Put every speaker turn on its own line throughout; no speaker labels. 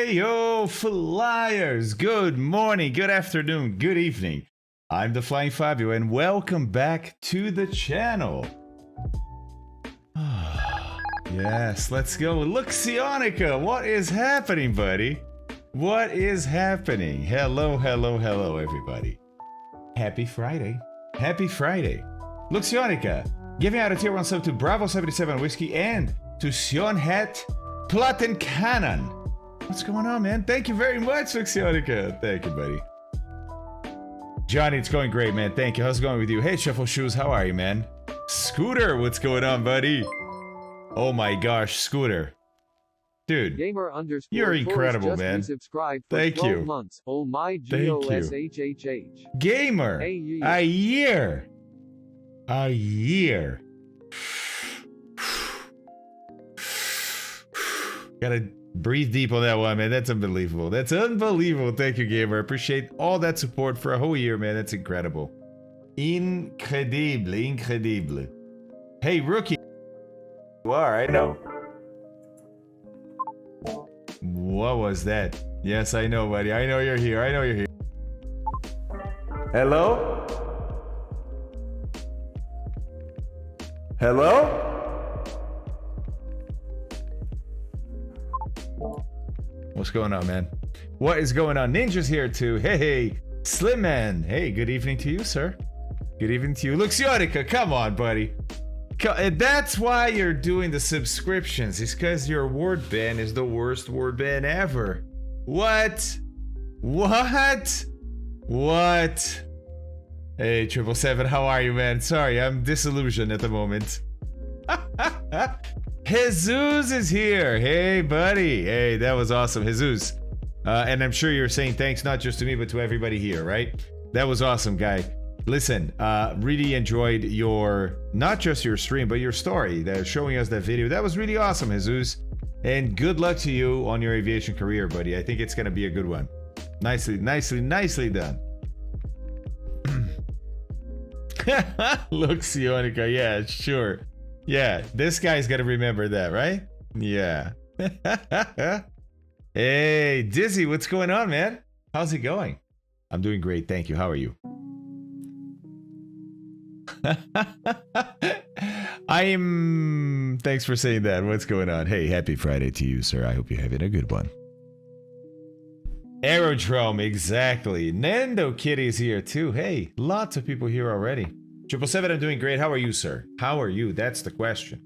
Hey yo, flyers! Good morning, good afternoon, good evening. I'm the Flying Fabio, and welcome back to the channel. Yes, let's go. Look, Sionica, what is happening, buddy? What is happening? Hello, hello, hello, everybody. Happy Friday. Happy Friday. Look, Sionica, giving out a tier 1 sub to Bravo 77 Whiskey and to Sionhet Plattenkanon. What's going on, man? Thank you very much, Sionica. Thank you, buddy. Johnny, it's going great, man. Thank you. How's it going with you? Hey, Shuffle Shoes, how are you, man? Scooter, what's going on, buddy? Oh my gosh, Scooter. Dude, you're incredible, man. Thank you.
Months. Oh my
GOSHHH. Gamer, a year. A year. Gotta breathe deep on that one, man. That's unbelievable. That's unbelievable. Thank you, Gamer. Appreciate all that support for a whole year, man. That's incredible. Incredible, incredible. Hey, rookie. You are, I know. What was that? Yes, I know, buddy. I know you're here. I know you're here. Hello? Hello? What's going on, man? What is going on? Ninja's here too. Hey, Slim Man. Hey, good evening to you, sir. Good evening to you. Look, Sionica, come on, buddy. That's why you're doing the subscriptions. It's because your word ban is the worst word ban ever. What? What? What? Hey, 777, how are you, man? Sorry, I'm disillusioned at the moment. Jesus is here. Hey, buddy. Hey, that was awesome, Jesus. And I'm sure you're saying thanks not just to me, but to everybody here, right? That was awesome, guy. Listen, really enjoyed your, not just your stream, but your story. That showing us that video. That was really awesome, Jesus. And good luck to you on your aviation career, buddy. I think it's going to be a good one. Nicely done. Look, Sionica. Yeah, sure. Yeah, this guy's got to remember that, right? Yeah. Hey, Dizzy, what's going on, man? How's it going? I'm doing great, thank you. How are you? Thanks for saying that. What's going on? Hey, happy Friday to you, sir. I hope you're having a good one. Aerodrome, exactly. Nando Kitty's here too. Hey, lots of people here already. 777, I'm doing great. How are you, sir? How are you? That's the question.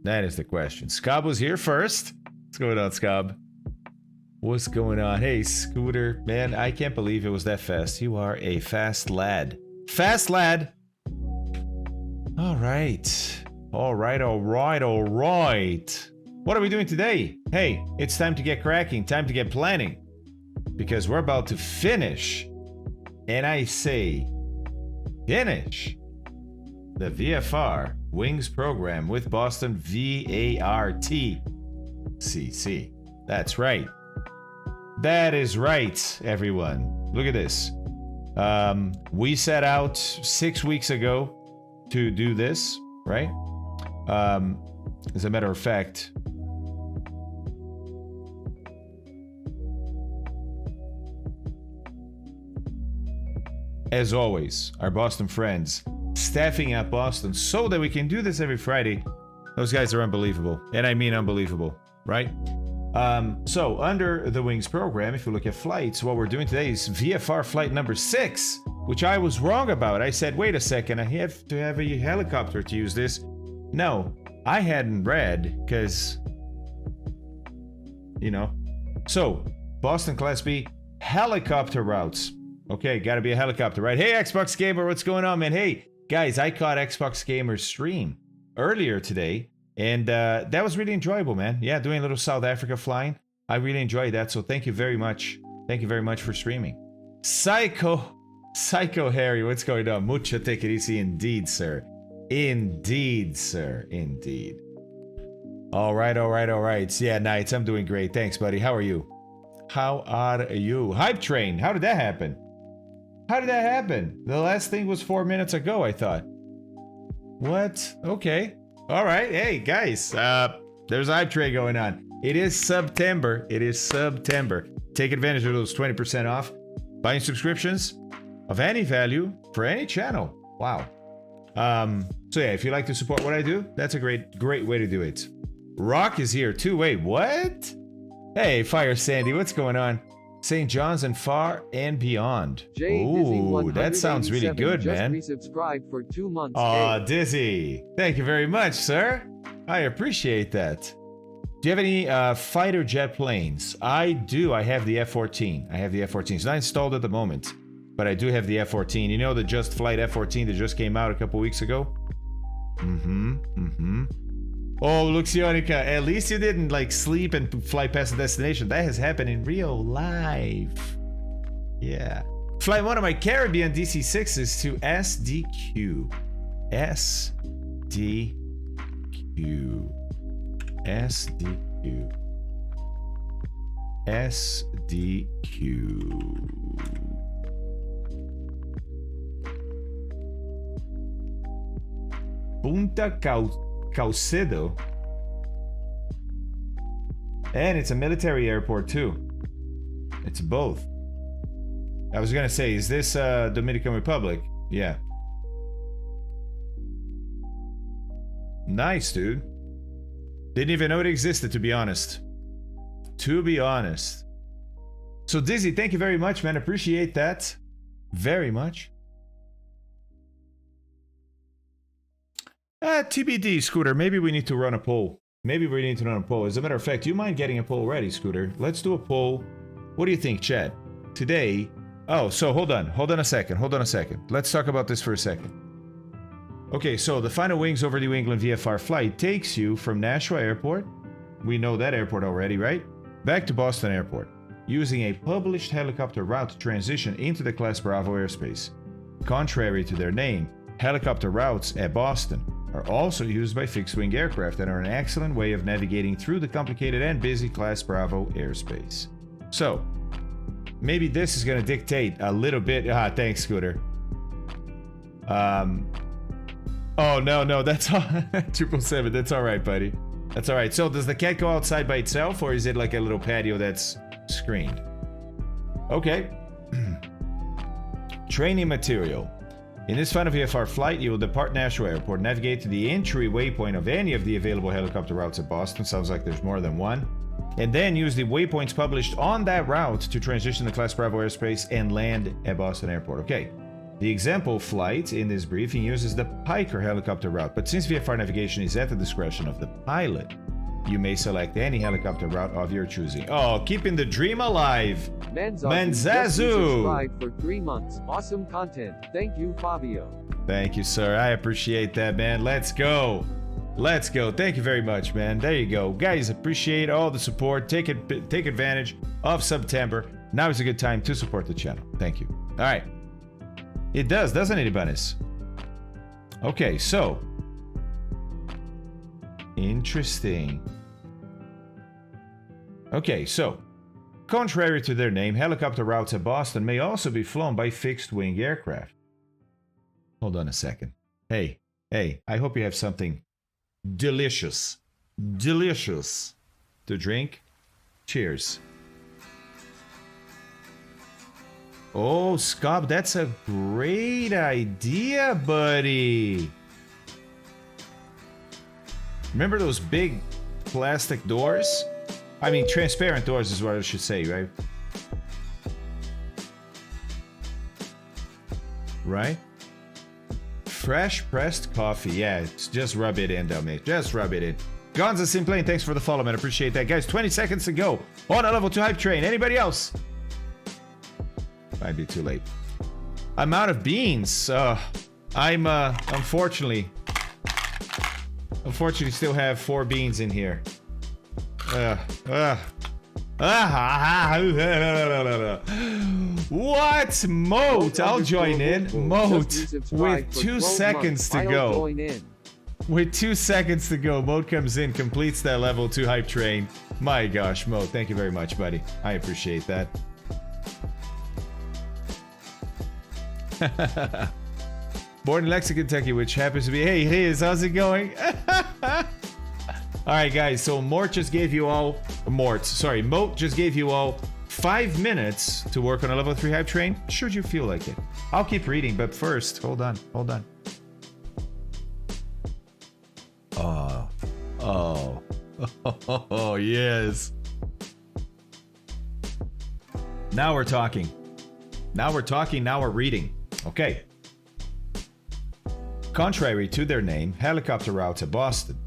That is the question. Scob was here first. What's going on, Scob? What's going on? Hey, Scooter. Man, I can't believe it was that fast. You are a fast lad. Fast lad! All right. All right, all right, all right. What are we doing today? Hey, it's time to get cracking. Time to get planning. Because we're about to finish. And I say, finish the VFR Wings program with Boston VARTCC. That's right. That is right, everyone. Look at this. We set out 6 weeks ago to do this, right? As a matter of fact, as always, our Boston friends staffing at Boston so that we can do this every Friday. Those guys are unbelievable. And I mean unbelievable, right? So under the Wings program, if you look at flights, what we're doing today is VFR flight number 6, which I was wrong about. I said, wait a second, I have to have a helicopter to use this. No, I hadn't read because, you know. So, Boston Class B helicopter routes. Okay, gotta be a helicopter, right? Hey, Xbox Gamer, what's going on, man? Hey, guys, I caught Xbox Gamer's stream earlier today, and that was really enjoyable, man. Yeah, doing a little South Africa flying. I really enjoyed that, so thank you very much. Thank you very much for streaming. Psycho Harry, what's going on? Mucho take it easy indeed, sir. Indeed, sir. Indeed. All right, all right, all right. Yeah, Knights, I'm doing great. Thanks, buddy. How are you? How are you? Hype Train, how did that happen? How did that happen? The last thing was 4 minutes ago, I thought. What? Okay. All right. Hey, guys. There's a hype train going on. It is September. It is September. Take advantage of those 20% off. Buying subscriptions of any value for any channel. Wow. So yeah, if you like to support what I do, that's a great way to do it. Rock is here too. Wait, what? Hey, Fire Sandy, what's going on? St. John's and far and beyond. Ooh, that sounds really good, man.
Resubscribed for 2 months.
Aw, Dizzy. Thank you very much, sir. I appreciate that. Do you have any fighter jet planes? I do. I have the F-14. I have the F-14. It's not installed at the moment, but I do have the F-14. You know the Just Flight F-14 that just came out a couple weeks ago? Oh, Luxionica, at least you didn't like sleep and fly past the destination. That has happened in real life. Yeah. Fly one of my Caribbean DC-6s to SDQ. SDQ. SDQ. SDQ. Punta Caucedo. And it's a military airport too. It's both. I was gonna say, is this Dominican Republic? Yeah. Nice, dude. Didn't even know it existed, to be honest. To be honest. So Dizzy, thank you very much, man. Appreciate that. Very much. TBD, Scooter. Maybe we need to run a poll. Maybe we need to run a poll. As a matter of fact, do you mind getting a poll ready, Scooter? Let's do a poll. What do you think, Chad? Today... Oh, so hold on a second. Let's talk about this for a second. Okay, so the final Wings Overdue England VFR Flight takes you from Nashua Airport, we know that airport already, right? Back to Boston Airport, using a published helicopter route to transition into the Class Bravo airspace. Contrary to their name, helicopter routes at Boston are also used by fixed-wing aircraft and are an excellent way of navigating through the complicated and busy Class Bravo airspace. So, maybe this is going to dictate a little bit... thanks, Scooter. Oh, no, that's all... 777, that's all right, buddy. That's all right. So, does the cat go outside by itself, or is it like a little patio that's screened? Okay. Training material. In this final VFR flight, you will depart Nashua Airport, navigate to the entry waypoint of any of the available helicopter routes at Boston. Sounds like there's more than one. And then use the waypoints published on that route to transition the Class Bravo airspace and land at Boston Airport. Okay. The example flight in this briefing uses the Piker helicopter route, but since VFR navigation is at the discretion of the pilot, you may select any helicopter route of your choosing. Oh, keeping the dream alive! Manzazu!
For 3 months. Awesome content. Thank you, Fabio.
Thank you, sir. I appreciate that, man. Let's go. Let's go. Thank you very much, man. There you go. Guys, appreciate all the support. Take advantage of September. Now is a good time to support the channel. Thank you. All right. It does, doesn't it, Ibanez? Okay, so. Interesting. Okay, so. Contrary to their name, helicopter routes at Boston may also be flown by fixed-wing aircraft. Hold on a second. Hey, I hope you have something delicious to drink. Cheers. Oh, Scott, that's a great idea, buddy. Remember those big plastic doors? I mean, transparent doors is what I should say, right? Right? Fresh pressed coffee. Yeah, just rub it in, though, mate. Just rub it in. Gonza Simplane, thanks for the follow, man. Appreciate that. Guys, 20 seconds to go on a level 2 hype train. Anybody else? Might be too late. I'm out of beans. I'm unfortunately still have 4 beans in here. What? Moat? I'll join in. Moat with 2 seconds to go. With 2 seconds to go, Moat comes in, completes that level 2 hype train. My gosh, Moat, thank you very much, buddy. I appreciate that. Born in Lexington, Kentucky, which happens to be... Hey, how's it going? right, guys. So Moat just gave you all 5 minutes to work on a level 3 hype train. Should you feel like it? I'll keep reading, but first, hold on. Oh, yes. Now we're talking. Now we're reading. Okay. Contrary to their name, helicopter routes at Boston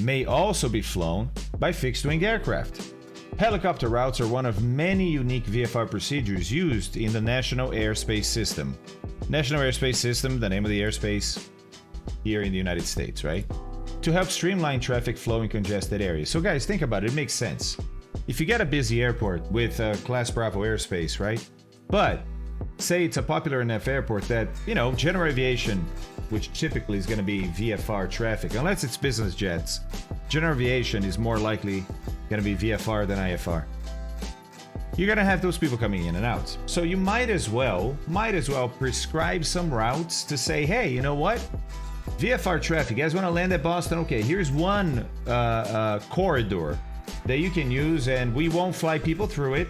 may also be flown by fixed-wing aircraft. Helicopter routes are one of many unique VFR procedures used in the National Airspace System. National Airspace System, the name of the airspace here in the United States, right? To help streamline traffic flow in congested areas. So guys, think about it. It makes sense. If you get a busy airport with Class Bravo airspace, right? But say it's a popular enough airport that, you know, general aviation, which typically is going to be VFR traffic, unless it's business jets, general aviation is more likely going to be VFR than IFR. You're going to have those people coming in and out. So you might as well prescribe some routes to say, hey, you know what? VFR traffic, you guys want to land at Boston? Okay, here's one corridor that you can use, and we won't fly people through it.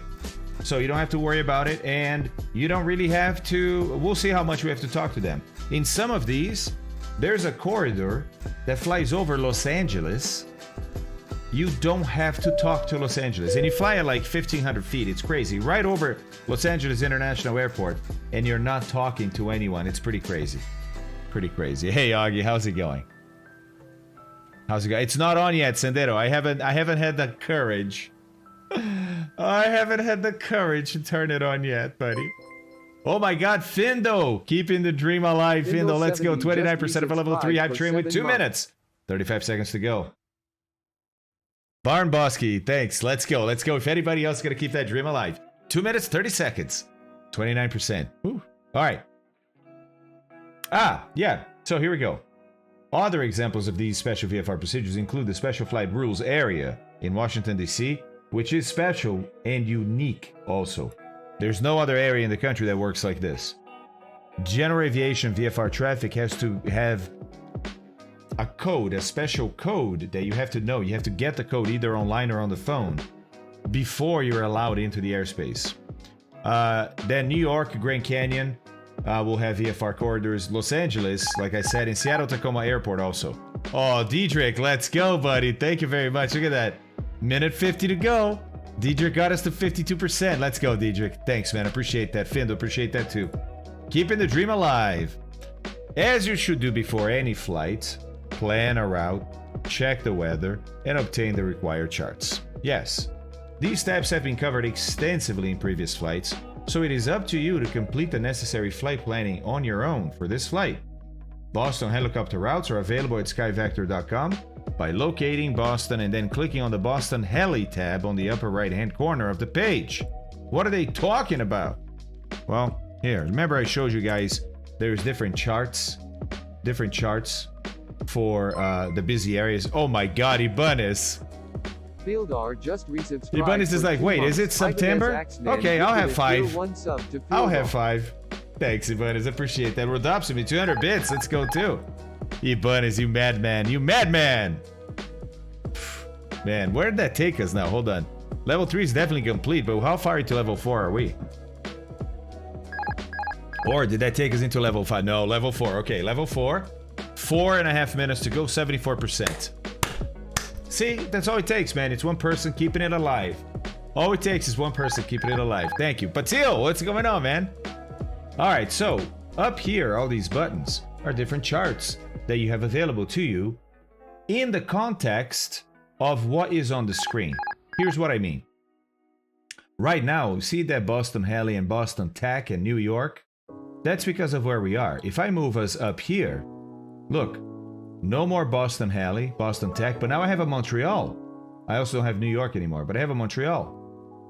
So you don't have to worry about it, and you don't really have to. We'll see how much we have to talk to them. In some of these, there's a corridor that flies over Los Angeles. You don't have to talk to Los Angeles. And you fly at like 1,500 feet. It's crazy. Right over Los Angeles International Airport, and you're not talking to anyone. It's pretty crazy. Pretty crazy. Hey, Augie, how's it going? How's it going? It's not on yet, Sendero. I haven't had the courage. I haven't had the courage to turn it on yet, buddy. Oh my God, Findo, keeping the dream alive. Findo, let's go. 29% of a level 3 hype train with 2 minutes. 35 seconds to go. Barn Bosky, thanks. Let's go. Let's go. If anybody else is going to keep that dream alive. 2 minutes, 30 seconds. 29%. Ooh. All right. Yeah. So here we go. Other examples of these special VFR procedures include the Special Flight Rules area in Washington, D.C., which is special and unique also. There's no other area in the country that works like this. General aviation VFR traffic has to have a code, a special code that you have to know. You have to get the code either online or on the phone before you're allowed into the airspace. Then New York, Grand Canyon will have VFR corridors. Los Angeles, like I said, in Seattle Tacoma Airport also. Oh, Diedrich, let's go, buddy. Thank you very much. Look at that. Minute 50 to go. Diedrich got us to 52%. Let's go, Diedrich. Thanks, man. Appreciate that. Findo, appreciate that too. Keeping the dream alive. As you should do before any flight, plan a route, check the weather, and obtain the required charts. Yes, these steps have been covered extensively in previous flights, so it is up to you to complete the necessary flight planning on your own for this flight. Boston helicopter routes are available at skyvector.com by locating Boston and then clicking on the Boston Heli tab on the upper right-hand corner of the page. What are they talking about? Well, here, remember I showed you guys there's different charts for the busy areas. Oh my God, Ibanez.
Fieldar just resubscribed.
Ibanez is like, wait, is it September? Okay, I'll have 5. I'll have 5. Thanks, Ibanez. Appreciate that. Rodopsimy, 200 bits. Let's go too. Ibanez, you madman. You madman. Man, where did that take us now? Hold on. Level 3 is definitely complete, but how far into level 4 are we? Or did that take us into level 5? No, level 4. Okay, level 4. 4.5 minutes to go, 74%. See, that's all it takes, man. It's one person keeping it alive. All it takes is one person keeping it alive. Thank you. Patil, what's going on, man? All right, so up here, all these buttons are different charts that you have available to you in the context of what is on the screen. Here's what I mean. Right now, see that Boston Heli and Boston Tech and New York? That's because of where we are. If I move us up here, look, no more Boston Heli, Boston Tech, but now I have a Montreal. I also don't have New York anymore, but I have a Montreal,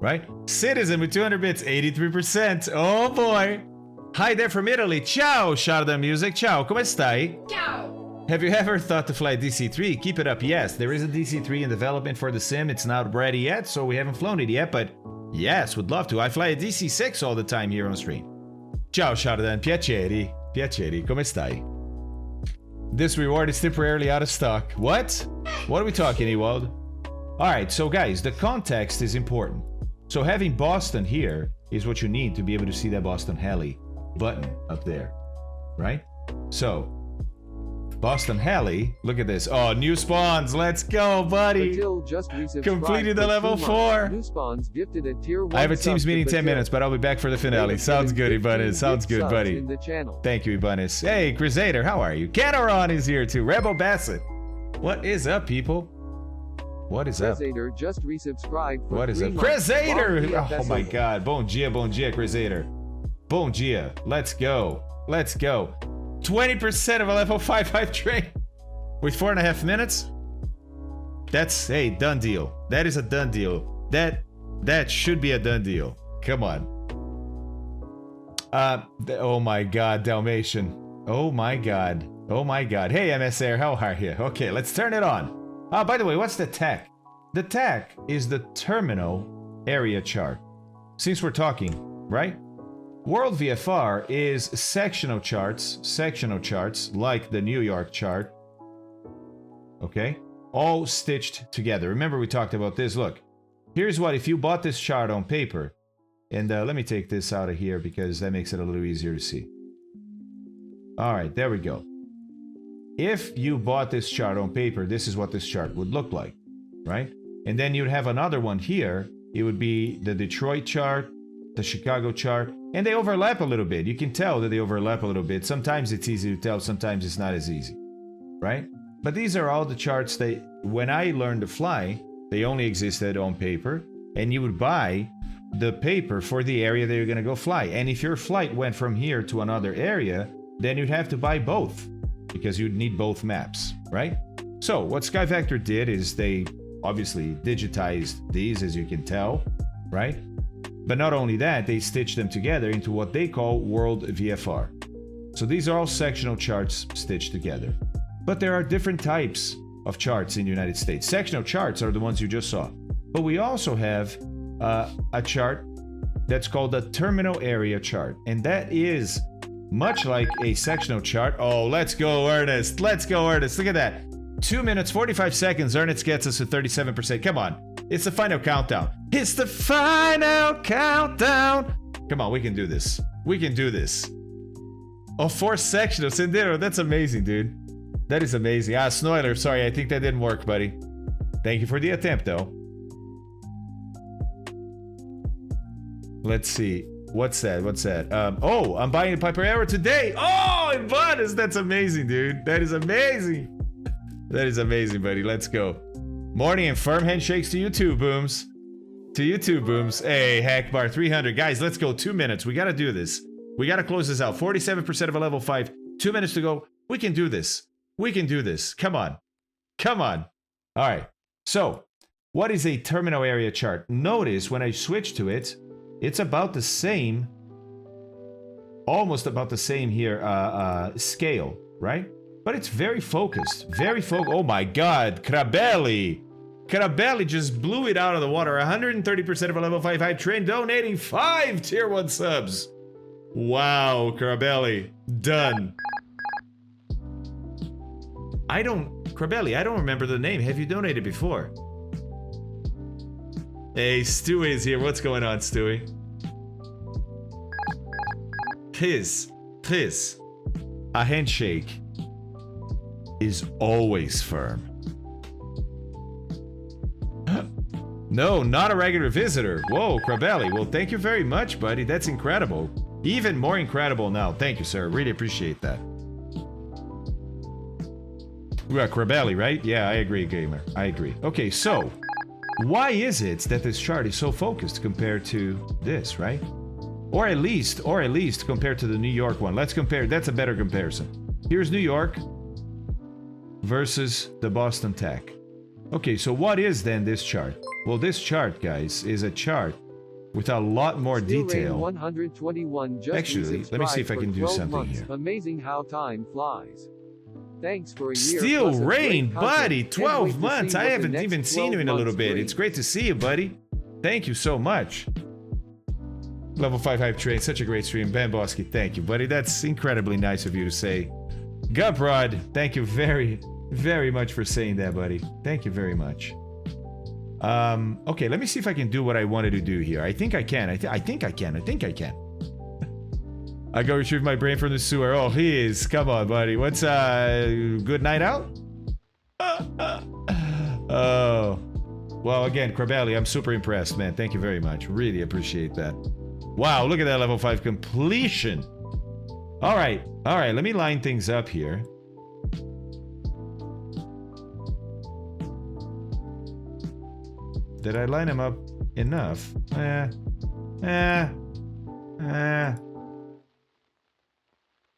right? Citizen with 200 bits, 83%. Oh boy. Hi there from Italy. Ciao, Sharda Music. Ciao, come stai?
Ciao.
Have you ever thought to fly DC-3? Keep it up. Yes, there is a DC-3 in development for the sim. It's not ready yet, so we haven't flown it yet, but yes, would love to. I fly a DC-6 all the time here on stream. Ciao, Shardan. Piaceri. Piaceri. Come stai? This reward is temporarily out of stock. What? What are we talking, Ewald? All right, so guys, the context is important. So having Boston here is what you need to be able to see that Boston Heli button up there, right? So Boston Heli, look at this. Oh, new spawns. Let's go, buddy. Completed the level 4.
New spawns gifted a tier 1.
I have a Teams meeting in 10 minutes, but I'll be back for the finale. Sounds good, Ibanez. Sounds good, buddy. Thank you, Ibanez. Hey, Crusader, how are you? Canaron is here too. Rebel Bassett. What is up, people? What is up?
Crusader just resubscribed for
What is up? Crusader! Oh my god. Bon dia, Crusader. Bon dia. Let's go. Let's go. 20% of a level 5 train with 4.5 minutes. That's a done deal. That is a done deal. That should be a done deal. Come on. Oh my god, Dalmatian. Oh my god. Oh my god. Hey, MS Air, how are you? Okay, let's turn it on. By the way, what's the TAC? The TAC is the terminal area chart. Since we're talking, right? World VFR is sectional charts like the New York chart, okay, all stitched together. Remember we talked about this. Look, here's what, if you bought this chart on paper, and let me take this out of here because that makes it a little easier to see. All right, there we go. If you bought this chart on paper, this is what this chart would look like, right? And then you'd have another one here. It would be the Detroit chart, the Chicago chart, and they overlap a little bit. You can tell that they overlap a little bit. Sometimes it's easy to tell, sometimes it's not as easy, right? But these are all the charts that, when I learned to fly, they only existed on paper, and you would buy the paper for the area that you're gonna go fly. And if your flight went from here to another area, then you'd have to buy both, because you'd need both maps, right? So what SkyVector did is they obviously digitized these, as you can tell, right? But not only that, they stitched them together into what they call World VFR. So these are all sectional charts stitched together. But there are different types of charts in the United States. Sectional charts are the ones you just saw. But we also have a chart that's called the terminal area chart. And that is much like a sectional chart. Oh, let's go, Ernest. Let's go, Ernest. Look at that. 2 minutes, 45 seconds. Ernest gets us to 37%. Come on. It's the final countdown. It's the final countdown. Come on, we can do this. We can do this. Oh, 4 sectional. Sendero, that's amazing, dude. That is amazing. Snoiler, sorry, I think that didn't work, buddy. Thank you for the attempt, though. Let's see. What's that? What's that? Oh, I'm buying a Piper Arrow today. Oh, in bonus. That's amazing, dude. That is amazing. That is amazing, buddy. Let's go. Morning and firm handshakes to you too, Booms. To you too, Booms. Hey, Hackbar 300. Guys, let's go. 2 minutes. We got to do this. We got to close this out. 47% of a level 5. 2 minutes to go. We can do this. We can do this. Come on. Come on. All right. So, what is a terminal area chart? Notice when I switch to it, it's about the same, almost about the same here scale, right? But it's very focused, very focused. Oh my God, Crabelli. Crabelli just blew it out of the water. 130% of a level 5 high train, donating 5 tier 1 subs. Wow, Crabelli, done. Crabelli, I don't remember the name. Have you donated before? Hey, Stewie is here. What's going on, Stewie? Chris, a handshake is always firm. No, not a regular visitor. Whoa, Crabelli. Well, thank you very much, buddy. That's incredible. Even more incredible now. Thank you, sir. Really appreciate that. We got Crabelli, right? Yeah, I agree, gamer. I agree. Okay, so why is it that this chart is so focused compared to this, right? Or at least compared to the New York one. Let's compare. That's a better comparison. Here's New York versus the Boston TAC. Okay, so what is then this chart? Well, this chart, guys, is a chart with a lot more detail.
121 just
actually, let me see if I can do something
months.
here.
Amazing how time flies. Thanks for a year.
Steel Rain, buddy, 12 months. I haven't even seen you in a little bit. It's great to see you, buddy. Thank you so much. Level 5 hype train, such a great stream. Bamboski, thank you, buddy. That's incredibly nice of you to say. Gubrod, thank you very, very much for saying that, buddy. Thank you very much. Okay, let me see if I can do what I wanted to do here. I think I can. I think I can. I go retrieve my brain from the sewer. Oh, he is. Come on, buddy. What's, good night out? Oh. Well, again, Corbelli, I'm super impressed, man. Thank you very much. Really appreciate that. Wow, look at that level 5 completion. All right. All right, let me line things up here. Did I line them up enough?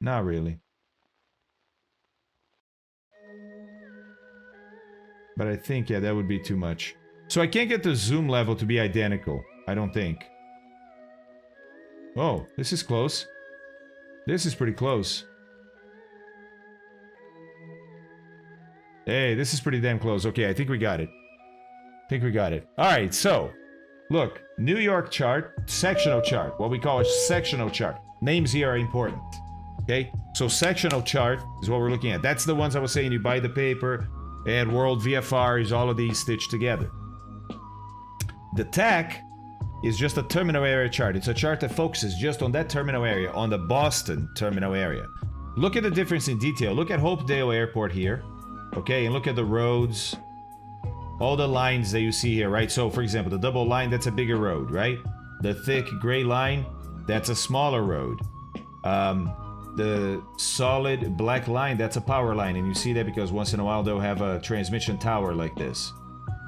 Not really. But I think, yeah, that would be too much. So I can't get the zoom level to be identical. I don't think. Oh, this is close. This is pretty close. Hey, this is pretty damn close. Okay, I think we got it. Alright, so. Look, New York chart, sectional chart. What we call a sectional chart. Names here are important. Okay, so sectional chart is what we're looking at. That's the ones I was saying you buy the paper, and World VFR is all of these stitched together. The TAC is just a terminal area chart. It's a chart that focuses just on that terminal area, on the Boston terminal area. Look at the difference in detail. Look at Hopedale Airport here, okay, and look at the roads, all the lines that you see here, right? So, for example, the double line, that's a bigger road, right? The thick gray line, that's a smaller road. The solid black line, that's a power line, and you see that because once in a while they'll have a transmission tower like this,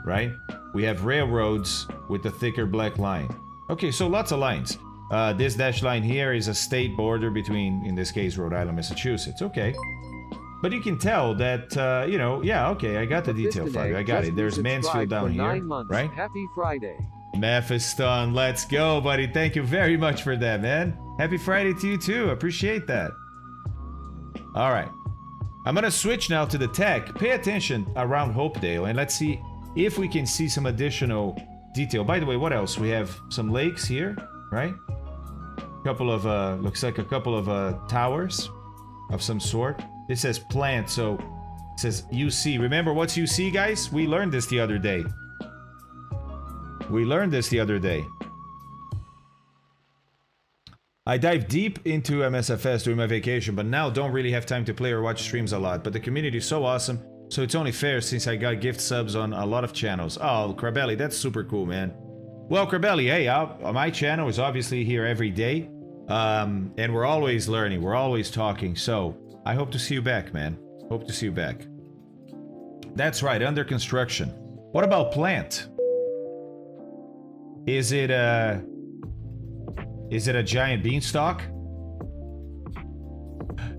right? We have railroads with the thicker black line. Okay, so lots of lines. This dashed line here is a state border between, in this case, Rhode Island, Massachusetts. Okay. But you can tell that, you know, yeah, okay, I got the detail, Fabio. I got it. There's Mansfield down here, right?
Happy Friday.
Mephiston, let's go, buddy. Thank you very much for that, man. Happy Friday to you, too. Appreciate that. All right. I'm going to switch now to the tech. Pay attention around Hopedale, and let's see if we can see some additional detail. By the way, what else? We have some lakes here, right? A couple of, looks like a couple of towers of some sort. This says plant, so it says UC. Remember what's UC, guys? We learned this the other day. I dive deep into MSFS during my vacation, but now don't really have time to play or watch streams a lot. But the community is so awesome, so it's only fair since I got gift subs on a lot of channels. Oh, Corbelli, that's super cool, man. Well, Corbelli, hey, my channel is obviously here every day, and we're always learning, we're always talking, so I hope to see you back, man. Hope to see you back. That's right, under construction. What about plant? Is it a giant beanstalk?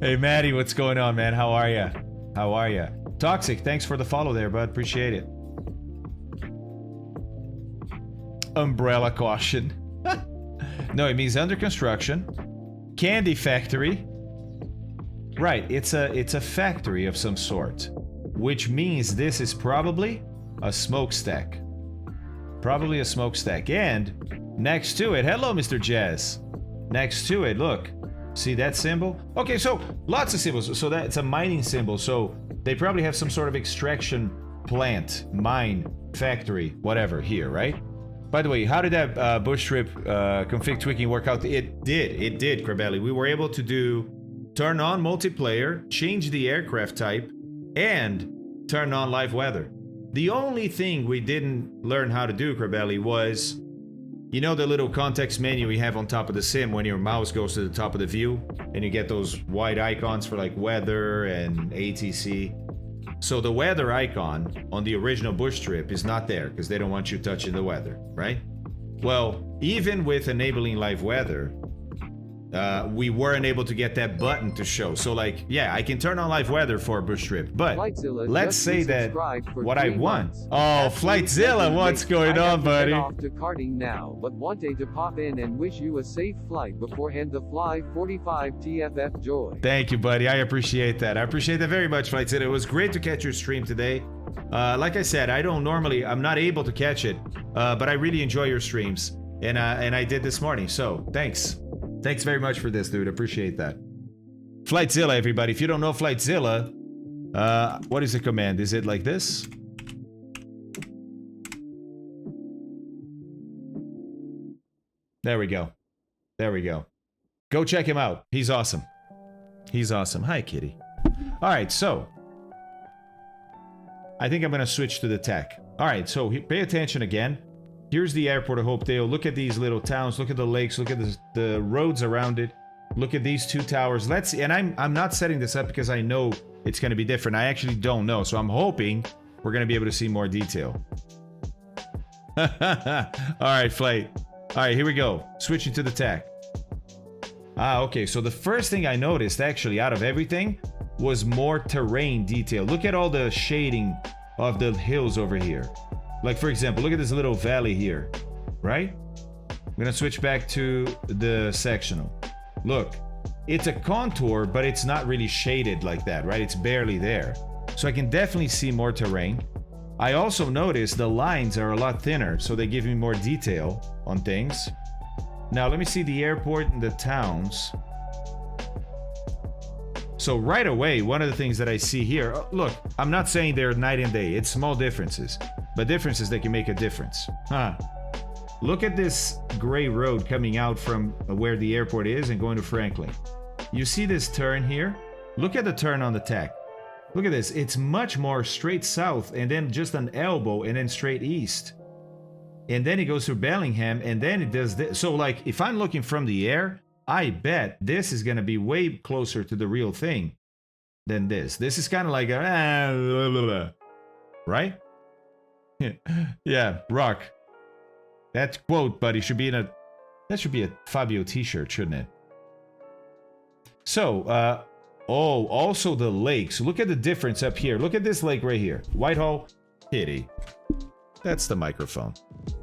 Hey, Maddie, what's going on, man? How are ya? Toxic, thanks for the follow there, bud. Appreciate it. Umbrella caution. No, it means under construction. Candy factory. Right, it's a factory of some sort, which means this is probably a smokestack. Probably a smokestack. And next to it, hello, Mr. Jazz. Next to it, look. See that symbol? Okay, so lots of symbols. So that's a mining symbol. So they probably have some sort of extraction plant, mine, factory, whatever here, right? By the way, how did that bush trip config tweaking work out? It did, Corbelli. We were able to turn on multiplayer, change the aircraft type, and turn on live weather. The only thing we didn't learn how to do, Corbelli, was, you know, the little context menu we have on top of the sim when your mouse goes to the top of the view and you get those white icons for like weather and ATC. So the weather icon on the original bush trip is not there because they don't want you touching the weather, right? Well, even with enabling live weather, we weren't able to get that button to show. So like, yeah, I can turn on live weather for a bush trip, but let's say that what I want. Oh, Flightzilla, what's going on, buddy?
I have to head off to karting now, but wanted to pop in and wish you a safe flight beforehand. The Fly 45 TFF joy.
Thank you, buddy. I appreciate that. I appreciate that very much, Flightzilla. It was great to catch your stream today. Like I said, I'm not able to catch it, but I really enjoy your streams, and I did this morning. So thanks. Thanks very much for this, dude. Appreciate that. Flightzilla, everybody. If you don't know Flightzilla, what is the command? Is it like this? There we go. There we go. Go check him out. He's awesome. He's awesome. Hi, kitty. All right, so I think I'm going to switch to the tech. All right, so pay attention again. Here's the airport of Hopedale. Look at these little towns. Look at the lakes. Look at the roads around it. Look at these two towers. Let's see. And I'm not setting this up because I know it's going to be different. I actually don't know. So I'm hoping we're going to be able to see more detail. All right, flight. All right, here we go. Switching to the tech. Okay. So the first thing I noticed, actually, out of everything, was more terrain detail. Look at all the shading of the hills over here. Like, for example, look at this little valley here, right? I'm gonna switch back to the sectional. Look, it's a contour, but it's not really shaded like that, right? It's barely there. So I can definitely see more terrain. I also noticed the lines are a lot thinner, so they give me more detail on things. Now, let me see the airport and the towns. So right away, one of the things that I see here, look, I'm not saying they're night and day. It's small differences, but differences that can make a difference. Look at this gray road coming out from where the airport is and going to Franklin. You see this turn here? Look at the turn on the tech. Look at this. It's much more straight south and then just an elbow and then straight east. And then it goes through Bellingham and then it does this. So like if I'm looking from the air, I bet this is going to be way closer to the real thing than this. This is kind of like a... right? Yeah, rock. That quote, buddy, should be in a... That should be a Fabio t-shirt, shouldn't it? So, also the lakes. Look at the difference up here. Look at this lake right here. Whitehall, Kitty. That's the microphone.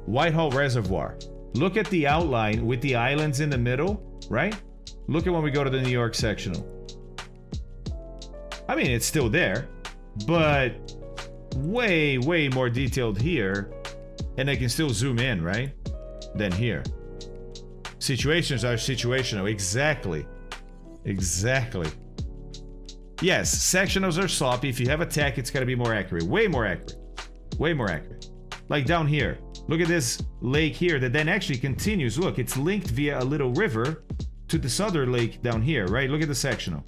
Whitehall Reservoir. Look at the outline with the islands in the middle, right? Look at when we go to the New York sectional. I mean, it's still there, but way, way more detailed here. And I can still zoom in, right? Than here. Situations are situational. Exactly. Exactly. Yes, sectionals are sloppy. If you have a tech, it's got to be more accurate. Way more accurate. Way more accurate. Like down here. Look at this lake here that then actually continues. Look, it's linked via a little river to this other lake down here, right? Look at the sectional.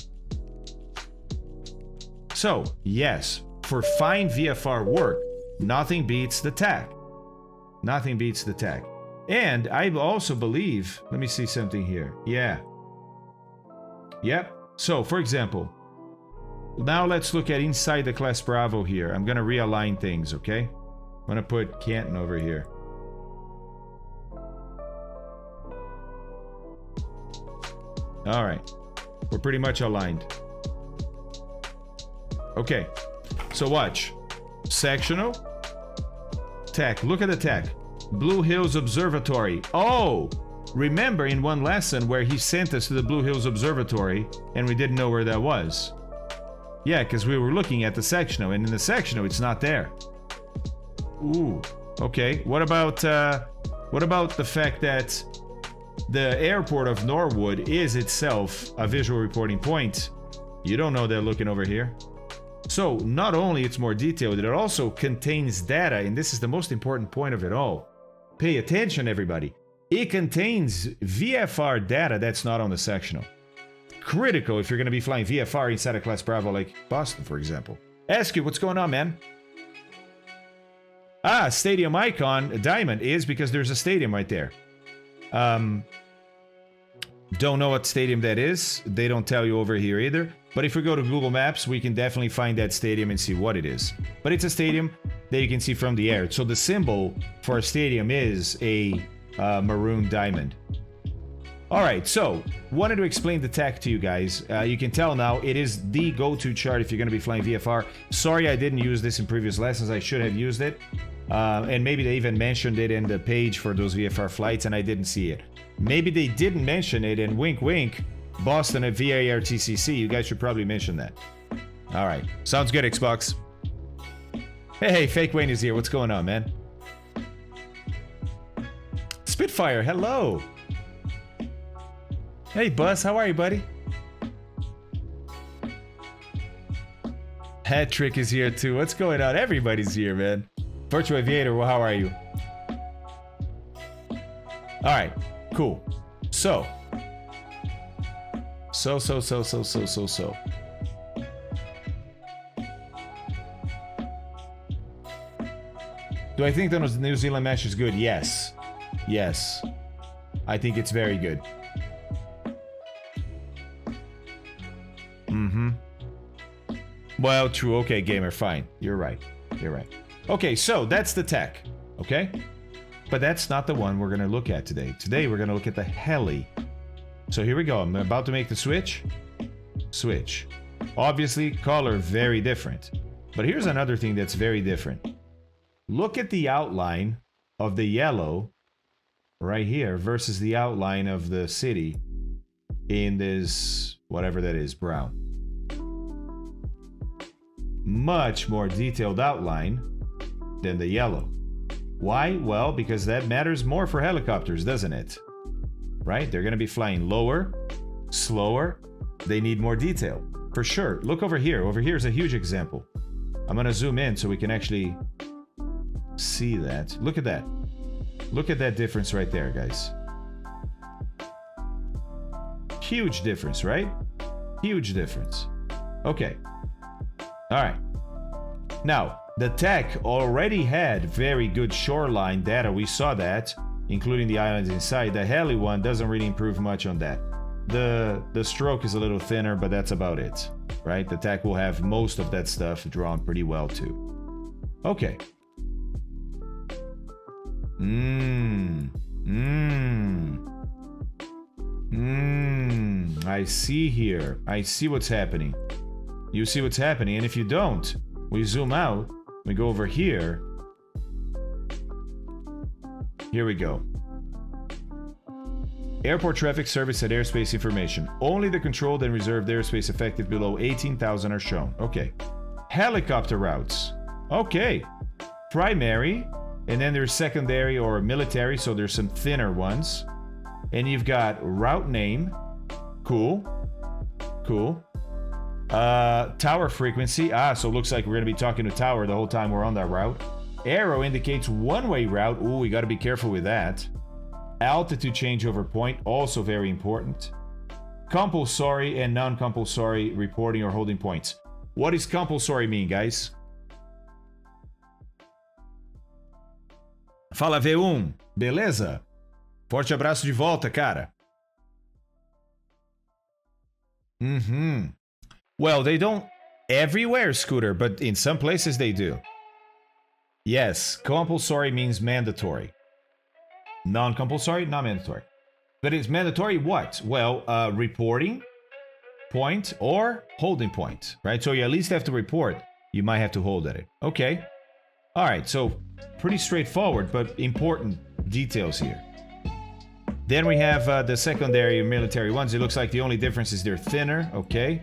So, yes, for fine VFR work, nothing beats the tech. Nothing beats the tech. And I also believe, let me see something here. Yeah. Yep. So, for example, now let's look at inside the class Bravo here. I'm going to realign things, okay? I'm going to put Canton over here. All right. We're pretty much aligned. Okay. So watch. Sectional. Tech. Look at the tech. Blue Hills Observatory. Oh! Remember in one lesson where he sent us to the Blue Hills Observatory and we didn't know where that was. Yeah, because we were looking at the sectional, and in the sectional it's not there. Ooh. Okay. What about the fact that the airport of Norwood is itself a visual reporting point? You don't know they're looking over here. So not only it's more detailed, it also contains data, and this is the most important point of it all. Pay attention, everybody. It contains VFR data that's not on the sectional. Critical if you're going to be flying VFR inside a class Bravo like Boston, for example. Ask you, what's going on, man? Ah, stadium icon, diamond, is because there's a stadium right there. Don't know what stadium that is. They don't tell you over here either. But if we go to Google Maps, we can definitely find that stadium and see what it is. But it's a stadium that you can see from the air. So the symbol for a stadium is a maroon diamond. All right, so wanted to explain the tech to you guys. You can tell now it is the go-to chart if you're going to be flying VFR. Sorry I didn't use this in previous lessons. I should have used it. And maybe they even mentioned it in the page for those VFR flights and I didn't see it. Maybe they didn't mention it in wink wink, Boston at VARTCC. You guys should probably mention that. All right, sounds good, Xbox. Hey, Fake Wayne is here. What's going on, man? Spitfire, hello. Hey, Buzz, how are you, buddy? Patrick is here too. What's going on? Everybody's here, man. Virtual Aviator, well, how are you? All right, Cool. So. Do I think the New Zealand mesh is good? Yes. Yes. I think it's very good. Mm-hmm. Well, true. Okay, gamer, fine. You're right. You're right. Okay, so that's the tech. Okay? But that's not the one we're going to look at today. Today, we're going to look at the heli. So here we go. I'm about to make the switch. Switch. Obviously, color very different. But here's another thing that's very different. Look at the outline of the yellow right here versus the outline of the city in this, whatever that is, brown. Much more detailed outline than the yellow. Why? Well, because that matters more for helicopters, doesn't it? Right? They're going to be flying lower, slower. They need more detail. For sure. Look over here. Over here is a huge example. I'm going to zoom in so we can actually see that. Look at that. Look at that difference right there, guys. Huge difference, right? Huge difference. Okay. All right. Now, the tech already had very good shoreline data. We saw that, including the islands inside. The heli one doesn't really improve much on that. The stroke is a little thinner, but that's about it, right? The tech will have most of that stuff drawn pretty well too. Okay. I see here. I see what's happening. You see what's happening, and if you don't, we zoom out, we go over here. Here we go. Airport traffic service and airspace information. Only the controlled and reserved airspace effective below 18,000 are shown. Okay. Helicopter routes. Okay. Primary, and then there's secondary or military, so there's some thinner ones. And you've got route name. Cool. Cool. Tower frequency. So it looks like we're going to be talking to tower the whole time we're on that route. Arrow indicates one-way route. Ooh, we got to be careful with that. Altitude changeover point, also very important. Compulsory and non-compulsory reporting or holding points. What does compulsory mean, guys? Fala V1, beleza? Forte abraço de volta, cara. Well, they don't everywhere, Scooter, but in some places they do. Yes, compulsory means mandatory. Non-compulsory, not mandatory. But it's mandatory what? Well, reporting point or holding point, right? So you at least have to report. You might have to hold at it. Okay. All right, so pretty straightforward, but important details here. Then we have the secondary military ones. It looks like the only difference is they're thinner. Okay.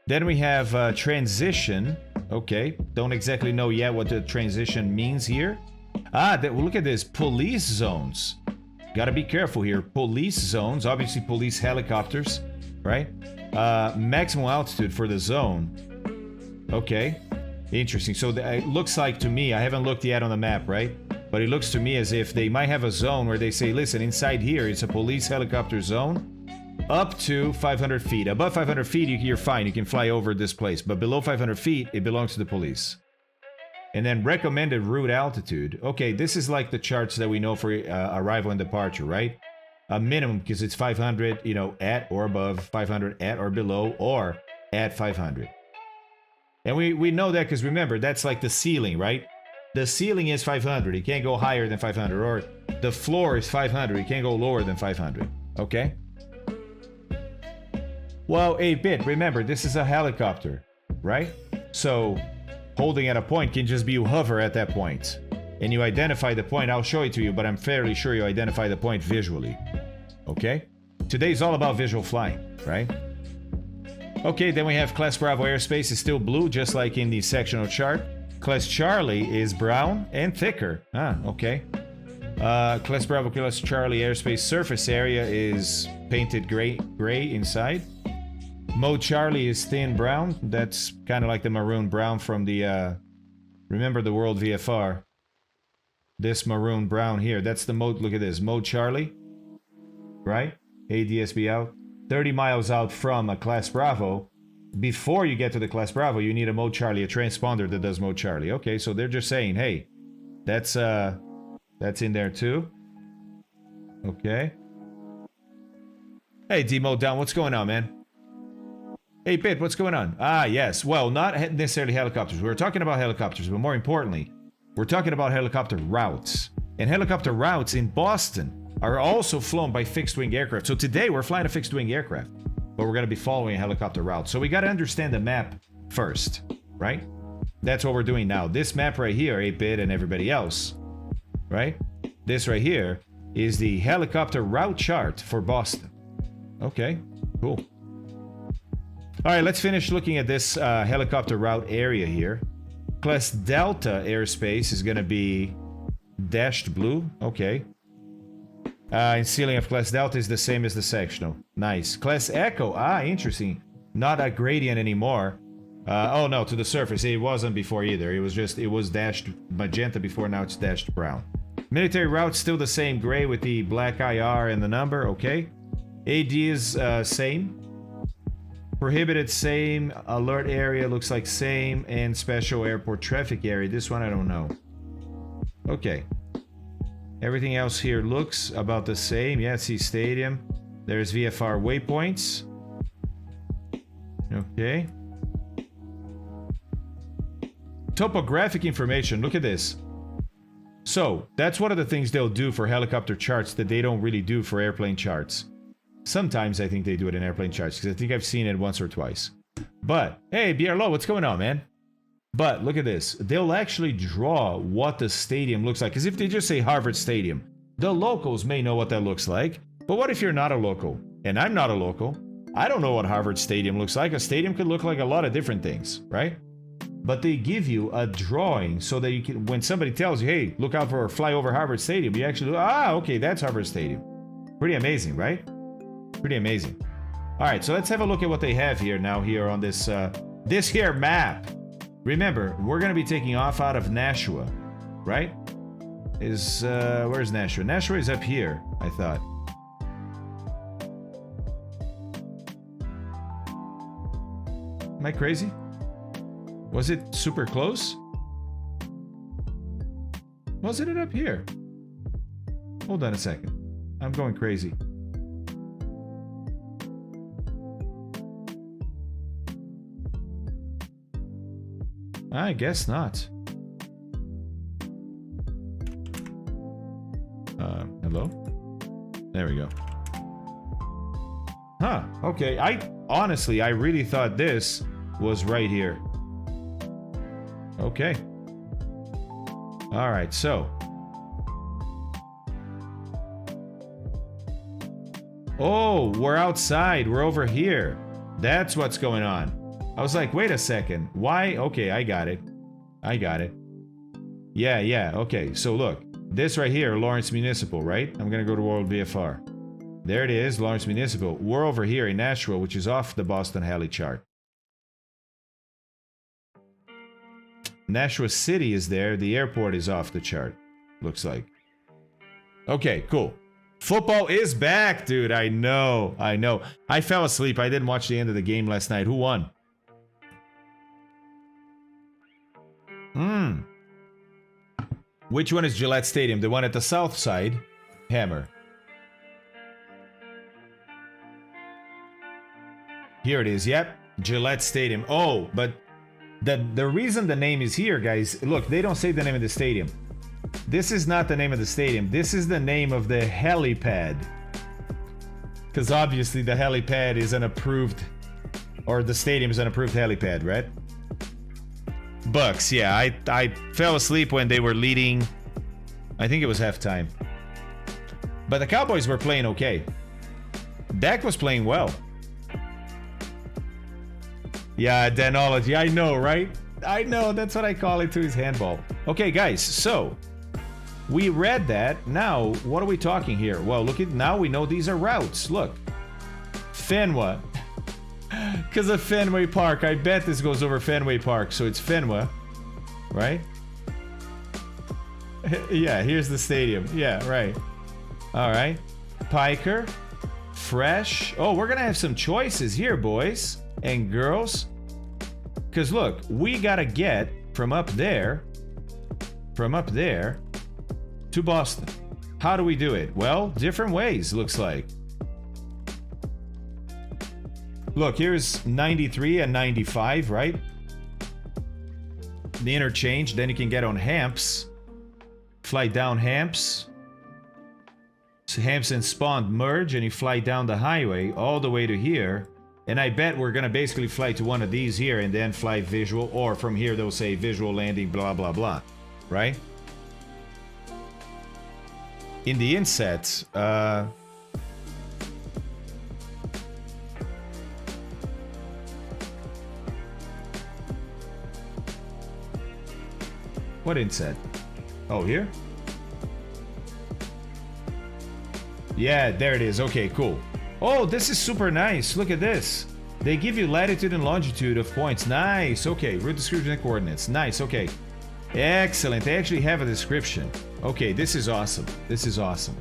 Then we have transition. Okay. Don't exactly know yet what the transition means here. Look at this. Police zones. Gotta be careful here. Police zones. Obviously, police helicopters, right? Maximum altitude for the zone. Okay. Interesting. So it looks like to me, I haven't looked yet on the map, right? But it looks to me as if they might have a zone where they say, listen, inside here, it's a police helicopter zone up to 500 feet. Above 500 feet, you're fine. You can fly over this place. But below 500 feet, it belongs to the police. And then recommended route altitude. Okay, this is like the charts that we know for arrival and departure, right? A minimum, because it's 500, at or above, 500 at or below, or at 500. And we know that because remember, that's like the ceiling, right? The ceiling is 500. You can't go higher than 500. Or the floor is 500. You can't go lower than 500. Okay? Well, 8-bit, remember, this is a helicopter, right? So holding at a point can just be you hover at that point. And you identify the point. I'll show it to you, but I'm fairly sure you identify the point visually. Okay? Today's all about visual flying, right? Okay, then we have Class Bravo airspace is still blue, just like in the sectional chart. Class Charlie is brown and thicker. Okay. Class Bravo, Class Charlie airspace surface area is painted gray inside. Mode Charlie is thin brown. That's kind of like the maroon brown from the, remember the World VFR. This maroon brown here, that's the mode, look at this, Mode Charlie. right? ADSB out. 30 miles out from a Class Bravo. Before you get to the Class Bravo, you need a Mode Charlie, a transponder that does Mode Charlie. Okay, so they're just saying, hey, that's in there too. Okay. Hey, D-Mode Down, what's going on, man? Hey, Pit, what's going on? Ah, yes. Well, not necessarily helicopters. We were talking about helicopters, but more importantly, we're talking about helicopter routes. And helicopter routes in Boston are also flown by fixed-wing aircraft. So today, we're flying a fixed-wing aircraft, but we're going to be following a helicopter route. So we got to understand the map first, right? That's what we're doing now. This map right here, 8-Bit and everybody else, right? This right here is the helicopter route chart for Boston. Okay, cool. All right, let's finish looking at this helicopter route area here. Class Delta airspace is going to be dashed blue. Okay. And ceiling of Class Delta is the same as the sectional. Nice. Class Echo. Ah, interesting. Not a gradient anymore. Oh, no, to the surface. It wasn't before either. It was dashed magenta before. Now it's dashed brown. Military route still the same. Gray with the black IR and the number. Okay. AD is same. Prohibited same. Alert area looks like same. And special airport traffic area. This one I don't know. Okay. Everything else here looks about the same. Yeah, see stadium. There's VFR waypoints. Okay. Topographic information. Look at this. So, that's one of the things they'll do for helicopter charts that they don't really do for airplane charts. Sometimes I think they do it in airplane charts because I think I've seen it once or twice. But, hey, BRLO, what's going on, man? But look at this. They'll actually draw what the stadium looks like. Because if they just say Harvard Stadium, the locals may know what that looks like. But what if you're not a local? And I'm not a local. I don't know what Harvard Stadium looks like. A stadium could look like a lot of different things, right? But they give you a drawing so that you can, when somebody tells you, hey, look out for a fly over Harvard Stadium, you actually, okay, that's Harvard Stadium. Pretty amazing, right? Pretty amazing. All right, so let's have a look at what they have here now here on this this here map. Remember, we're going to be taking off out of Nashua, right? Where's Nashua? Nashua is up here, I thought. Am I crazy? Was it super close? Wasn't it up here? Hold on a second. I'm going crazy. I guess not. Hello? There we go. Huh, okay. Honestly, I really thought this was right here. Okay. All right, so. Oh, we're outside. We're over here. That's what's going on. I was like, wait a second. Why? Okay, I got it. Yeah, okay. So look, this right here, Lawrence Municipal, right? I'm going to go to World VFR. There it is, Lawrence Municipal. We're over here in Nashua, which is off the Boston Heli chart. Nashua City is there. The airport is off the chart, looks like. Okay, cool. Football is back, dude. I know. I fell asleep. I didn't watch the end of the game last night. Who won? Which one is Gillette Stadium? The one at the south side? Hammer. Here it is. Yep. Gillette Stadium. Oh, but the reason the name is here, guys, look, they don't say the name of the stadium. This is not the name of the stadium. This is the name of the helipad. Because obviously the helipad is an approved, or the stadium is an approved helipad, right? Bucks, yeah. I fell asleep when they were leading. I think it was halftime. But the Cowboys were playing okay. Dak was playing well. Yeah, Danology. I know, right? I know. That's what I call it to his handball. Okay, guys. So, we read that. Now, what are we talking here? Well, look at, now we know these are routes. Look. Fenway. Because of Fenway Park. I bet this goes over Fenway Park. So it's Fenway. Right? Yeah, here's the stadium. Yeah, right. Alright. Piker. fresh. Oh, we're gonna have some choices here, boys and girls. Because look, we gotta get from up there to Boston. How do we do it? Well, different ways, looks like. Look, here's 93 and 95, right? The interchange, then you can get on Hamps. Fly down Hamps. So Hamps and Spawn merge and you fly down the highway all the way to here. And I bet we're gonna basically fly to one of these here and then fly visual, or from here they'll say visual landing, blah, blah, blah, right? In the inset, what inset? Oh, here? Yeah, there it is. Okay, cool. Oh, this is super nice. Look at this. They give you latitude and longitude of points. Nice. Okay, route description and coordinates. Nice. Okay. Excellent. They actually have a description. Okay, this is awesome. This is awesome.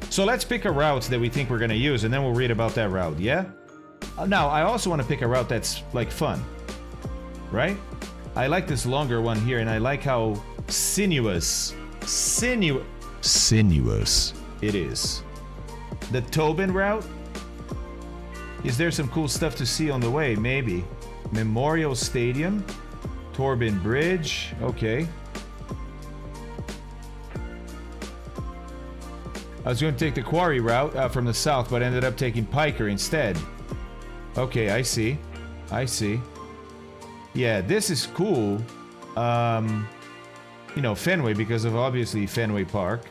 So let's pick a route that we think we're going to use, and then we'll read about that route, yeah? Now, I also want to pick a route that's, like, fun. Right? I like this longer one here, and I like how sinuous it is. The Tobin route? Is there some cool stuff to see on the way? Maybe. Memorial Stadium. Torben Bridge. Okay. I was going to take the Quarry route from the south, but ended up taking Piker instead. Okay, I see. I see. Yeah, this is cool. You know, Fenway, because of obviously Fenway Park.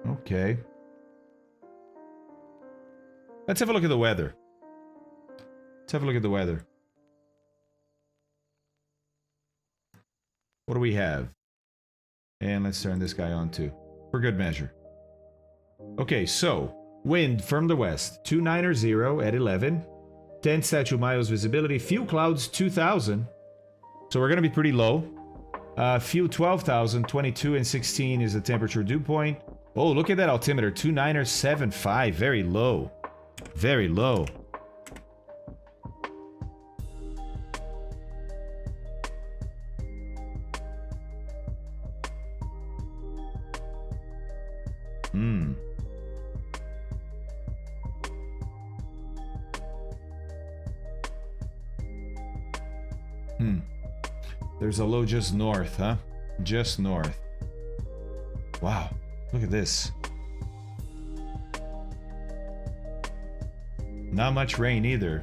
Okay. Let's have a look at the weather. Let's have a look at the weather. What do we have? And let's turn this guy on too, for good measure. Okay, so wind from the west, 290 at 11. 10 statute miles visibility. Few clouds, 2,000. So we're going to be pretty low. Few 12,000. 22 and 16 is the temperature dew point. Oh, look at that altimeter. 2975. Very low. Very low. There's a low just north, huh? Just north. Wow, look at this. Not much rain either.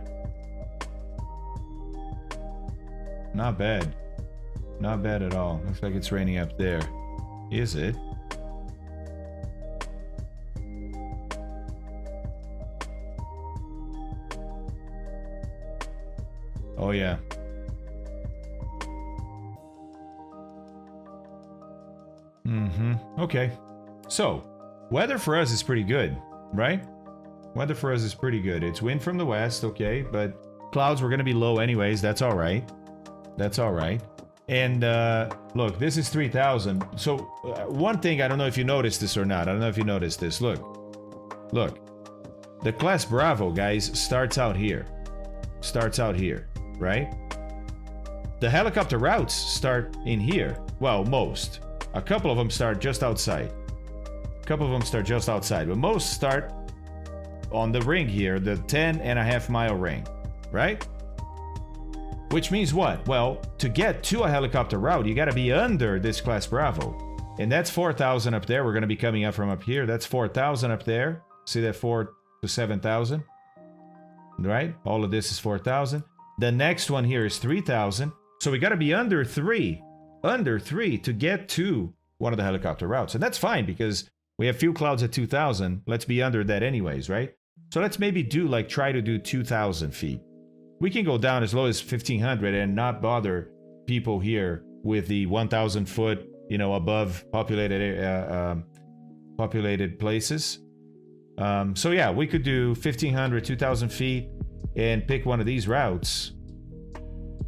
Not bad. Not bad at all. Looks like it's raining up there. Is it? Oh yeah. Okay. So, weather for us is pretty good, right? Weather for us is pretty good. It's wind from the west, okay, but clouds were going to be low anyways. That's all right. That's all right. And look, this is 3,000. So, one thing, I don't know if you noticed this or not. I don't know if you noticed this. Look. Look. The class Bravo, guys, starts out here. Starts out here, right? The helicopter routes start in here. Well, most. A couple of them start just outside. A couple of them start just outside, but most start on the ring here, the 10.5 mile ring, right? Which means what? Well, to get to a helicopter route, you got to be under this class Bravo. And that's 4,000 up there. We're going to be coming up from up here. That's 4,000 up there. See that 4 to 7,000? Right? All of this is 4,000. The next one here is 3,000. So we got to be under 3. Under 3 to get to one of the helicopter routes. And that's fine because we have few clouds at 2,000. Let's be under that anyways, right? So let's maybe do like try to do 2,000 feet. We can go down as low as 1,500 and not bother people here with the 1,000 foot, you know, above populated places. So yeah, we could do 1,500, 2,000 feet and pick one of these routes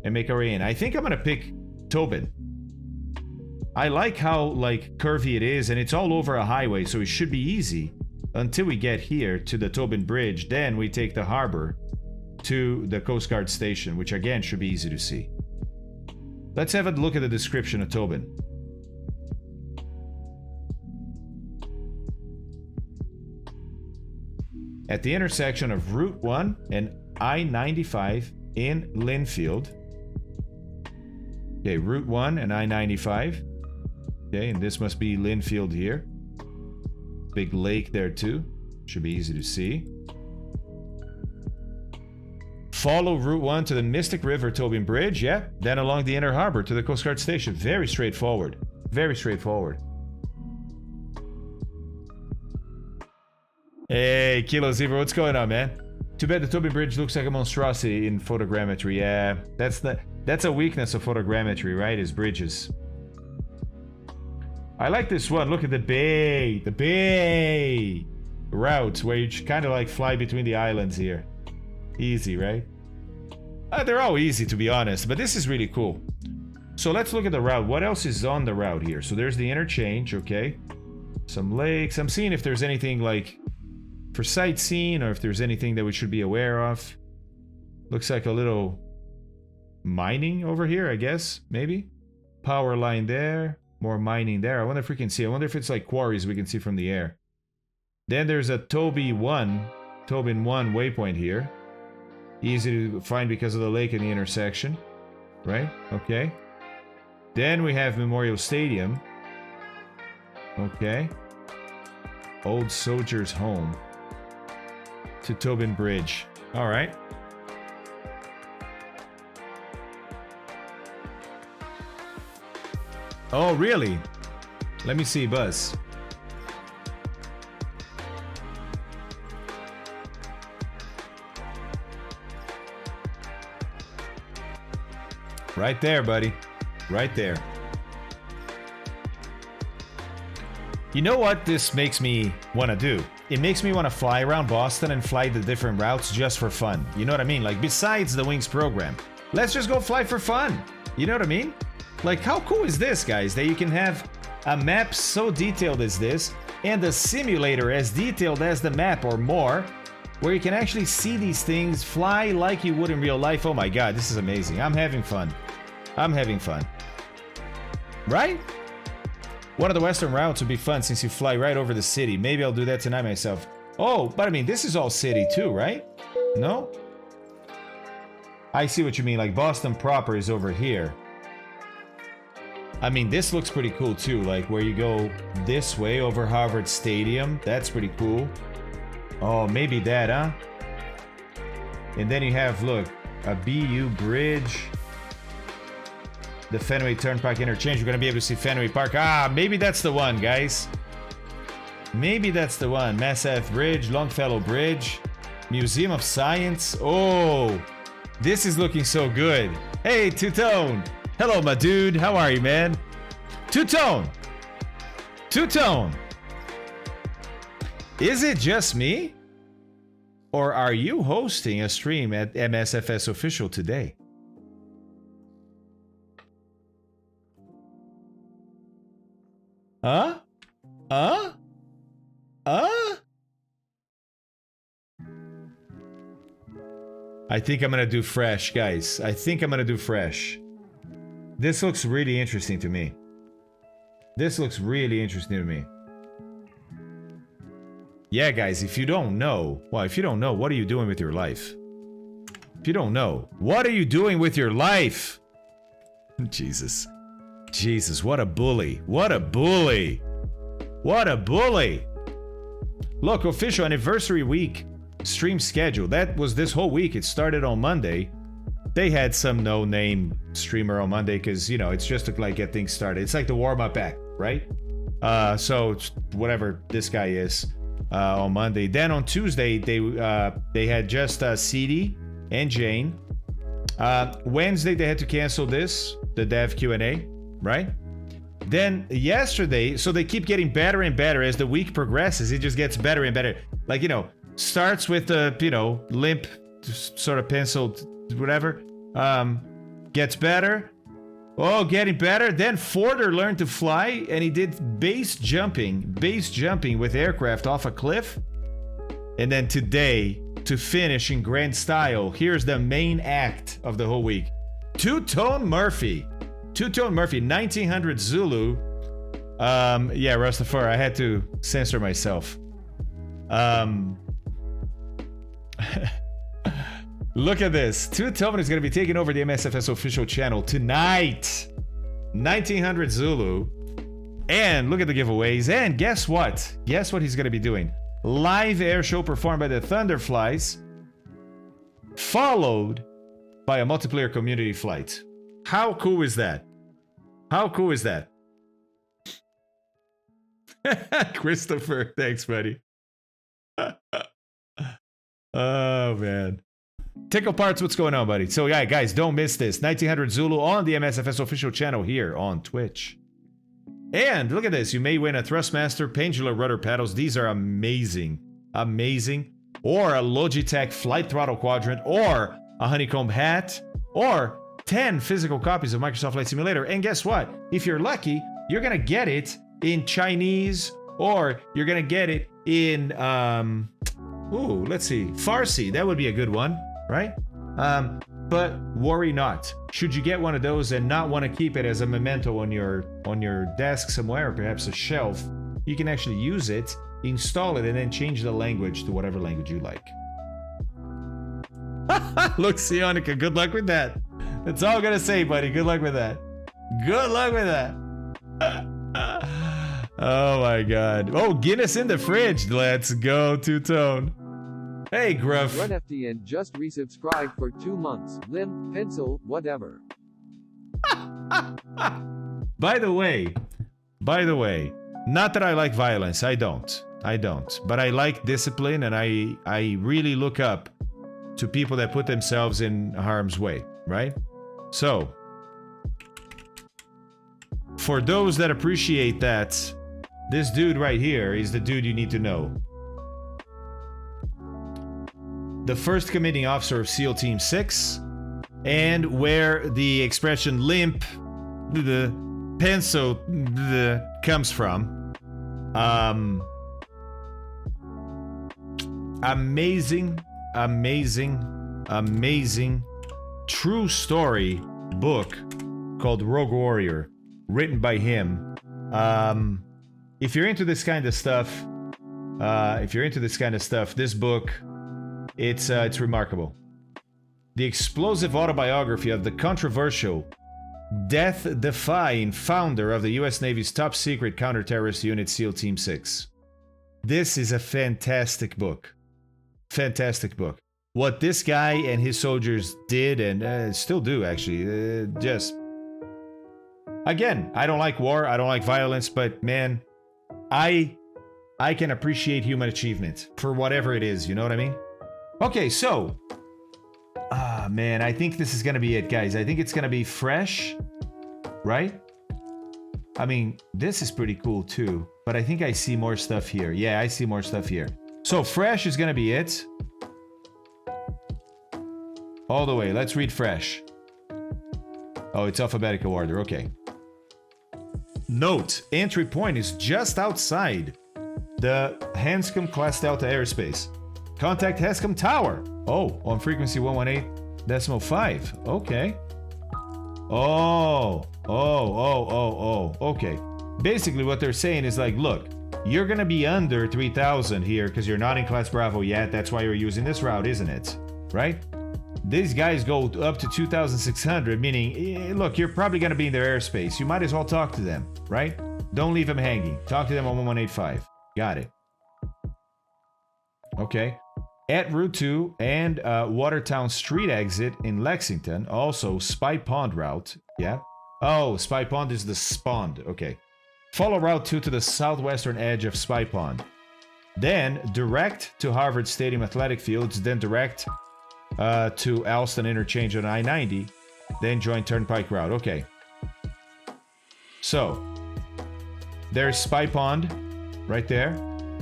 and make our way in. I think I'm going to pick Tobin. I like how like curvy it is, and it's all over a highway, so it should be easy until we get here to the Tobin Bridge. Then we take the harbor to the Coast Guard station, which again should be easy to see. Let's have a look at the description of Tobin. At the intersection of Route 1 and I-95 in Linfield. Okay, Route 1 and I-95. Okay, and this must be Linfield here. Big lake there too. Should be easy to see. Follow Route 1 to the Mystic River Tobin Bridge, yeah. Then along the Inner Harbor to the Coast Guard Station. Very straightforward. Very straightforward. Hey, Kilo Zebra, what's going on, man? Too bad the Tobin Bridge looks like a monstrosity in photogrammetry. Yeah, that's a weakness of photogrammetry, right? Is bridges. I like this one. Look at the bay route where you kind of like fly between the islands here. Easy, right? They're all easy, to be honest, but this is really cool. So let's look at the route. What else is on the route here? So there's the interchange, okay. Some lakes. I'm seeing if there's anything like for sightseeing or if there's anything that we should be aware of. Looks like a little mining over here, I guess, maybe. Power line there. More mining there. I wonder if we can see. I wonder if it's like quarries we can see from the air. Then there's a Tobin 1 waypoint here. Easy to find because of the lake in the intersection. Right? Okay. Then we have Memorial Stadium. Okay. Old Soldier's Home. To Tobin Bridge. Alright. Oh, really? Let me see, Buzz. Right there, buddy. Right there. You know what this makes me want to do? It makes me want to fly around Boston and fly the different routes just for fun. You know what I mean? Like, besides the Wings program. Let's just go fly for fun. You know what I mean? Like, how cool is this, guys? That you can have a map so detailed as this and a simulator as detailed as the map or more, where you can actually see these things fly like you would in real life. Oh my god, this is amazing. I'm having fun. I'm having fun. Right? One of the western routes would be fun since you fly right over the city. Maybe I'll do that tonight myself. Oh, but I mean, this is all city too, right? No? I see what you mean. Like, Boston proper is over here. I mean, this looks pretty cool too. Like, where you go this way over Harvard Stadium. That's pretty cool. Oh, maybe that, huh? And then you have, look, a BU Bridge. The Fenway Turnpike Interchange. You're going to be able to see Fenway Park. Ah, maybe that's the one, guys. Maybe that's the one. Mass Ave Bridge, Longfellow Bridge, Museum of Science. Oh, this is looking so good. Hey, Two-Tone. Hello, my dude. How are you, man? Two-Tone. Two-Tone. Is it just me? Or are you hosting a stream at MSFS Official today? Huh? Huh? Huh? I think I'm gonna do fresh, guys. I think I'm gonna do fresh. This looks really interesting to me. This looks really interesting to me. Yeah, guys, if you don't know... Well, if you don't know, what are you doing with your life? If you don't know, what are you doing with your life? Jesus. Jesus, what a bully. What a bully. What a bully. Look, official anniversary week stream schedule. That was this whole week. It started on Monday. They had some no-name streamer on Monday because, you know, it's just to like get things started. It's like the warm-up act, right? So whatever this guy is on Monday. Then on Tuesday, they had just CD and Jane. Wednesday, they had to cancel this, the dev Q&A. Right? Then yesterday, so they keep getting better and better as the week progresses. It just gets better and better. Like, you know, starts with the, you know, limp, sort of penciled, whatever. Gets better. Oh, getting better. Then Forder learned to fly, and he did base jumping with aircraft off a cliff. And then today, to finish in grand style, here's the main act of the whole week. Two-Tone Murphy, 1900 Zulu. Yeah, Rastafari, I had to censor myself. Look at this. Two-Tone is going to be taking over the MSFS official channel tonight. 1900 Zulu. And look at the giveaways. And guess what? Guess what he's going to be doing? Live air show performed by the Thunderflies, followed by a multiplayer community flight. How cool is that? How cool is that? Christopher, thanks, buddy. Oh, man. Tickle Parts, what's going on, buddy? So, yeah, guys, don't miss this. 1900 Zulu on the MSFS official channel here on Twitch. And look at this. You may win a Thrustmaster Pendulum rudder paddles. These are amazing. Amazing. Or a Logitech flight throttle quadrant. Or a honeycomb hat. Or 10 physical copies of Microsoft Flight Simulator. And guess what? If you're lucky, you're going to get it in Chinese. Or you're going to get it in... let's see. Farsi. That would be a good one. Right? But worry not. Should you get one of those and not want to keep it as a memento on your desk somewhere, or perhaps a shelf, you can actually use it, install it, and then change the language to whatever language you like. Look, Sionica, good luck with that. That's all I'm gonna say, buddy. Good luck with that. Good luck with that. Oh my god. Oh, Guinness in the fridge. Let's go, Two-Tone. Hey, Gruff.
Run FTN just resubscribed for 2 months. Limb, pencil, whatever.
By the way, not that I like violence. I don't. But I like discipline, and I really look up to people that put themselves in harm's way, right? So, for those that appreciate that, this dude right here is the dude you need to know. The first commanding officer of SEAL Team 6, and where the expression limp, the pencil, comes from. Amazing true story book called Rogue Warrior, written by him. If you're into this kind of stuff, this book, it's remarkable. The explosive autobiography of the controversial, death-defying founder of the U.S. Navy's top-secret counter-terrorist unit, SEAL Team 6. This is a fantastic book. Fantastic book. What this guy and his soldiers did, and still do, actually, just... Again, I don't like war, I don't like violence, but man, I can appreciate human achievement for whatever it is, you know what I mean? Okay, so... man, I think this is gonna be it, guys. I think it's gonna be fresh, right? I mean, this is pretty cool too, but I think I see more stuff here. Yeah, I see more stuff here. So fresh is gonna be it. All the way, let's read fresh. Oh, it's alphabetical order, okay. Note, entry point is just outside the Hanscom Class Delta airspace. Contact Hanscom Tower. Oh, on frequency 118.5. Okay. Okay. Basically, what they're saying is like, look, you're gonna be under 3,000 here because you're not in Class Bravo yet. That's why you're using this route, isn't it? Right? These guys go up to 2,600, meaning, look, you're probably gonna be in their airspace. You might as well talk to them, right? Don't leave them hanging. Talk to them on 1185. Got it. Okay. At Route 2 and Watertown Street exit in Lexington. Also, Spy Pond route. Yeah. Oh, Spy Pond is the Spond. Okay. Follow Route 2 to the southwestern edge of Spy Pond. Then direct to Harvard Stadium Athletic Fields. Then direct to Alston Interchange on I-90. Then join Turnpike Route. Okay. So, there's Spy Pond right there.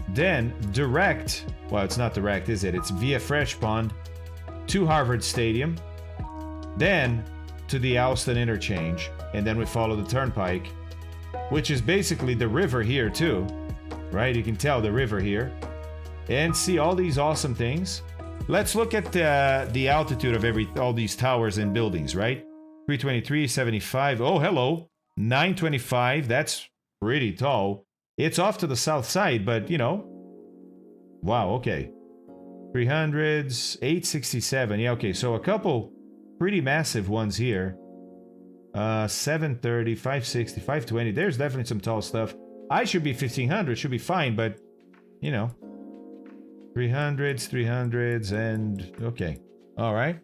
Then direct... Well, it's not direct, is it? It's via Fresh Pond to Harvard Stadium. Then to the Alston interchange, and then we follow the turnpike, which is basically the river here too, right? You can tell the river here, and see all these awesome things. Let's look at the altitude of all these towers and buildings, right? 323, 75. Oh, hello. 925. That's pretty tall. It's off to the south side, but you know. Wow, okay. 300s, 867. Yeah, okay. So a couple pretty massive ones here. 730, 560, 520. There's definitely some tall stuff. I should be 1500, should be fine, but you know. 300s, and okay. All right.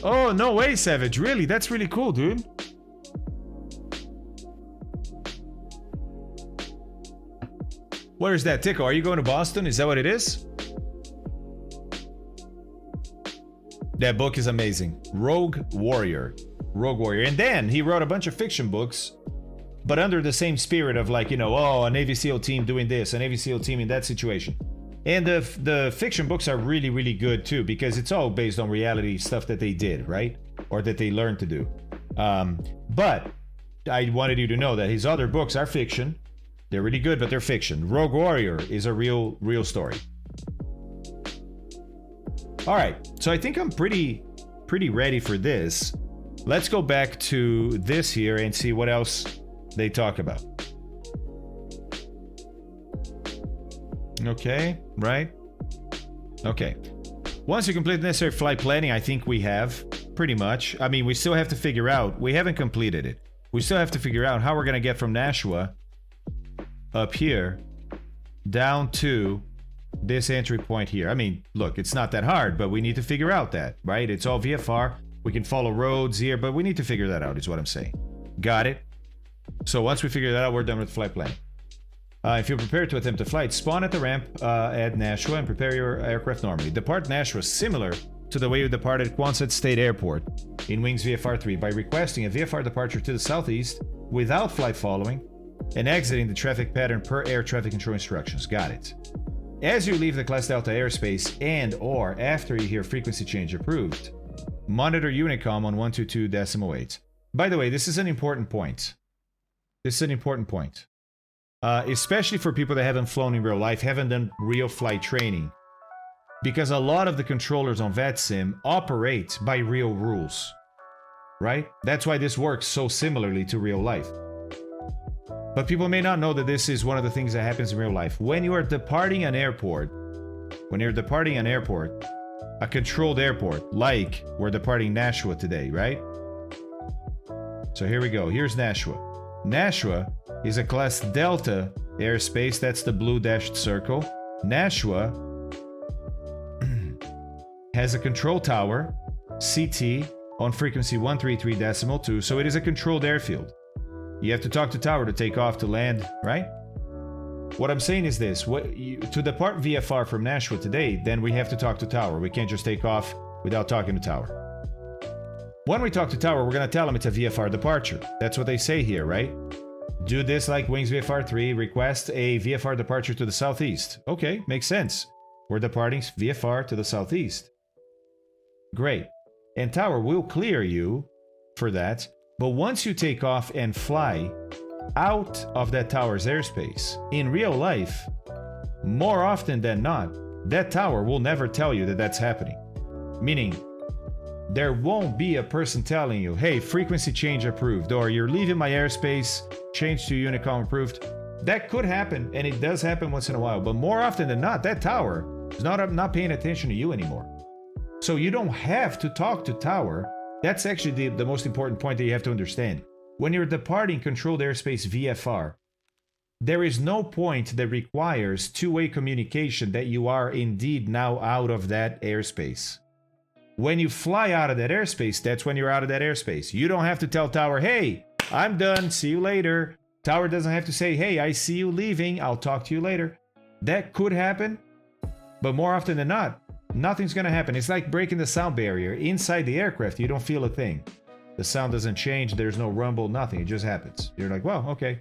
Oh, no way, Savage. Really? That's really cool, dude. Where is that, Tico? Are you going to Boston? Is that what it is? That book is amazing. Rogue Warrior. Rogue Warrior. And then he wrote a bunch of fiction books, but under the same spirit of like, you know, oh, a Navy SEAL team doing this, a Navy SEAL team in that situation. And the fiction books are really, really good too, because it's all based on reality stuff that they did, right? Or that they learned to do. But I wanted you to know that his other books are fiction. They're really good, but they're fiction. Rogue Warrior is a real story. All right, so I think I'm pretty ready for this. Let's go back to this here and see what else they talk about. Okay, right? Okay. Once you complete the necessary flight planning, I think we have, pretty much. I mean, we still have to figure out, we haven't completed it. We still have to figure out how we're going to get from Nashua up here down to this entry point here. I mean, look, it's not that hard, but we need to figure out that, right? It's all VFR. We can follow roads here, but we need to figure that out, is what I'm saying. Got it? So once we figure that out, we're done with flight planning. If you're prepared to attempt a flight, spawn at the ramp at Nashua and prepare your aircraft normally. Depart Nashua similar to the way you departed Quonset State Airport in Wings VFR 3 by requesting a VFR departure to the southeast without flight following and exiting the traffic pattern per air traffic control instructions. Got it. As you leave the Class Delta airspace and or after you hear frequency change approved, monitor Unicom on 122.8. By the way, this is an important point. This is an important point. Especially for people that haven't flown in real life, haven't done real flight training. Because a lot of the controllers on VATSIM operate by real rules. Right? That's why this works so similarly to real life. But people may not know that this is one of the things that happens in real life. When you are departing an airport, a controlled airport, like we're departing Nashua today, right? So here we go. Here's Nashua. Nashua is a Class Delta airspace. That's the blue dashed circle. Nashua has a control tower, CT, on frequency 133.2, so it is a controlled airfield. You have to talk to tower to take off to land, right? What I'm saying is this. To depart VFR from Nashua today, then we have to talk to tower. We can't just take off without talking to tower. When we talk to tower, we're going to tell them it's a VFR departure. That's what they say here, right? Do this like Wings VFR 3, request a VFR departure to the southeast. Okay, makes sense. We're departing VFR to the southeast. Great. And tower will clear you for that. But once you take off and fly out of that tower's airspace, in real life, more often than not, that tower will never tell you that that's happening. Meaning, there won't be a person telling you, hey, frequency change approved, or you're leaving my airspace, change to Unicom approved. That could happen, and it does happen once in a while, but more often than not, that tower is not paying attention to you anymore. So you don't have to talk to tower. That's actually the most important point that you have to understand. When you're departing controlled airspace VFR, there is no point that requires two-way communication that you are indeed now out of that airspace. When you fly out of that airspace, that's when you're out of that airspace. You don't have to tell tower, hey, I'm done, see you later. Tower doesn't have to say, hey, I see you leaving, I'll talk to you later. That could happen, but more often than not, nothing's going to happen. It's like breaking the sound barrier. Inside the aircraft, you don't feel a thing. The sound doesn't change. There's no rumble, nothing. It just happens. You're like, well, okay.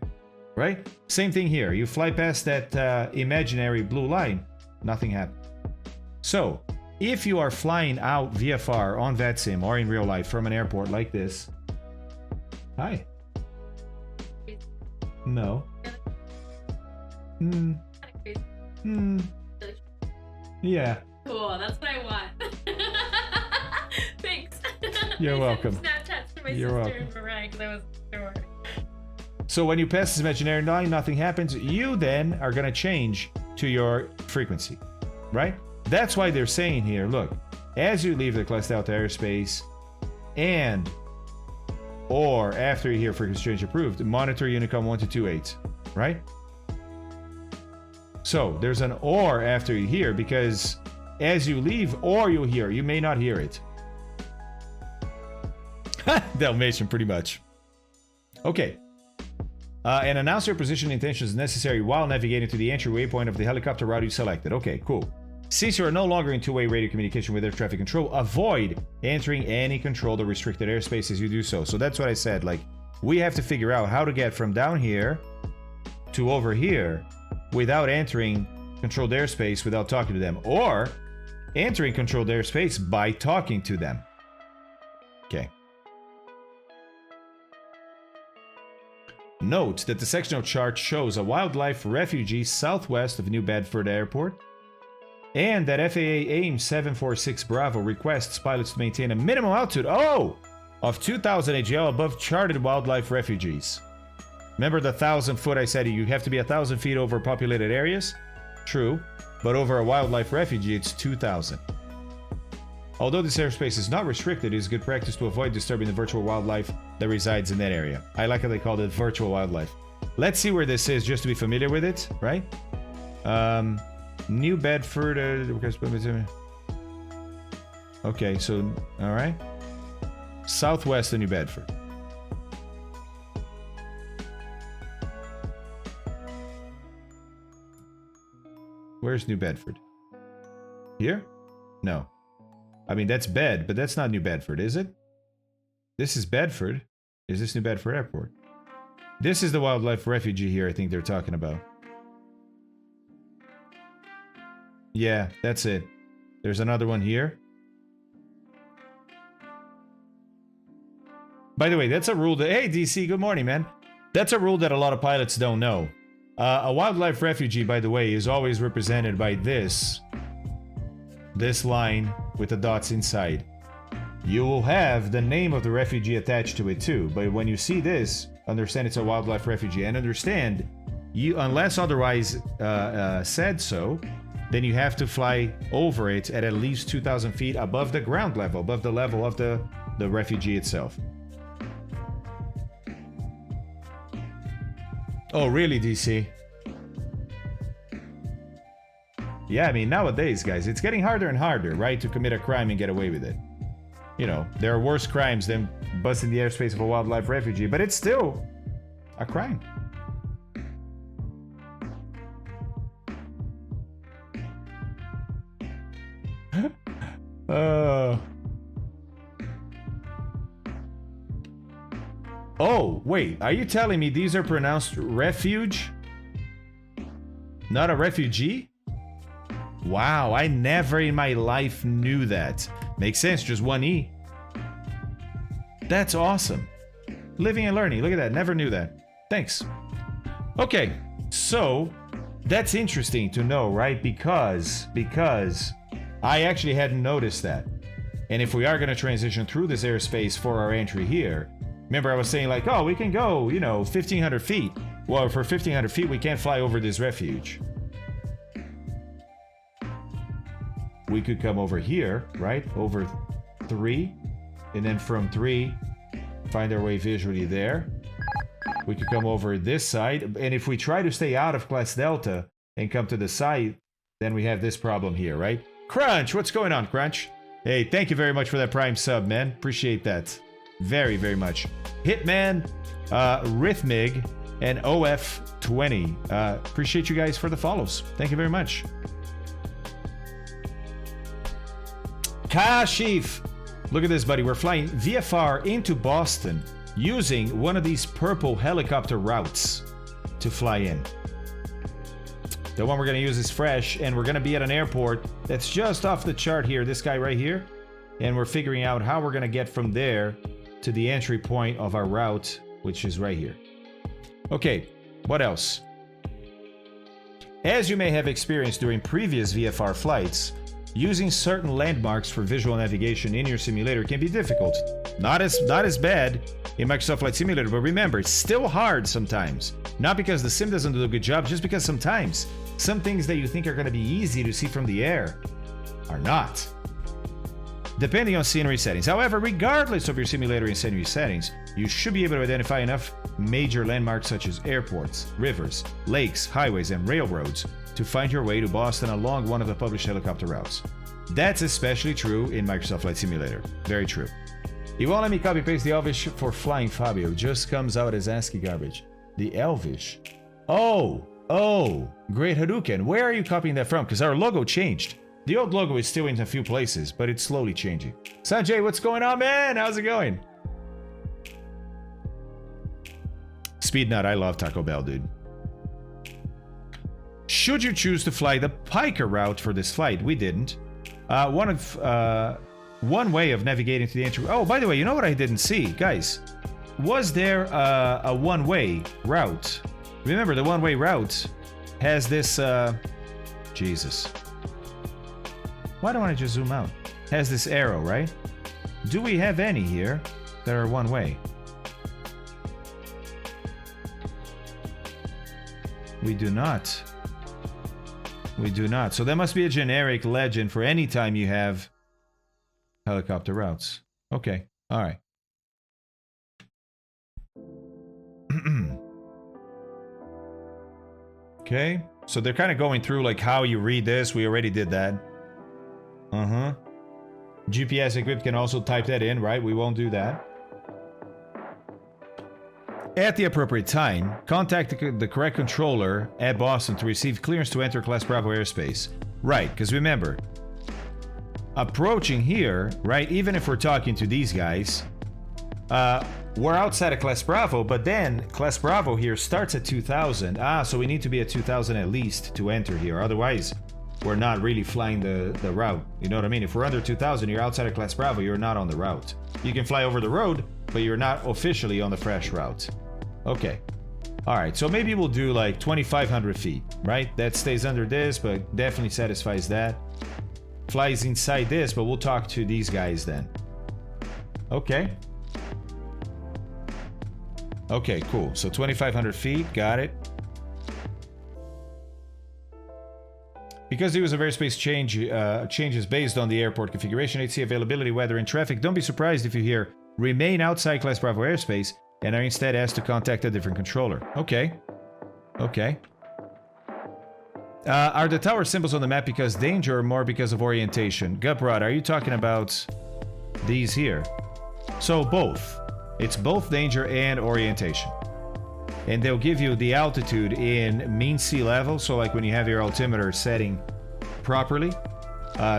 Right? Same thing here. You fly past that imaginary blue line, nothing happens. So, if you are flying out VFR on VATSIM or in real life from an airport like this. Hi. No. Yeah.
Cool, that's what I want. Thanks.
You're welcome.
Snapchats to my
You're
sister
welcome.
and Mariah because I wasn't sure.
So when you pass this imaginary line, nothing happens. You then are going to change to your frequency, right? That's why they're saying here, look, as you leave the Class Delta airspace and or after you hear frequency change approved, monitor Unicom 1228, right? So there's an or after you hear, because as you leave or you hear, you may not hear it. Dalmatian, pretty much. Okay. And announce your position intentions necessary while navigating to the entry waypoint of the helicopter route you selected. Okay, cool. Since you are no longer in two-way radio communication with air traffic control, avoid entering any controlled or restricted airspace as you do so. So that's what I said. Like, we have to figure out how to get from down here to over here without entering controlled airspace without talking to them, or entering controlled airspace by talking to them. Okay. Note that the sectional chart shows a wildlife refugee southwest of New Bedford Airport, and that FAA AIM 746 Bravo requests pilots to maintain a minimum altitude, of 2,000 AGL above charted wildlife refugees. Remember the 1,000-foot I said you have to be 1,000 feet over populated areas? True, but over a wildlife refugee it's 2,000. Although this airspace is not restricted, it is good practice to avoid disturbing the virtual wildlife that resides in that area. I like how they called it virtual wildlife. Let's see where this is just to be familiar with it, right? New Bedford. Okay, so, all right. Southwest of New Bedford. Where's New Bedford? Here? No. I mean, that's Bed, but that's not New Bedford, is it? This is Bedford. Is this New Bedford Airport? This is the wildlife refugee here I think they're talking about. Yeah, that's it. There's another one here. By the way, that's a rule that... Hey, DC, good morning, man. That's a rule that a lot of pilots don't know. A wildlife refugee, by the way, is always represented by this line with the dots inside. You will have the name of the refugee attached to it too, but when you see this, understand it's a wildlife refugee, and understand, you, unless otherwise said so, then you have to fly over it at least 2,000 feet above the ground level, above the level of the refugee itself. Oh, really, DC? Yeah, I mean, nowadays, guys, it's getting harder and harder, right, to commit a crime and get away with it. You know, there are worse crimes than busting the airspace of a wildlife refugee, but it's still a crime. Oh, wait, are you telling me these are pronounced refuge? Not a refugee? Wow, I never in my life knew that. Makes sense, just one E. That's awesome. Living and learning, look at that, never knew that. Thanks. Okay, so that's interesting to know, right? Because I actually hadn't noticed that. And if we are going to transition through this airspace for our entry here, remember I was saying like, oh, we can go, you know, 1,500 feet. Well, for 1,500 feet, we can't fly over this refuge. We could come over here, right? Over 3. And then from 3, find our way visually there. We could come over this side. And if we try to stay out of Class Delta and come to the side, then we have this problem here, right? Crunch, what's going on, Crunch? Hey, thank you very much for that Prime sub, man. Appreciate that. Very, very much. Hitman, Rhythmig, and OF20. Appreciate you guys for the follows. Thank you very much. Kashif, look at this, buddy. We're flying VFR into Boston using one of these purple helicopter routes to fly in. The one we're going to use is fresh, and we're going to be at an airport that's just off the chart here, this guy right here. And we're figuring out how we're going to get from there to the entry point of our route, which is right here. Okay, what else? As you may have experienced during previous VFR flights, using certain landmarks for visual navigation in your simulator can be difficult. Not as bad in Microsoft Flight Simulator, but remember, it's still hard sometimes. Not because the sim doesn't do a good job, just because sometimes some things that you think are going to be easy to see from the air are not. Depending on scenery settings. However, regardless of your simulator and scenery settings, you should be able to identify enough major landmarks such as airports, rivers, lakes, highways, and railroads to find your way to Boston along one of the published helicopter routes. That's especially true in Microsoft Flight Simulator. Very true. You won't let me copy paste the Elvish for flying Fabio. Just comes out as ASCII garbage. The Elvish. Oh, great Hadouken. Where are you copying that from? Because our logo changed. The old logo is still in a few places, but it's slowly changing. Sanjay, what's going on, man? How's it going? Speed Nut, I love Taco Bell, dude. Should you choose to fly the Piker route for this flight? We didn't. One way of navigating to the entry... Oh, by the way, you know what I didn't see? Guys, was there a one-way route? Remember, the one-way route has this... Jesus. Why don't I just zoom out? Has this arrow, right? Do we have any here that are one-way? We do not. We do not. So that must be a generic legend for any time you have helicopter routes. Okay. All right. Okay. So they're kind of going through like how you read this. We already did that. GPS equipped can also type that in, right? We won't do that. At the appropriate time, contact the correct controller at Boston to receive clearance to enter Class Bravo airspace. Right, because remember, approaching here, right, even if we're talking to these guys, we're outside of Class Bravo, but then Class Bravo here starts at 2000. So we need to be at 2000 at least to enter here. Otherwise, we're not really flying the route. You know what I mean? If we're under 2000, you're outside of Class Bravo, you're not on the route. You can fly over the road, but you're not officially on the fresh route. Okay. All right, so maybe we'll do like 2,500 feet, right? That stays under this, but definitely satisfies that. Flies inside this, but we'll talk to these guys then. Okay. Okay, cool. So 2,500 feet, got it. Because there was a airspace changes based on the airport configuration, ATC availability, weather, and traffic, don't be surprised if you hear remain outside Class Bravo airspace and are instead asked to contact a different controller. Okay. Okay. Are the tower symbols on the map because danger or more because of orientation? Gubrod, are you talking about these here? So both. It's both danger and orientation. And they'll give you the altitude in mean sea level. So like when you have your altimeter setting properly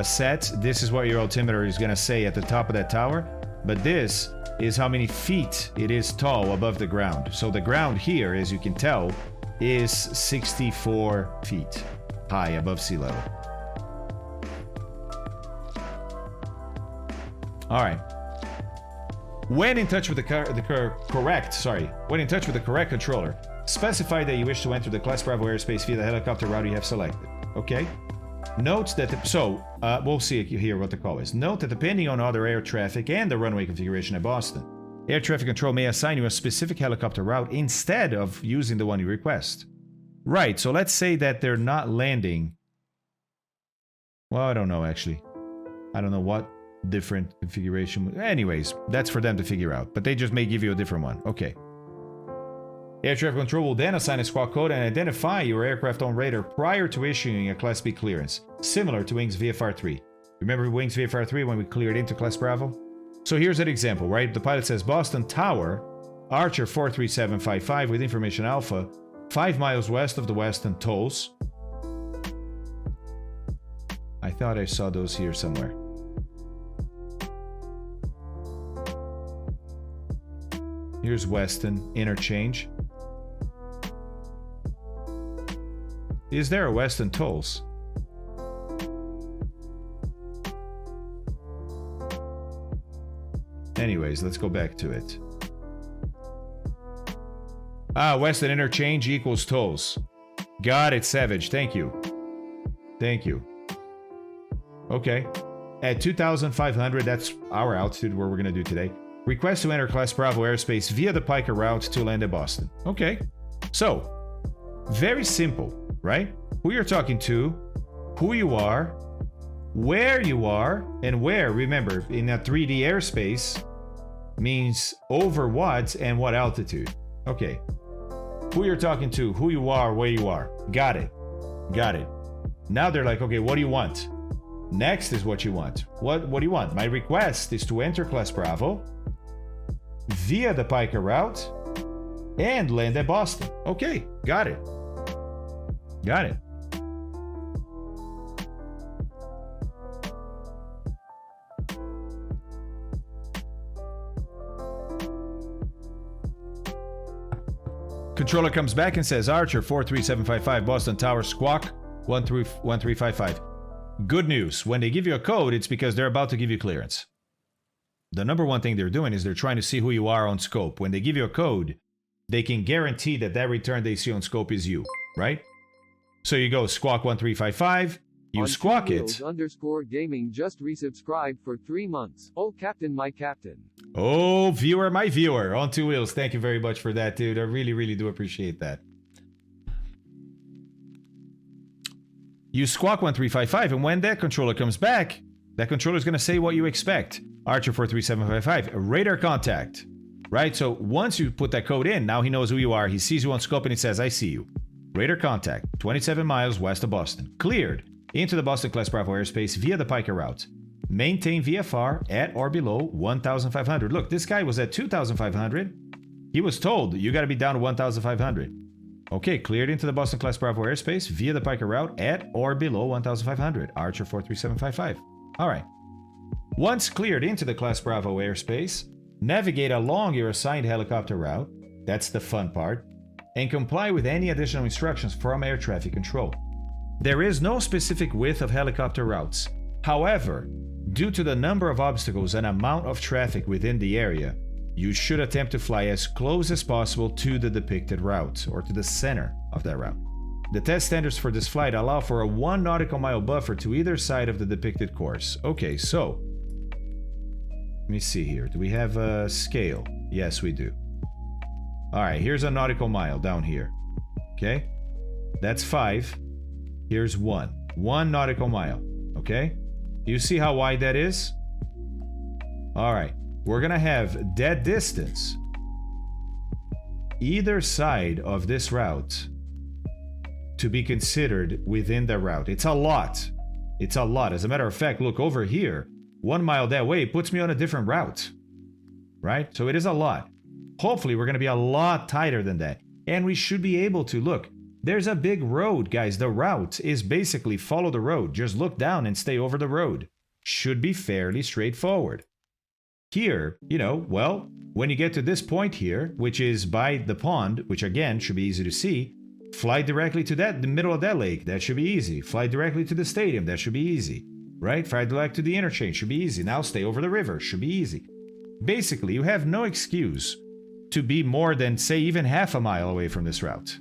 set, this is what your altimeter is going to say at the top of that tower. But this is how many feet it is tall above the ground. So the ground here, as you can tell, is 64 feet high above sea level. All right. When in touch with the correct controller, specify that you wish to enter the Class Bravo airspace via the helicopter route you have selected. Okay. Note that we'll see here what the call is. Note that depending on other air traffic and the runway configuration at Boston, air traffic control may assign you a specific helicopter route instead of using the one you request. Right, so let's say that they're not landing. Well, I don't know actually. I don't know what different configuration. Anyways, that's for them to figure out, but they just may give you a different one. Okay. Air traffic control will then assign a squawk code and identify your aircraft on radar prior to issuing a Class B clearance, similar to Wings VFR 3. Remember Wings VFR 3 when we cleared into Class Bravo? So here's an example, right? The pilot says Boston Tower, Archer 43755 with information alpha, 5 miles west of the Weston tolls. I thought I saw those here somewhere. Here's Weston interchange. is there a Western tolls? Anyways, let's go back to it. Western interchange equals tolls. Got it, Savage. Thank you. Thank you. Okay. At 2,500, that's our altitude where we're going to do today. Request to enter Class Bravo airspace via the Piker route to land at Boston. Okay. So, very simple, right? Who you're talking to, who you are, where you are, and where. Remember, in a 3D airspace means over what and what altitude. Okay. Who you're talking to, who you are, where you are. Got it. Got it. Now they're like, okay, what do you want? Next is what you want. What do you want? My request is to enter Class Bravo via the Piker route and land at Boston. Okay, got it. Got it. Controller comes back and says, Archer 43755, Boston Tower, squawk 1355. Good news. When they give you a code, it's because they're about to give you clearance. The number one thing they're doing is they're trying to see who you are on scope. When they give you a code, they can guarantee that that return they see on scope is you, right? So you go squawk 1355, you squawk it.
_gaming just resubscribed for 3 months. Oh, Captain, my Captain.
Oh, viewer, my viewer. On 2 wheels. Thank you very much for that, dude. I really, really do appreciate that. You squawk 1355, and when that controller comes back, that controller is going to say what you expect. Archer 43755, radar contact. Right? So once you put that code in, now he knows who you are. He sees you on scope and he says, I see you. Radar contact, 27 miles west of Boston. Cleared into the Boston Class Bravo airspace via the Piker route. Maintain VFR at or below 1,500. Look, this guy was at 2,500. He was told, you got to be down to 1,500. Okay, cleared into the Boston Class Bravo airspace via the Piker route at or below 1,500. Archer 43755. All right. Once cleared into the Class Bravo airspace, navigate along your assigned helicopter route. That's the fun part. And comply with any additional instructions from air traffic control. There is no specific width of helicopter routes. However, due to the number of obstacles and amount of traffic within the area, you should attempt to fly as close as possible to the depicted route, or to the center of that route. The test standards for this flight allow for a 1 nautical mile buffer to either side of the depicted course. Okay, so let me see here. Do we have a scale? Yes, we do. All right, here's a nautical mile down here. Okay, that's 5. Here's 1. 1 nautical mile. Okay, you see how wide that is? All right, we're gonna have that distance either side of this route to be considered within the route. It's a lot. It's a lot. As a matter of fact, look over here. 1 mile that way puts me on a different route, right? So it is a lot. Hopefully, we're going to be a lot tighter than that. And we should be able to, look, there's a big road, guys. The route is basically follow the road. Just look down and stay over the road. Should be fairly straightforward. Here, you know, well, when you get to this point here, which is by the pond, which again should be easy to see, fly directly to that, the middle of that lake. That should be easy. Fly directly to the stadium. That should be easy. Right? Fly direct to the interchange. Should be easy. Now stay over the river. Should be easy. Basically, you have no excuse to be more than, say, even half a mile away from this route.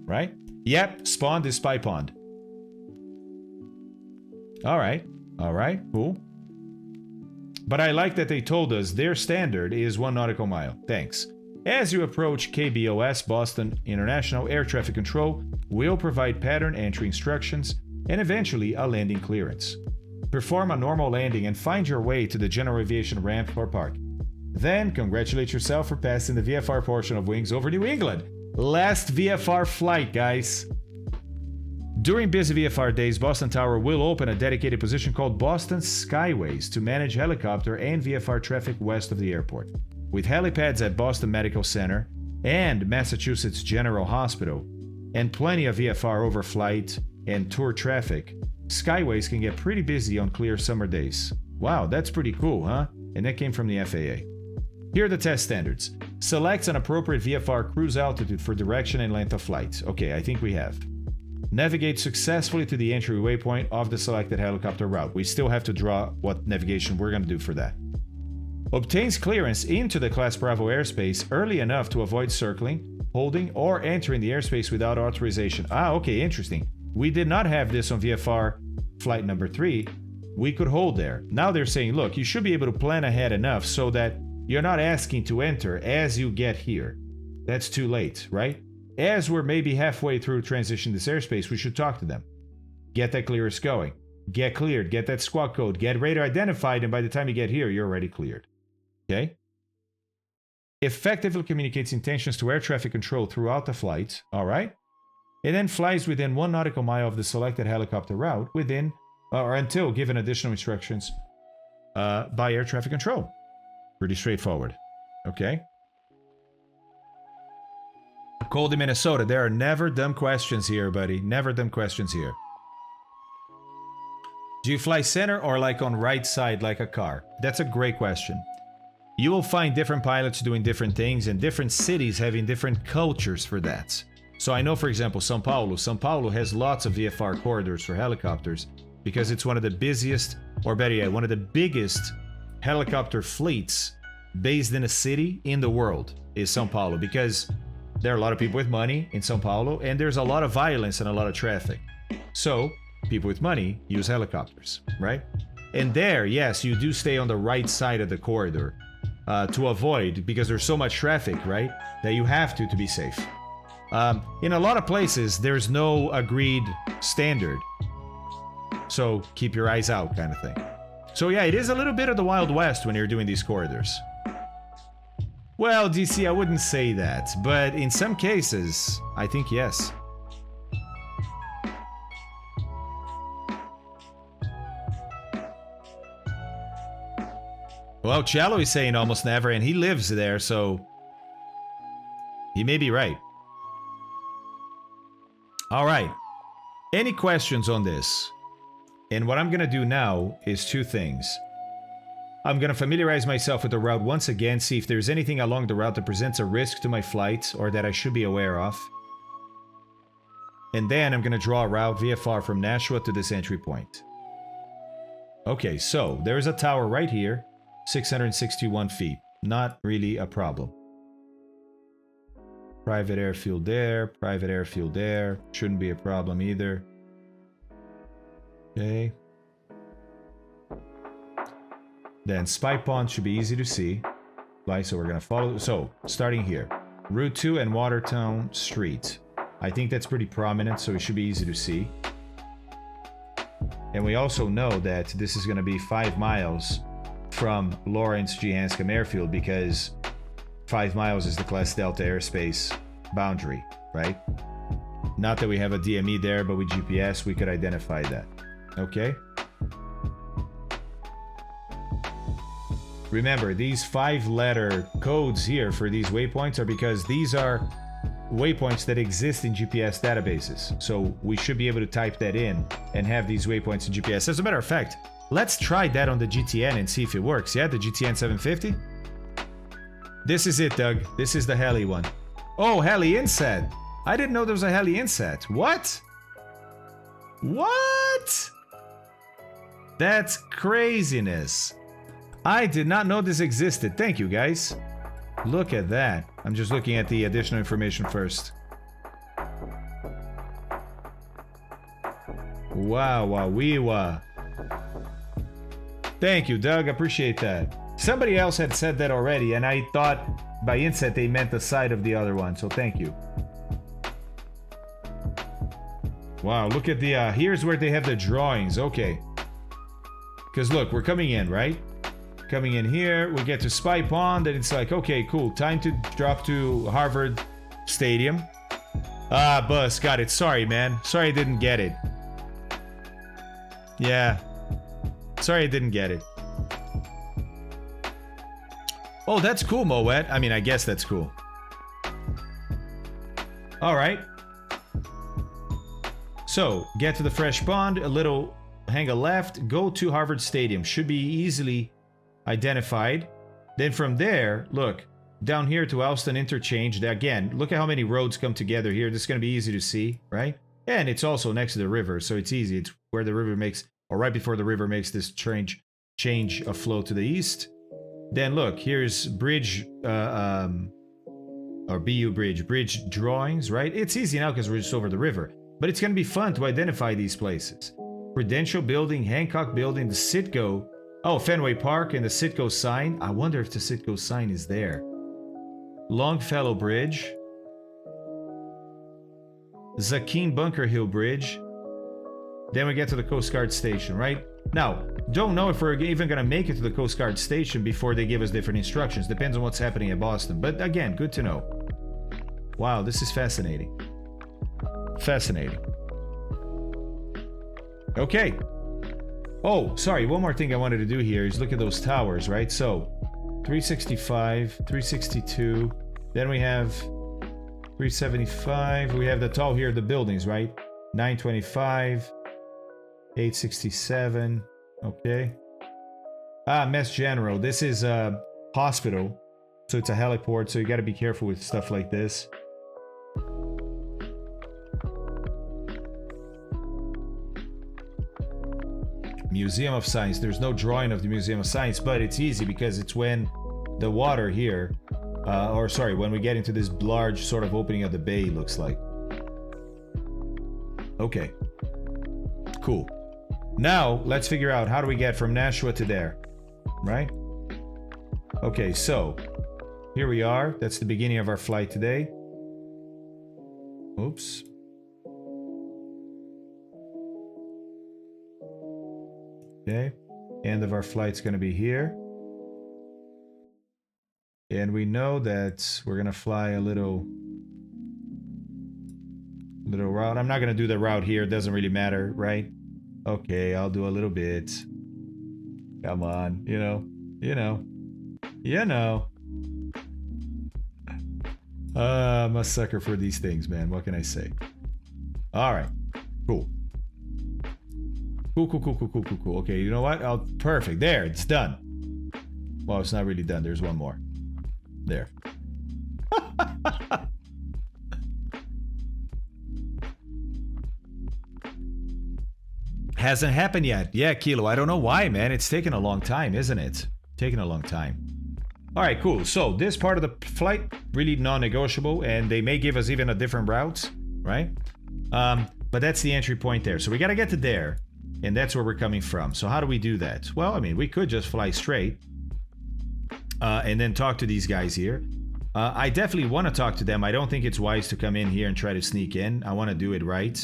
Right? Yep, spawned is Spy Pond. Alright, cool. But I like that they told us their standard is 1 nautical mile. Thanks. As you approach KBOS, Boston International Air Traffic Control will provide pattern entry instructions and eventually a landing clearance. Perform a normal landing and find your way to the general aviation ramp or park. Then congratulate yourself for passing the VFR portion of Wings over New England. Last VFR flight, guys. During busy VFR days, Boston Tower will open a dedicated position called Boston Skyways to manage helicopter and VFR traffic west of the airport. With helipads at Boston Medical Center and Massachusetts General Hospital, and plenty of VFR overflight and tour traffic, Skyways can get pretty busy on clear summer days. Wow, that's pretty cool, huh? And that came from the FAA. Here are the test standards. Select an appropriate VFR cruise altitude for direction and length of flight. Okay, I think we have. Navigate successfully to the entry waypoint of the selected helicopter route. We still have to draw what navigation we're going to do for that. Obtains clearance into the Class Bravo airspace early enough to avoid circling, holding, or entering the airspace without authorization. Ah, okay, interesting. We did not have this on VFR flight number 3. We could hold there. Now they're saying, look, you should be able to plan ahead enough so that you're not asking to enter as you get here. That's too late, right? As we're maybe halfway through transition this airspace, we should talk to them. Get that clearance going. Get cleared. Get that squawk code. Get radar identified, and by the time you get here, you're already cleared. Okay? Effectively communicates intentions to air traffic control throughout the flight. All right? It then flies within 1 nautical mile of the selected helicopter route within or until given additional instructions by air traffic control. Pretty straightforward. Okay? Cold in Minnesota. There are never dumb questions here, buddy. Never dumb questions here. Do you fly center or like on right side like a car? That's a great question. You will find different pilots doing different things and different cities having different cultures for that. So I know, for example, São Paulo. São Paulo has lots of VFR corridors for helicopters because it's one of the busiest, or better yet, one of the biggest helicopter fleets based in a city in the world is São Paulo, because there are a lot of people with money in São Paulo and there's a lot of violence and a lot of traffic. So people with money use helicopters, right? And there, yes, you do stay on the right side of the corridor to avoid, because there's so much traffic, right, that you have to be safe. In a lot of places, there's no agreed standard. So keep your eyes out kind of thing. So yeah, it is a little bit of the Wild West when you're doing these corridors. Well, DC, I wouldn't say that, but in some cases, I think yes. Well, Chalo is saying almost never, and he lives there, so he may be right. All right. Any questions on this? And what I'm going to do now is 2 things. I'm going to familiarize myself with the route once again, see if there's anything along the route that presents a risk to my flight or that I should be aware of. And then I'm going to draw a route VFR from Nashua to this entry point. Okay, so there's a tower right here, 661 feet. Not really a problem. Private airfield there, private airfield there. Shouldn't be a problem either. Okay. Then Spy Pond should be easy to see. Right, so we're going to follow. So, starting here. Route 2 and Watertown Street. I think that's pretty prominent, so it should be easy to see. And we also know that this is going to be 5 miles from Lawrence G. Hanscom Airfield, because 5 miles is the Class Delta airspace boundary, right? Not that we have a DME there, but with GPS we could identify that. Okay? Remember, these 5-letter codes here for these waypoints are because these are waypoints that exist in GPS databases. So we should be able to type that in and have these waypoints in GPS. As a matter of fact, let's try that on the GTN and see if it works. Yeah, the GTN 750? This is it, Doug. This is the heli one. Oh, heli inset. I didn't know there was a heli inset. What? What? That's craziness. I did not know this existed. Thank you, guys. Look at that. I'm just looking at the additional information first. Wow, wow, wee wah. Thank you, Doug. Appreciate that. Somebody else had said that already, and I thought by inset they meant the side of the other one, so thank you. Wow, look at the, here's where they have the drawings. Okay. Because look, we're coming in, right? Coming in here, we get to Spy Pond, and it's like, okay, cool. Time to drop to Harvard Stadium. Ah, Buzz, got it. Sorry, man. Sorry I didn't get it. Yeah. Sorry I didn't get it. Oh, that's cool, Moet. I mean, I guess that's cool. Alright. So, get to the Fresh Pond, a little hang a left, go to Harvard Stadium. Should be easily identified. Then from there, look, down here to Alston Interchange. Again, look at how many roads come together here. This is going to be easy to see, right? And it's also next to the river, so it's easy. It's where the river makes, or right before the river makes this change of flow to the east. Then look, here's bridge, or BU bridge drawings, right? It's easy now because we're just over the river. But it's going to be fun to identify these places. Prudential Building, Hancock Building, the Citgo. Oh, Fenway Park and the Citgo sign. I wonder if the Citgo sign is there. Longfellow Bridge. Zakeen Bunker Hill Bridge. Then we get to the Coast Guard Station, right? Now, don't know if we're even going to make it to the Coast Guard Station before they give us different instructions. Depends on what's happening at Boston. But again, good to know. Wow, this is fascinating. Fascinating. Okay. Oh, sorry. One more thing I wanted to do here is look at those towers, right? So, 365, 362. Then we have 375. We have the tall here, the buildings, right? 925. 867. Okay. Mass General. This is a hospital. So it's a heliport, so you got to be careful with stuff like this. Museum of Science. There's no drawing of the Museum of Science, but it's easy because it's when the water here, when we get into this large sort of opening of the bay, looks like. Okay. Cool. Now, let's figure out how do we get from Nashua to there, right? Okay, so here we are. That's the beginning of our flight today. Oops. Okay, end of our flight's going to be here. And we know that we're going to fly a little route. I'm not going to do the route here. It doesn't really matter, right? Okay, I'll do a little bit. Come on, you know. I'm a sucker for these things, man. What can I say? All right, cool. Cool. Okay, you know what? Perfect. There, it's done. Well, it's not really done. There's one more. There. Hasn't happened yet. Yeah, Kilo. I don't know why, man. It's taken a long time, isn't it? Taking a long time. All right, cool. So this part of the flight, really non-negotiable, and they may give us even a different route, right? But that's the entry point there. So we got to get to there. And that's where we're coming from. So how do we do that? Well, I mean, we could just fly straight and then talk to these guys here. I definitely want to talk to them. I don't think it's wise to come in here and try to sneak in. I want to do it right.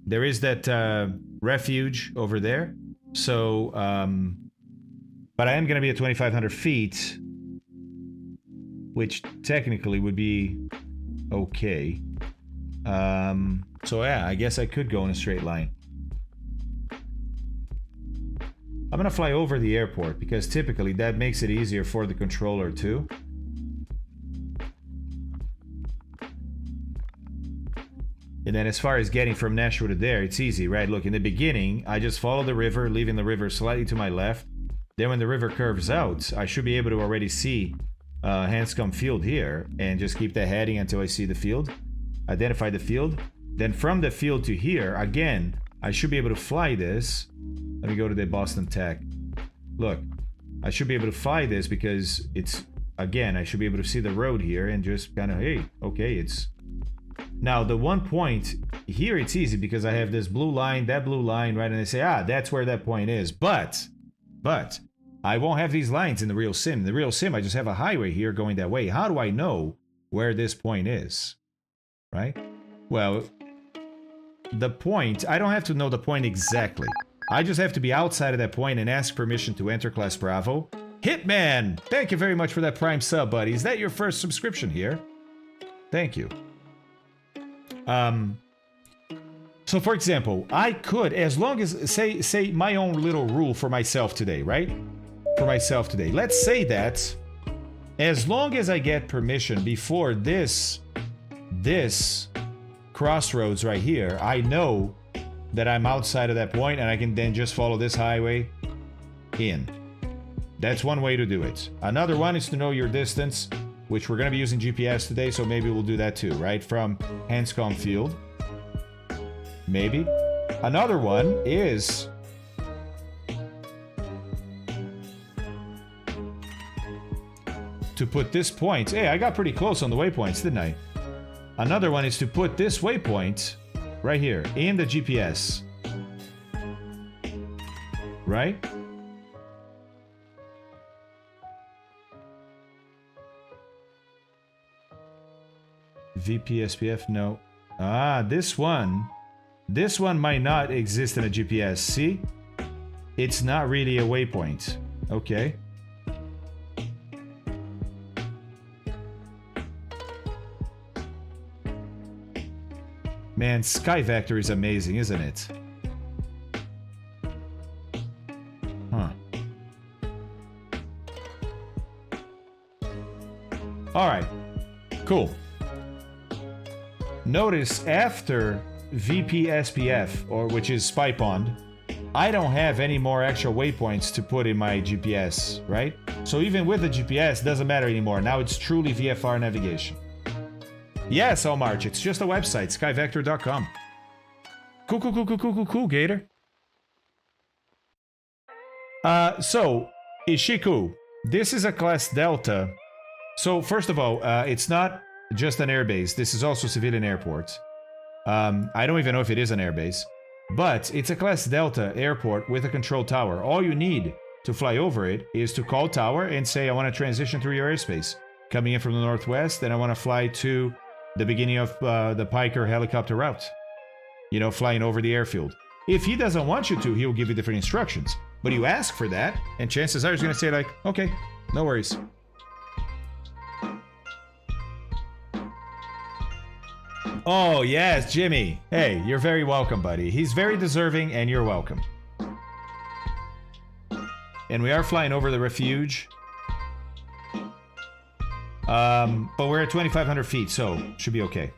There is that refuge over there. So, but I am going to be at 2,500 feet, which technically would be okay. So yeah, I guess I could go in a straight line. I'm going to fly over the airport because typically that makes it easier for the controller too. And then as far as getting from Nashua to there, it's easy, right? Look, in the beginning, I just follow the river, leaving the river slightly to my left. Then when the river curves out, I should be able to already see Hanscom Field here and just keep that heading until I see the field. Identify the field. Then from the field to here, again, I should be able to fly this. Let me go to the Boston Tech. Look, I should be able to fly this because it's, again, I should be able to see the road here and just kind of, hey, okay, it's... Now, the one point here, it's easy because I have this blue line, that blue line, right? And they say, that's where that point is. But, I won't have these lines in the real sim. In the real sim, I just have a highway here going that way. How do I know where this point is? Right? Well, the point, I don't have to know the point exactly. I just have to be outside of that point and ask permission to enter Class Bravo. Hitman! Thank you very much for that Prime sub, buddy. Is that your first subscription here? Thank you. So for example, I could, as long as, say my own little rule for myself today, right? For myself today. Let's say that as long as I get permission before this crossroads right here, I know that I'm outside of that point and I can then just follow this highway in. That's one way to do it. Another one is to know your distance, which we're going to be using GPS today, so maybe we'll do that too, right? From Hanscom Field. Maybe. Another one is... to put this point... Hey, I got pretty close on the waypoints, didn't I? Another one is to put this waypoint right here in the GPS. Right? VPSPF, no. Ah, this one. This one might not exist in a GPS. See? It's not really a waypoint. Okay. Man, SkyVector is amazing, isn't it? Huh. Alright. Cool. Notice after VPSPF, or which is Spy Pond, I don't have any more extra waypoints to put in my GPS, right? So even with the GPS, doesn't matter anymore. Now it's truly VFR navigation. Yes, March, it's just a website, skyvector.com. Cool, Gator. So, Ishiku, this is a class Delta. So, first of all, it's not just an airbase. This is also a civilian airport. I don't even know if it is an airbase. But it's a class Delta airport with a control tower. All you need to fly over it is to call tower and say, I want to transition through your airspace. Coming in from the northwest, and I want to fly to the beginning of the Piker helicopter route. You know, flying over the airfield. If he doesn't want you to, he'll give you different instructions. But you ask for that, and chances are he's going to say like, okay, no worries. Oh, yes, Jimmy. Hey, you're very welcome, buddy. He's very deserving, and you're welcome. And we are flying over the refuge. But we're at 2,500 feet, so should be okay.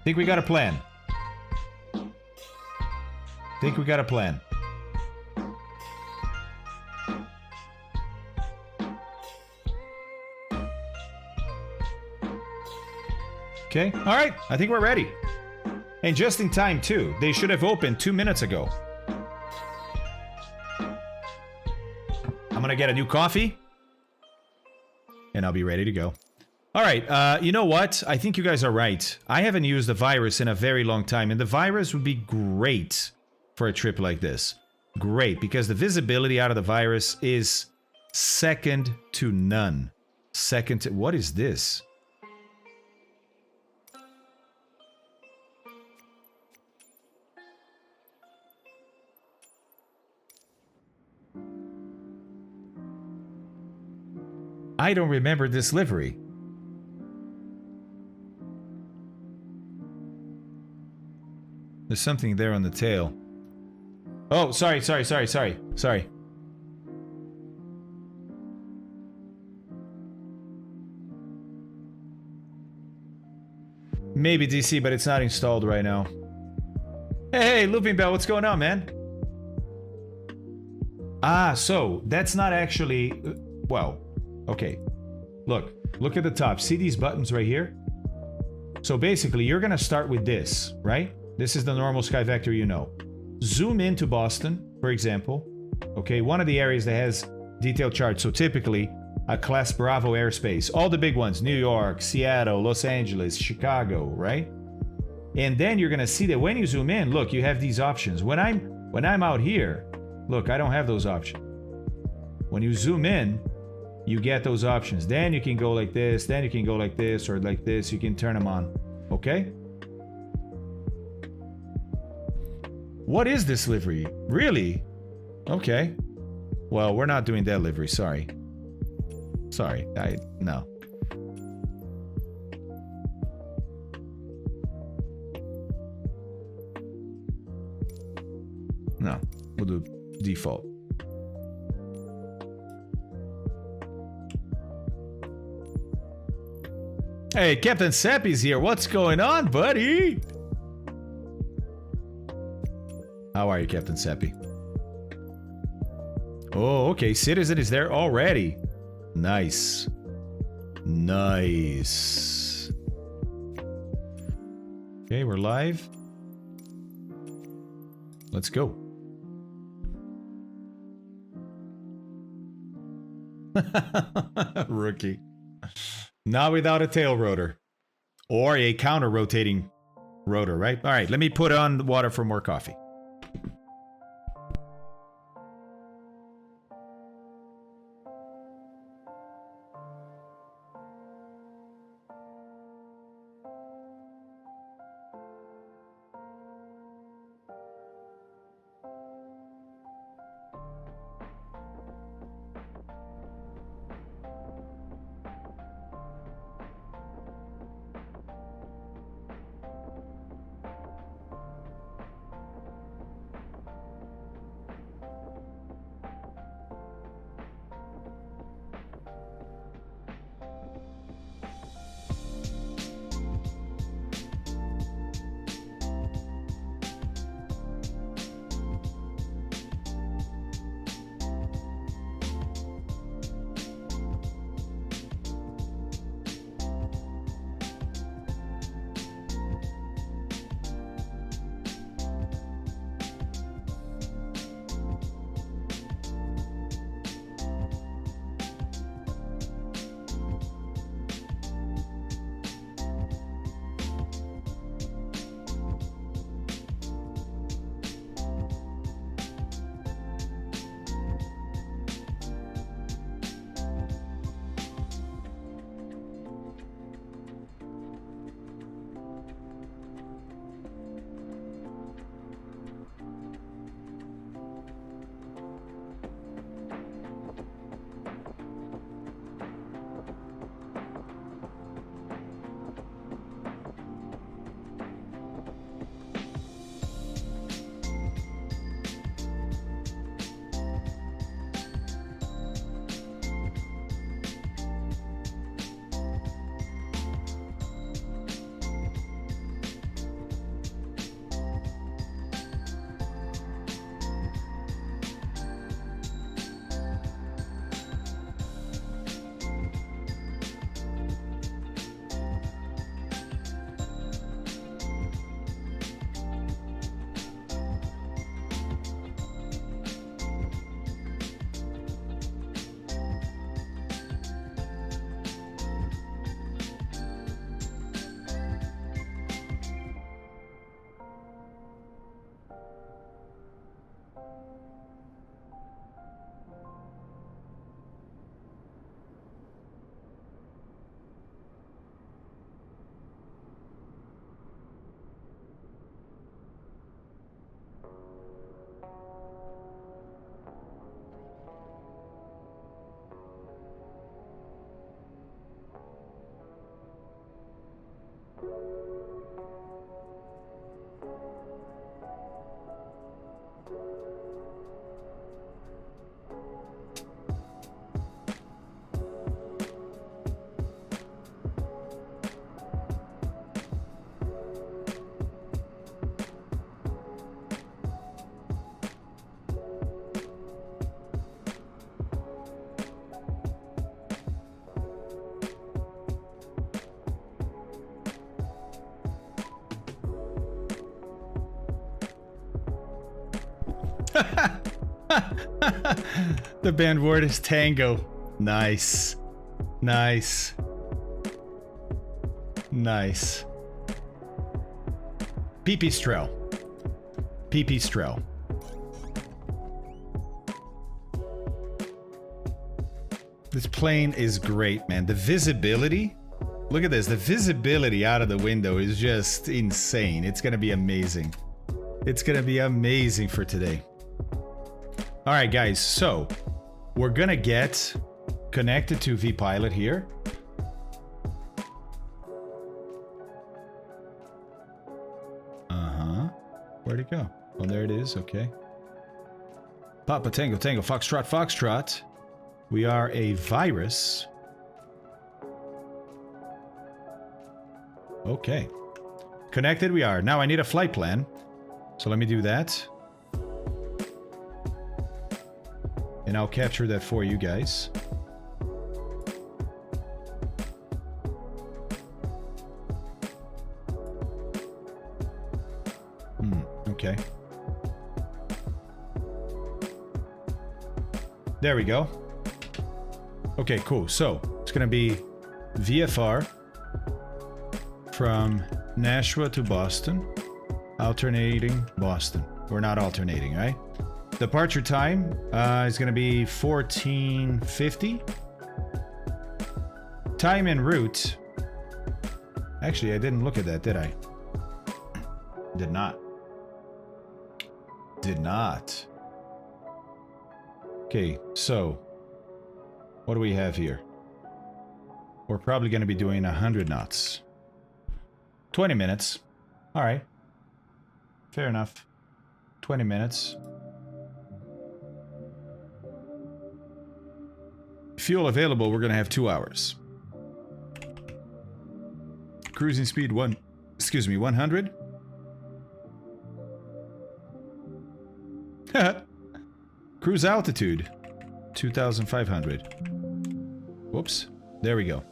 Think we got a plan. Think we got a plan. Okay, all right, I think we're ready. And just in time, too. They should have opened 2 minutes ago. I'm gonna get a new coffee. And I'll be ready to go. All right, you know what? I think you guys are right. I haven't used the virus in a very long time, and the virus would be great for a trip like this. Great, because the visibility out of the virus is second to none. Second to... What is this? I don't remember this livery. There's something there on the tail. Oh, sorry. Maybe DC, but it's not installed right now. Hey, Looping Bell, what's going on, man? Ah, so that's not actually... Well, okay. Look at the top. See these buttons right here? So basically, you're going to start with this, right? This is the normal SkyVector you know. Zoom into Boston, for example. Okay, one of the areas that has detailed charts. So typically, a Class Bravo airspace. All the big ones. New York, Seattle, Los Angeles, Chicago, right? And then you're going to see that when you zoom in, look, you have these options. When I'm out here, look, I don't have those options. When you zoom in, you get those options. Then you can go like this, then you can go like this, or like this. You can turn them on. Okay? What is this livery? Really? Okay. Well, we're not doing that livery. Sorry. No. No. We'll do default. Hey, Captain Seppi's here. What's going on, buddy? How are you, Captain Seppi? Oh, okay. Citizen is there already. Nice. Nice. Okay, we're live. Let's go. Rookie. Not without a tail rotor. Or a counter-rotating rotor, right? All right, let me put on the water for more coffee. The band word is tango. Nice. Nice. Nice. Pipistrel. Pipistrel. This plane is great, man. The visibility. Look at this. The visibility out of the window is just insane. It's going to be amazing. It's going to be amazing for today. All right, guys. So we're going to get connected to vPilot here. Where'd it go? Oh, there it is. Okay. Papa Tango Tango Foxtrot Foxtrot. We are a virus. Okay. Connected we are. Now I need a flight plan. So let me do that. And I'll capture that for you guys. Okay. There we go. Okay, cool. So it's gonna be VFR from Nashua to Boston, alternating Boston. We're not alternating, right? Departure time is gonna be 14:50. Time en route. Actually, I didn't look at that, did I? Did not. Did not. Okay, so what do we have here? We're probably going to be doing 100 knots. 20 minutes. All right. Fair enough. 20 minutes. Fuel available, we're going to have 2 hours. Cruising speed 100. Cruise altitude 2,500. Whoops. There we go.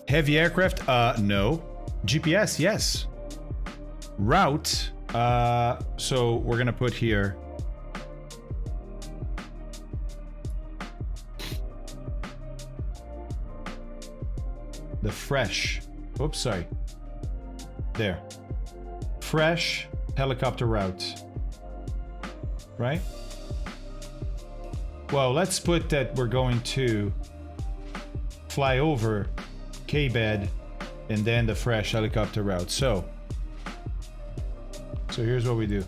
Heavy aircraft? No. GPS? Yes. Route? So we're gonna put here the fresh. Oops, sorry. There. Fresh helicopter route. Right? Well, let's put that we're going to fly over K-bed and then the fresh helicopter route. So here's what we do.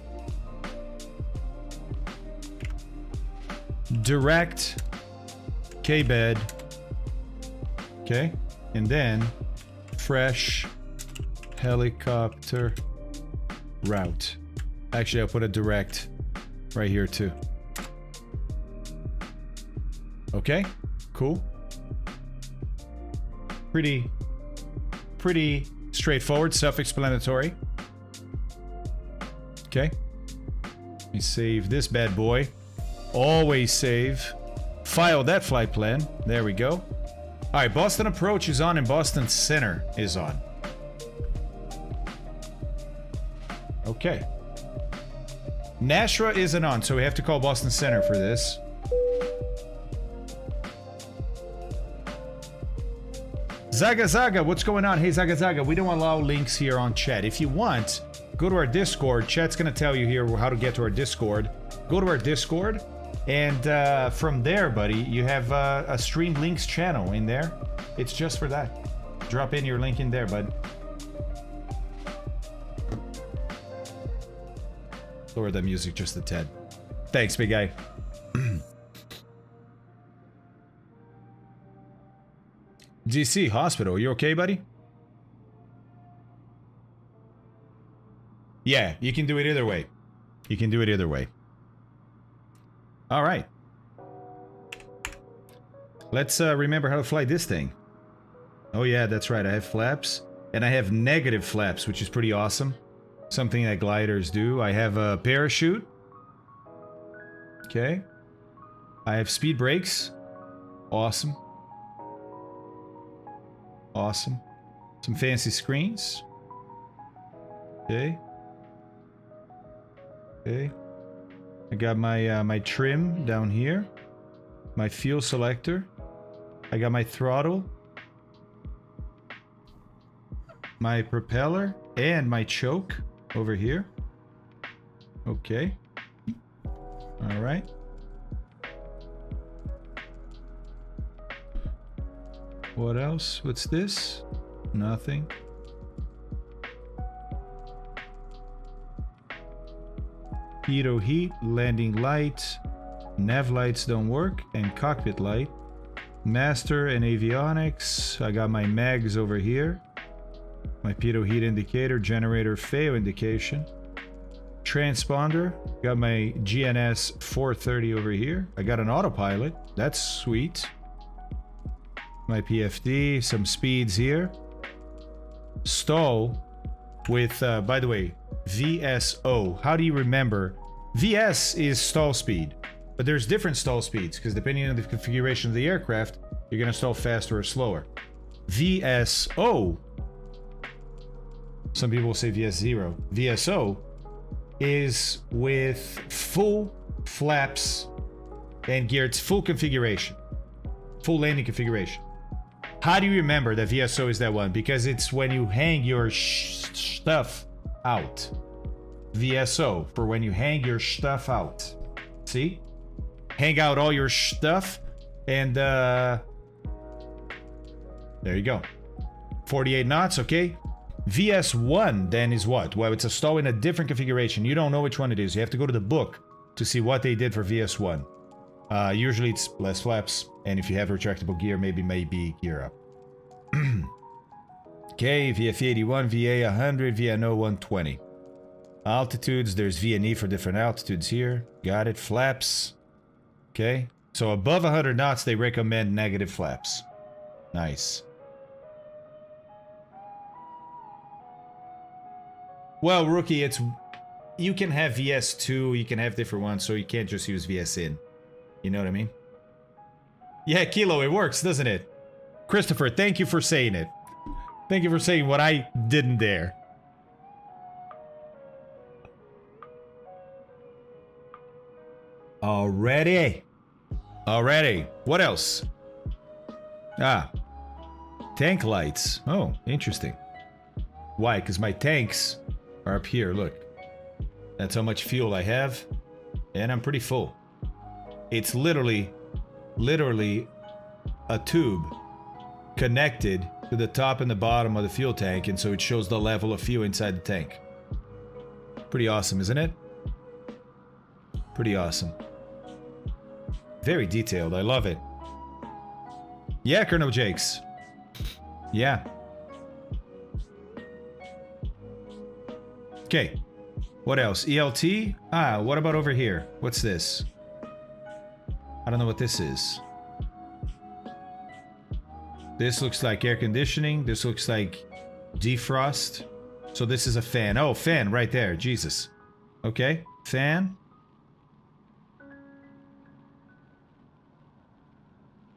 Direct K-bed. Okay? And then fresh helicopter route. Actually, I'll put a direct right here too. Okay, cool. Pretty straightforward, self-explanatory. Okay. Let me save this bad boy. Always save. File that flight plan. There we go. All right, Boston approach is on and Boston center is on. Okay. Nashua isn't on, so we have to call Boston center for this. Zaga, what's going on? Hey, Zaga, we don't allow links here on chat. If you want, go to our Discord. Chat's going to tell you here how to get to our Discord. Go to our Discord, and from there, buddy, you have a streamed links channel in there. It's just for that. Drop in your link in there, bud. Lower the music just a tad. Thanks, big guy. DC Hospital, you okay, buddy? Yeah, you can do it either way. You can do it either way. All right. Let's remember how to fly this thing. Oh yeah, that's right. I have flaps. And I have negative flaps, which is pretty awesome. Something that gliders do. I have a parachute. Okay. I have speed brakes. Awesome. Awesome. Some fancy screens. Okay. Okay. I got my my trim down here. My fuel selector. I got my throttle. My propeller and my choke over here. Okay. All right. What else? What's this? Nothing. Pitot heat, landing light, nav lights don't work, and cockpit light. Master and avionics. I got my mags over here. My pitot heat indicator, generator fail indication. Transponder. Got my GNS 430 over here. I got an autopilot. That's sweet. My PFD, some speeds here. Stall with, by the way, VSO. How do you remember? VS is stall speed, but there's different stall speeds because depending on the configuration of the aircraft, you're going to stall faster or slower. VSO. Some people will say VS0. VSO is with full flaps and gear. It's full configuration, full landing configuration. How do you remember that VSO is that one? Because it's when you hang your stuff out. VSO for when you hang your stuff out. See? Hang out all your stuff and there you go. 48 knots, okay? VS1 then is what? Well, it's a stall in a different configuration. You don't know which one it is. You have to go to the book to see what they did for VS1. Usually it's less flaps, and if you have retractable gear, maybe gear up. Okay, VF81, VA100, VNO 120. Altitudes, there's VNE for different altitudes here. Got it. Flaps. Okay, so above 100 knots, they recommend negative flaps. Nice. Well, Rookie, you can have VS2, you can have different ones, so you can't just use VSN. You know what I mean? Yeah, Kilo, it works, doesn't it? Christopher, thank you for saying it. Thank you for saying what I didn't dare. Already. What else? Ah. Tank lights. Oh, interesting. Why? Because my tanks are up here, look. That's how much fuel I have. And I'm pretty full. It's literally a tube connected to the top and the bottom of the fuel tank, and so it shows the level of fuel inside the tank. Pretty awesome, isn't it? Pretty awesome. Very detailed, I love it. Yeah, Colonel Jakes. Yeah. Okay. What else? ELT? Ah, what about over here? What's this? I don't know what this is. This looks like air conditioning. This looks like defrost. So this is a fan. Oh, fan right there. Jesus. Okay. Fan.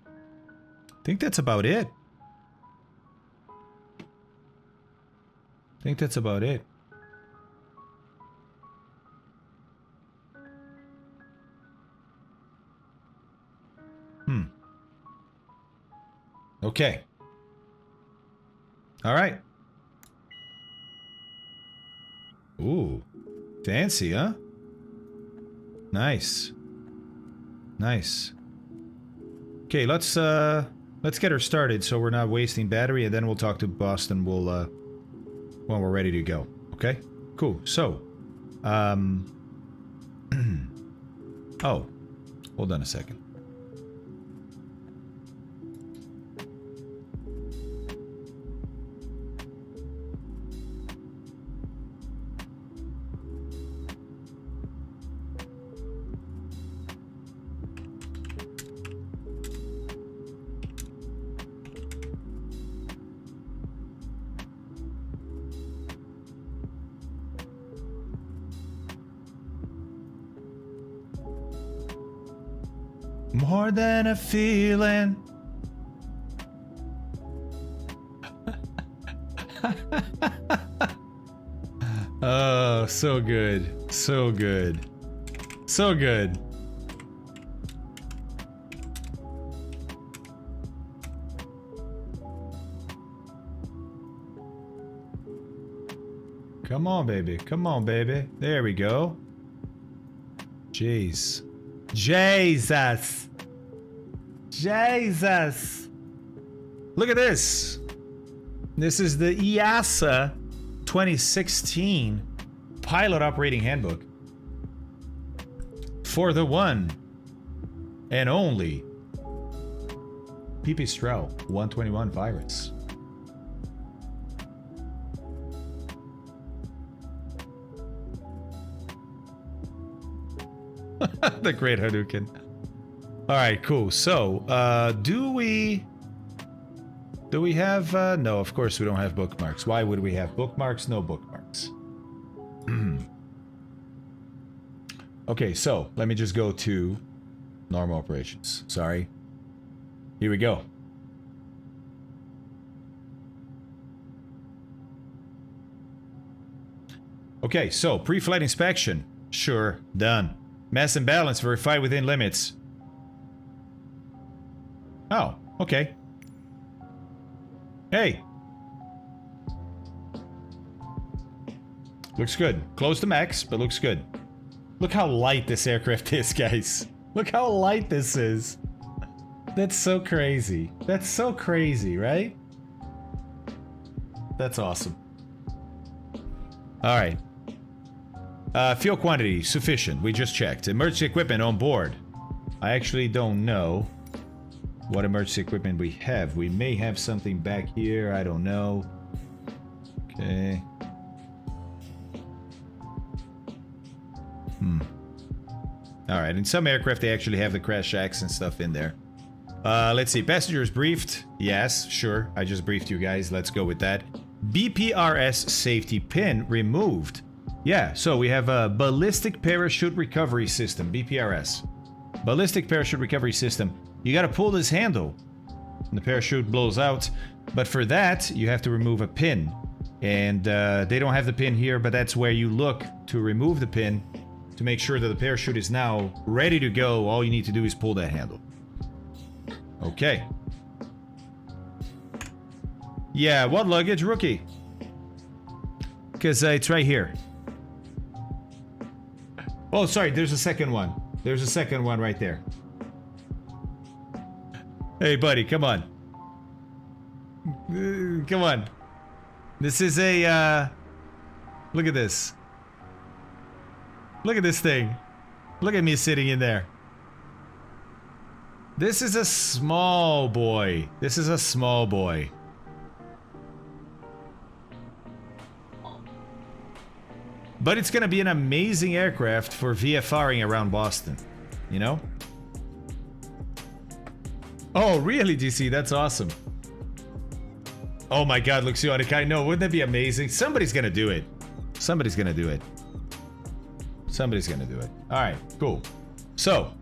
I think that's about it. Okay. All right. Ooh. Fancy, huh? Nice. Okay, let's get her started so we're not wasting battery, and then we'll talk to Boston. We'll when we're ready to go. Okay? Cool. So, oh, hold on a second. More than a feeling. Oh, so good. So good. So good. Come on, baby. Come on, baby. There we go. Jeez. Jesus. Jesus. Look at this. This is the EASA 2016 Pilot Operating Handbook. For the one and only Pipistrel 121 virus. The great Hadouken. Alright, cool. So, do we have, no, of course we don't have bookmarks. Why would we have bookmarks? No bookmarks. Okay, so, let me just go to normal operations. Sorry. Here we go. Okay, so pre-flight inspection. Sure, done. Mass and balance verified within limits. Oh, okay. Hey. Looks good. Close to max, but looks good. Look how light this aircraft is, guys. Look how light this is. That's so crazy. That's so crazy, right? That's awesome. All right. Fuel quantity, sufficient. We just checked. Emergency equipment on board. I actually don't know what emergency equipment we have. We may have something back here. I don't know. Okay. Alright, in some aircraft they actually have the crash shacks and stuff in there. Let's see. Passengers briefed. Yes, sure. I just briefed you guys. Let's go with that. BPRS safety pin removed. Yeah, so we have a ballistic parachute recovery system, BPRS. Ballistic parachute recovery system. You gotta pull this handle and the parachute blows out. But for that, you have to remove a pin. And they don't have the pin here, but that's where you look to remove the pin to make sure that the parachute is now ready to go. All you need to do is pull that handle. Okay. Yeah, what luggage, rookie? Because it's right here. Oh, sorry, there's a second one. There's a second one right there. Hey, buddy, come on. Come on. This is a, look at this. Look at this thing. Look at me sitting in there. This is a small boy. This is a small boy. But it's gonna be an amazing aircraft for VFRing around Boston. You know? Oh, really, DC? That's awesome. Oh my god, Luxionic, I know. Wouldn't that be amazing? Somebody's gonna do it. Somebody's gonna do it. Somebody's gonna do it. Alright, cool. So,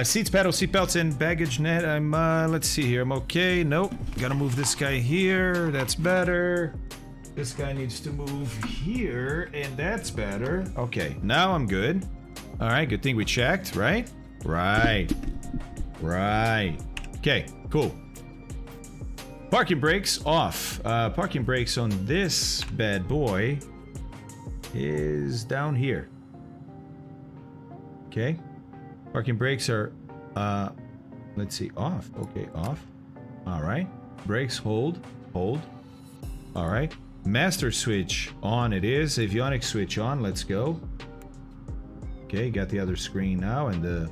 seats, pedals, seatbelts, and baggage net. I'm, let's see here. I'm okay. Nope. Gotta move this guy here. That's better. This guy needs to move here, and that's better. Okay, now I'm good. Alright, good thing we checked, right? Right. Right. Okay, cool. Parking brakes off. Parking brakes on this bad boy is down here. Okay. Parking brakes are, let's see, off. Okay, off. All right. Brakes, hold. Hold. All right. Master switch on it is. Avionics switch on. Let's go. Okay, got the other screen now and the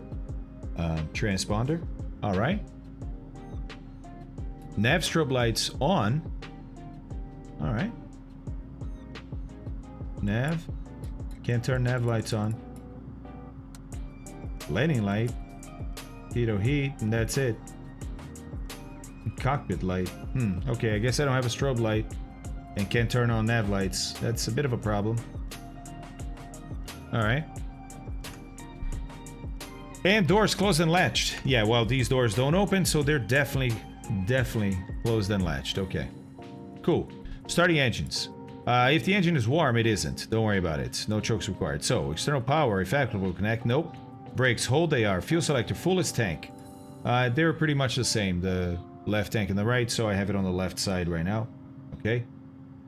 transponder. All right. Nav strobe lights on. All right. Nav. Can't turn nav lights on. Landing light. Heat, and that's it. Cockpit light. Okay, I guess I don't have a strobe light and can't turn on nav lights. That's a bit of a problem. All right. And doors closed and latched. Yeah, well, these doors don't open, so they're definitely closed and latched. Okay. Cool. Starting engines. If the engine is warm, it isn't. Don't worry about it. No chokes required. So, external power, if applicable, connect. Nope. Brakes, hold, they are. Fuel selector, fullest tank. They're pretty much the same. The left tank and the right, so I have it on the left side right now. Okay.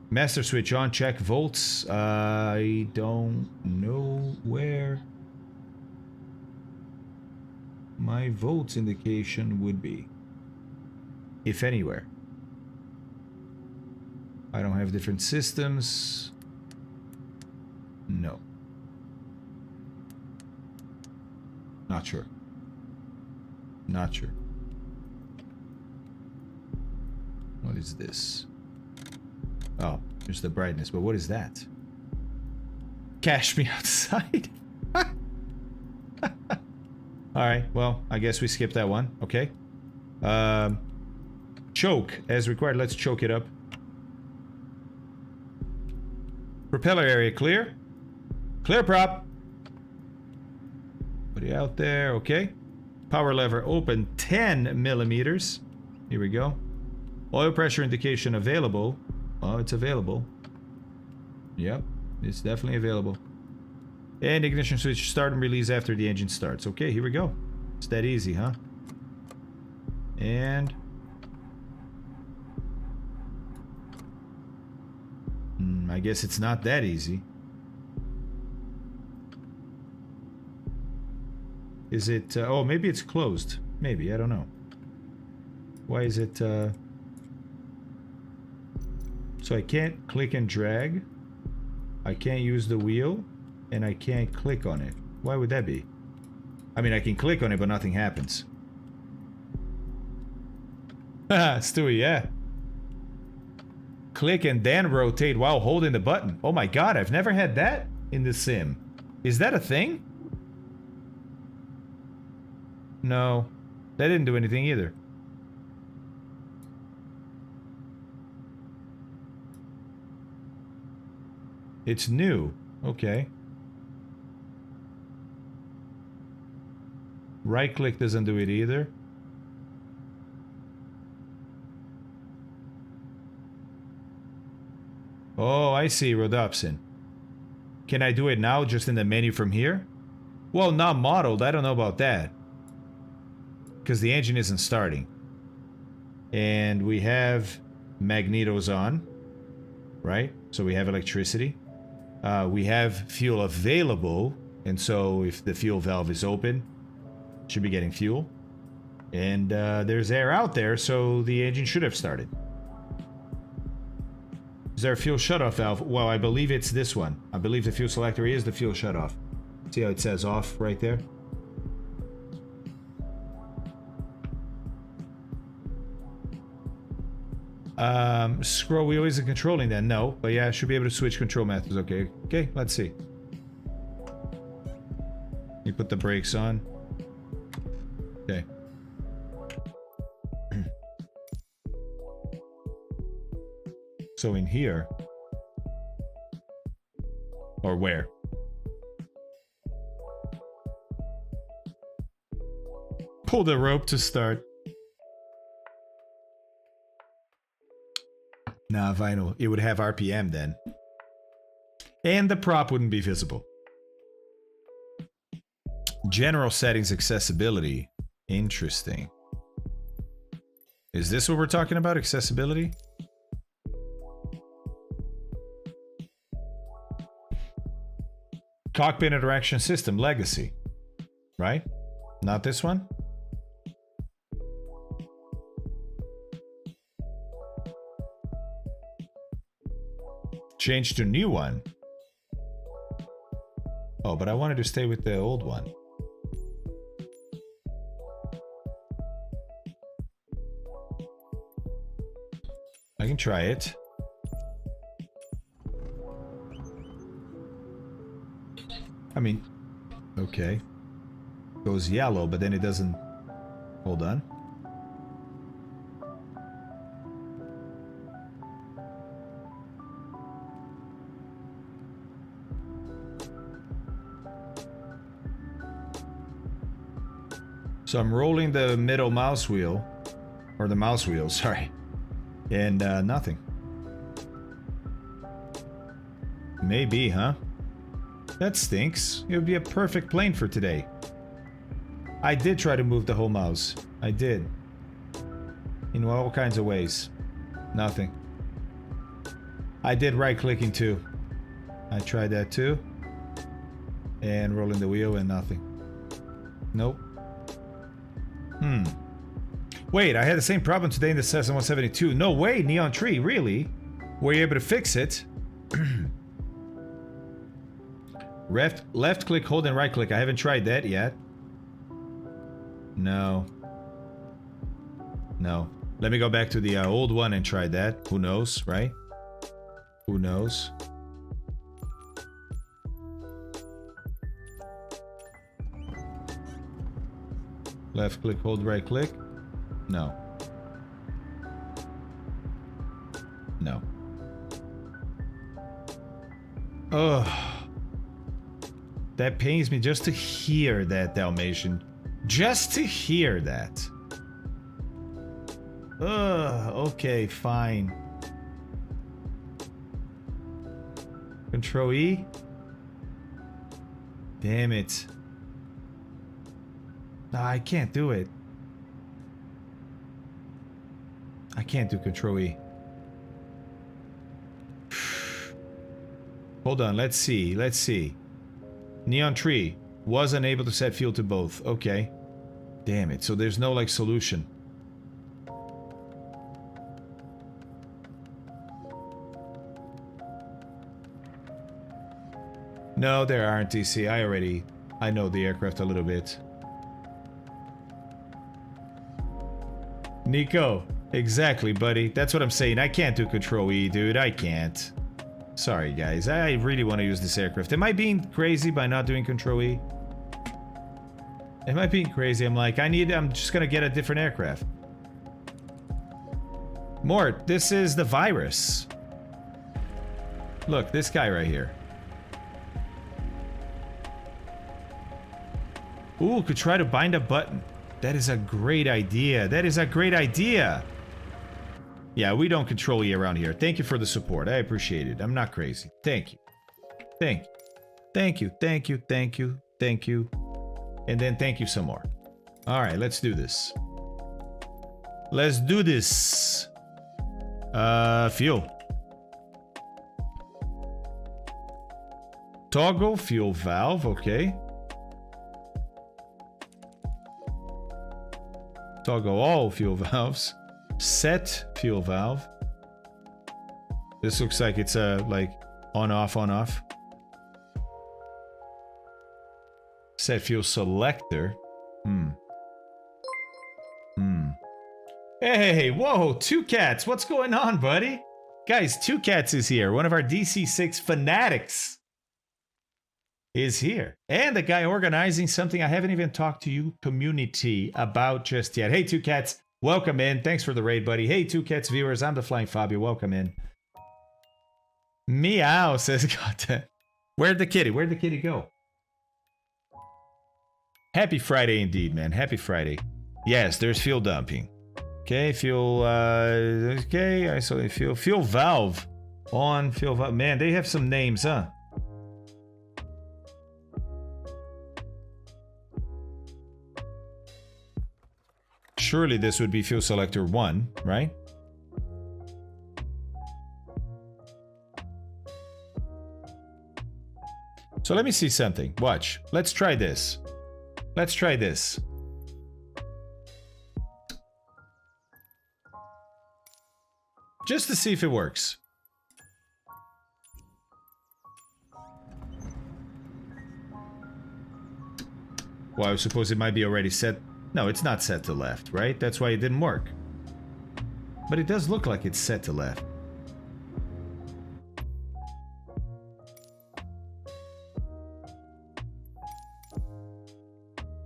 Master switch on, check volts. I don't know where my volts indication would be. If anywhere. I don't have different systems. No. Not sure. Not sure. What is this? Oh, there's the brightness, but what is that? Cash me outside. Alright, well, I guess we skipped that one. Okay. Choke as required. Let's choke it up. Propeller area clear. Clear prop. Put it out there. Okay. Power lever open 10 millimeters. Here we go. Oil pressure indication available. Oh, it's available. Yep, it's definitely available. And ignition switch start and release after the engine starts. Okay, here we go. It's that easy, huh? And... I guess it's not that easy. Is it... oh, maybe it's closed. Maybe, I don't know. Why is it... So I can't click and drag. I can't use the wheel. And I can't click on it. Why would that be? I mean, I can click on it, but nothing happens. Haha, Stewie, yeah. Click and then rotate while holding the button. Oh my god, I've never had that in the sim. Is that a thing? No. That didn't do anything either. It's new. Okay. Right click doesn't do it either. Oh, I see, Rhodopsin. Can I do it now just in the menu from here? Well, not modeled. I don't know about that. Because the engine isn't starting. And we have magnetos on. Right? So we have electricity. We have fuel available. And so if the fuel valve is open, should be getting fuel. And there's air out there, so the engine should have started. Is there a fuel shutoff valve? Well, I believe it's this one. I believe the fuel selector is the fuel shutoff. See how it says off right there? Scroll wheel isn't controlling that. No, but yeah, I should be able to switch control methods. Okay, okay, let's see. You put the brakes on. Okay. So in here, or where? Pull the rope to start. Nah, vinyl. It would have RPM then. And the prop wouldn't be visible. General settings accessibility. Interesting. Is this what we're talking about? Accessibility? Cockpit interaction system legacy. Right? Not this one? Change to new one. Oh, but I wanted to stay with the old one. I can try it. I mean, okay. Goes yellow, but then it doesn't... Hold on. So I'm rolling the middle mouse wheel, or the mouse wheel, sorry, and nothing. Maybe, huh? That stinks. It would be a perfect plane for today. I did try to move the whole mouse. I did. In all kinds of ways. Nothing. I did right clicking too. I tried that too. And rolling the wheel and nothing. Nope. Wait, I had the same problem today in the Cessna 172. No way, Neon Tree, really? Were you able to fix it? Left click, hold and right click. I haven't tried that yet. No. No. Let me go back to the old one and try that. Who knows, right? Who knows? Left click, hold right click. No. No. Ugh. That pains me just to hear that, Dalmatian. Just to hear that. Ugh, okay, fine. Control E. Damn it. No, I can't do it. I can't do Control E. Hold on, let's see. Let's see. Neon Tree was unable to set fuel to both. Okay. Damn it. So there's no like solution. No, there aren't, TC. I know the aircraft a little bit. Nico, exactly, buddy. That's what I'm saying. I can't do Control E, dude. I can't. Sorry, guys. I really want to use this aircraft. Am I being crazy by not doing Control E? Am I being crazy? I'm just gonna get a different aircraft. Mort, this is the virus. Look, this guy right here. Ooh, could try to bind a button. That is a great idea. That is a great idea. Yeah, we don't Control E around here. Thank you for the support. I appreciate it. I'm not crazy. Thank you. Thank you. Thank you. Thank you. Thank you. Thank you. And then thank you some more. All right, let's do this. Let's do this. Fuel. Toggle fuel valve. Okay. Toggle all fuel valves. Set fuel valve. This looks like it's like on off on off. Set fuel selector. Hey, whoa, Two Cats, what's going on, buddy? Guys, Two Cats is here. One of our DC6 fanatics is here. And the guy organizing something I haven't even talked to you community about just yet. Hey, Two Cats, welcome in. Thanks for the raid, buddy. Hey, Two Cats viewers, I'm the Flying Fabio. Welcome in. Meow says, God, where'd the kitty go? Happy Friday indeed, man. Happy Friday. Yes, there's fuel dumping. Okay, fuel, okay, isolate fuel valve. On, fuel valve. Man, they have some names, huh? Surely this would be fuel selector 1, right? So let me see something. Watch. Let's try this. Let's try this. Just to see if it works. Well, I suppose it might be already set. No, it's not set to left, right? That's why it didn't work. But it does look like it's set to left.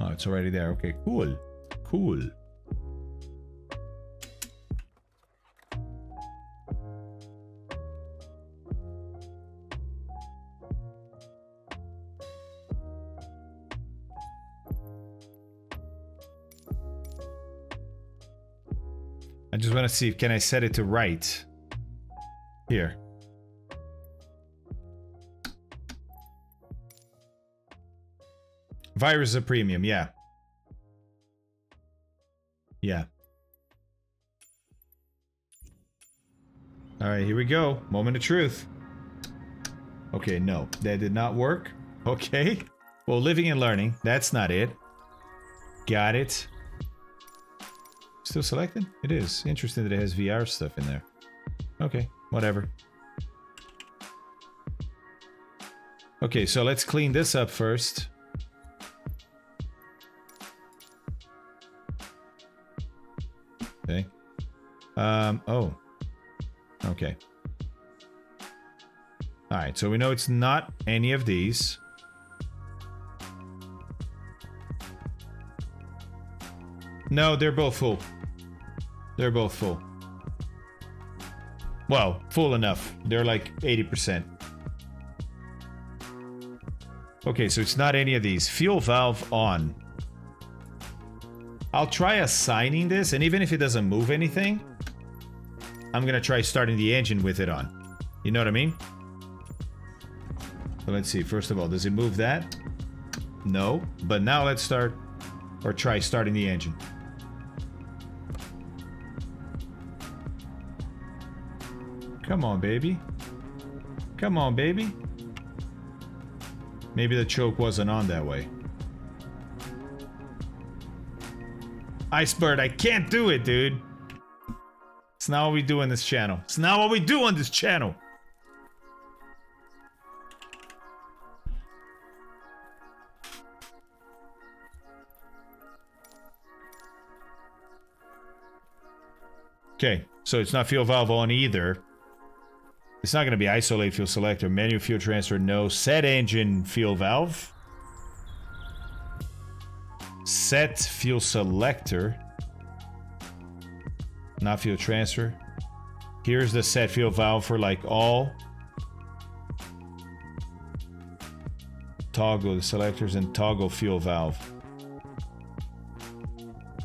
Oh, it's already there. Okay, cool. Cool. I just want to see, can I set it to right? Here. Virus is a premium, yeah. Yeah. Alright, here we go. Moment of truth. Okay, no. That did not work. Okay. Well, living and learning. That's not it. Got it. Still selected? It is. Interesting that it has VR stuff in there. Okay, whatever. Okay, so let's clean this up first. Okay. Oh. Okay. Alright, so we know it's not any of these. No, they're both full. They're both full. Well, full enough. They're like 80%. Okay, so it's not any of these. Fuel valve on. I'll try assigning this, and even if it doesn't move anything, I'm gonna try starting the engine with it on. You know what I mean? So let's see. First of all, does it move that? No. But now let's start, or try starting the engine. Come on, baby. Come on, baby. Maybe the choke wasn't on that way. Icebird, I can't do it, dude. It's not what we do on this channel. It's not what we do on this channel. Okay, so it's not fuel valve on either. It's not going to be isolate fuel selector, manual fuel transfer, no. Set engine fuel valve. Set fuel selector. Not fuel transfer. Here's the set fuel valve for like all. Toggle the selectors and toggle fuel valve.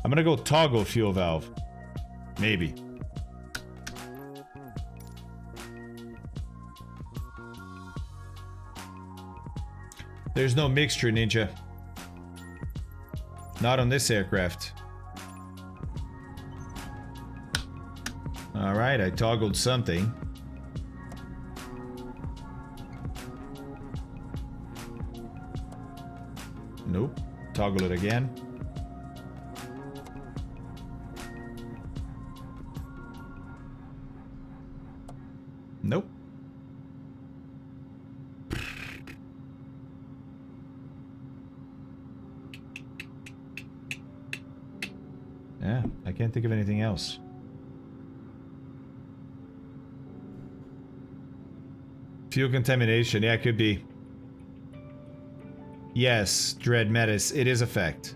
I'm gonna go toggle fuel valve. Maybe. There's no mixture, Ninja. Not on this aircraft. Alright, I toggled something. Nope. Toggle it again. Nope. Yeah, I can't think of anything else. Fuel contamination, yeah, it could be. Yes, Dread Metis, it is a fact.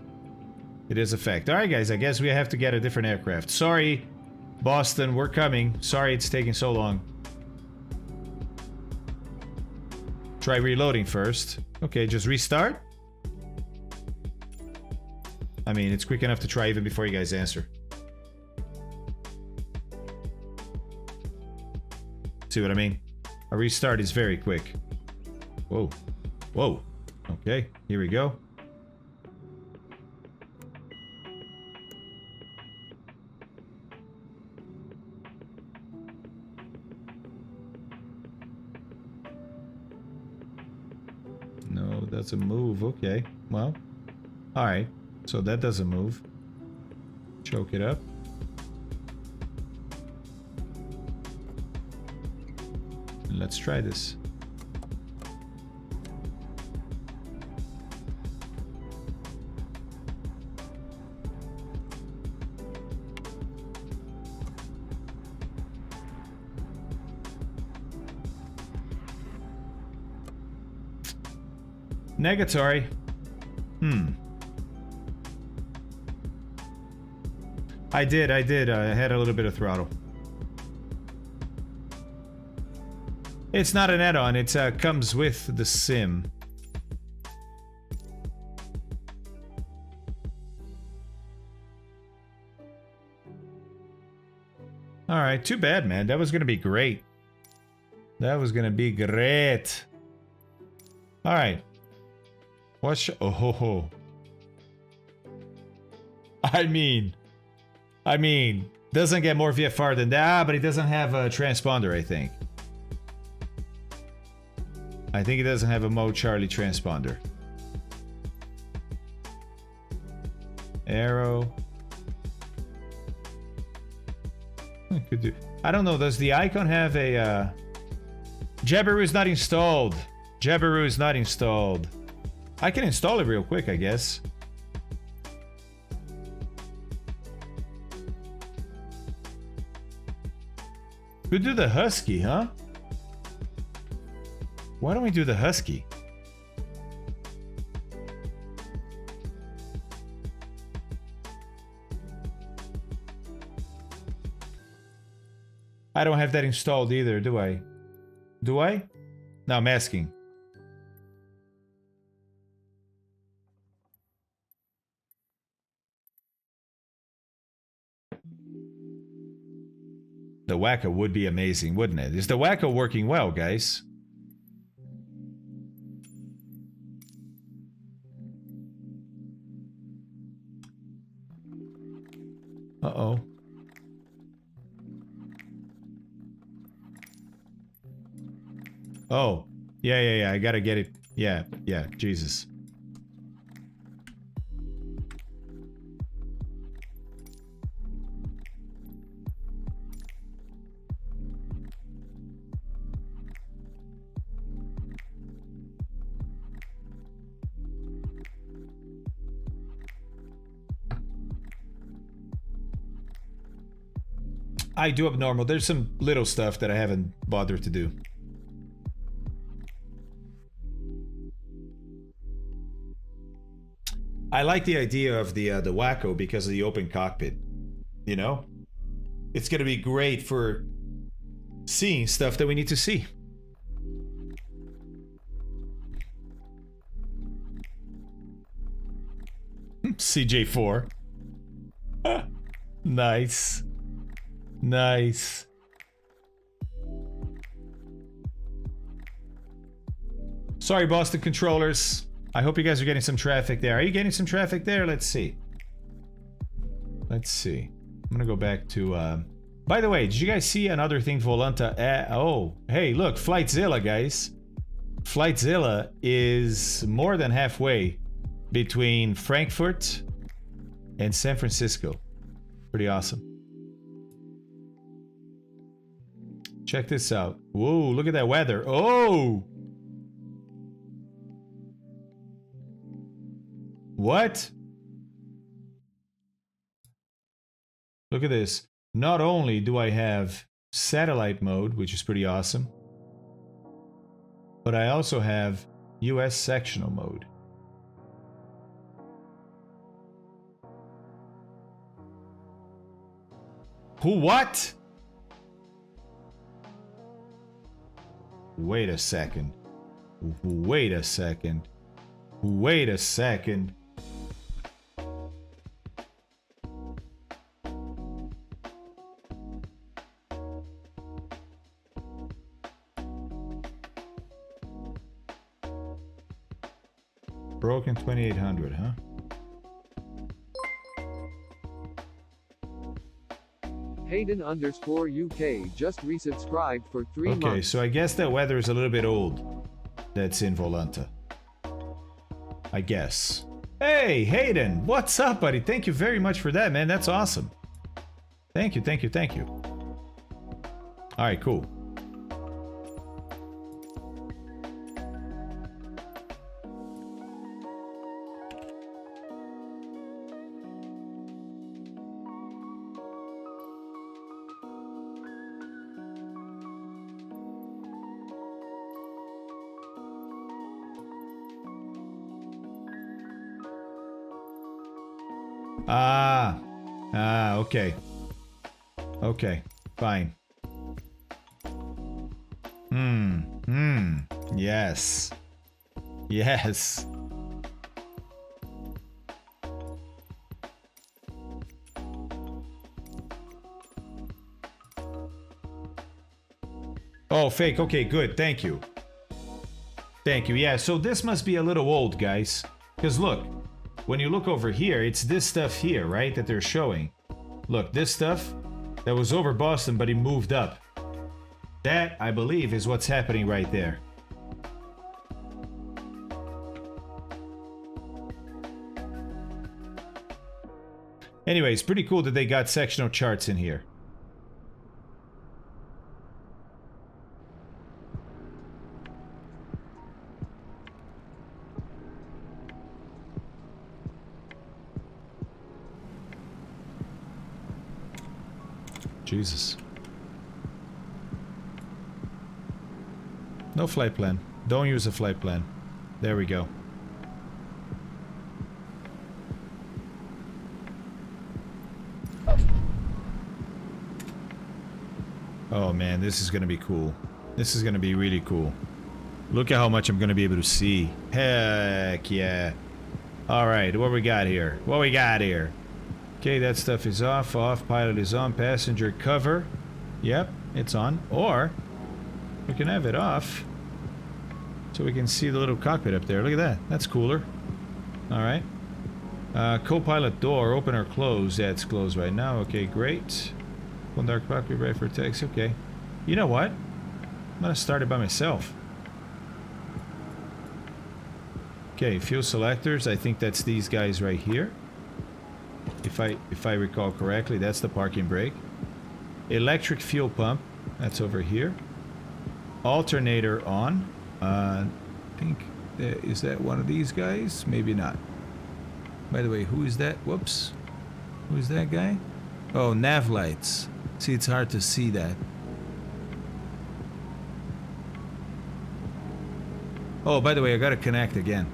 It is a fact. Alright guys, I guess we have to get a different aircraft. Sorry, Boston, we're coming. Sorry it's taking so long. Try reloading first. Okay, just restart. I mean, it's quick enough to try even before you guys answer. See what I mean? A restart is very quick. Whoa. Whoa. Okay, here we go. No, that's a move. Okay, well. Alright, so that doesn't move. Choke it up. Let's try this. Negatory. I did. I had a little bit of throttle. It's not an add-on, it comes with the sim. Alright, too bad, man. That was gonna be great. That was gonna be great. Alright. What's... Oh ho ho. I mean, doesn't get more VFR than that, but it doesn't have a transponder, I think. I think it doesn't have a Mo Charlie transponder. Arrow. Could do. I don't know. Does the icon have a? Jabiru is not installed. Jabiru is not installed. I can install it real quick, I guess. Could do the Husky, huh? Why don't we do the Husky? I don't have that installed either, do I? Do I? No, I'm asking. The Wacko would be amazing, wouldn't it? Is the Wacko working well, guys? Oh. Yeah. I gotta get it. Yeah. Jesus. I do abnormal. There's some little stuff that I haven't bothered to do. I like the idea of the Wacko because of the open cockpit. You know? It's gonna be great for seeing stuff that we need to see. CJ4. Nice. Nice. Sorry, Boston controllers. I hope you guys are getting some traffic there. Are you getting some traffic there? Let's see. Let's see. I'm gonna go back to... By the way, did you guys see another thing Volanta... oh, hey, look, Flightzilla, guys. Flightzilla is more than halfway between Frankfurt and San Francisco. Pretty awesome. Check this out. Whoa, look at that weather. Oh! What? Look at this. Not only do I have satellite mode, which is pretty awesome, but I also have US sectional mode. What? Wait a second. Wait a second. Wait a second. Broken 2800, huh?
Hayden_UK just resubscribed for 3 months.
Okay, so I guess that weather is a little bit old. That's in Volanta. I guess. Hey, Hayden! What's up, buddy? Thank you very much for that, man. That's awesome. Thank you. Alright, cool. Okay. Okay, fine. Yes. Yes. Oh, fake. Okay, good. Thank you. Thank you. Yeah, so this must be a little old, guys. Because look, when you look over here, it's this stuff here, right, that they're showing. Look, this stuff that was over Boston, but it moved up. That, I believe, is what's happening right there. Anyways, pretty cool that they got sectional charts in here. Jesus. No flight plan. Don't use a flight plan. There we go. Oh man, this is gonna be cool. This is gonna be really cool. Look at how much I'm gonna be able to see. Heck yeah. Alright, what we got here? What we got here? Okay, that stuff is off. Pilot is on. Passenger cover. Yep, it's on. Or we can have it off so we can see the little cockpit up there. Look at that. That's cooler. Alright. Co-pilot door, open or close? Yeah, it's closed right now. Okay, great. One dark cockpit ready for taxi. Okay. You know what? I'm gonna start it by myself. Okay, fuel selectors. I think that's these guys right here. If I recall correctly, that's the parking brake. Electric fuel pump. That's over here. Alternator on. I think is that one of these guys? Maybe not. By the way, who is that? Whoops. Who is that guy? Oh, nav lights. See, it's hard to see that. Oh, by the way, I gotta connect again.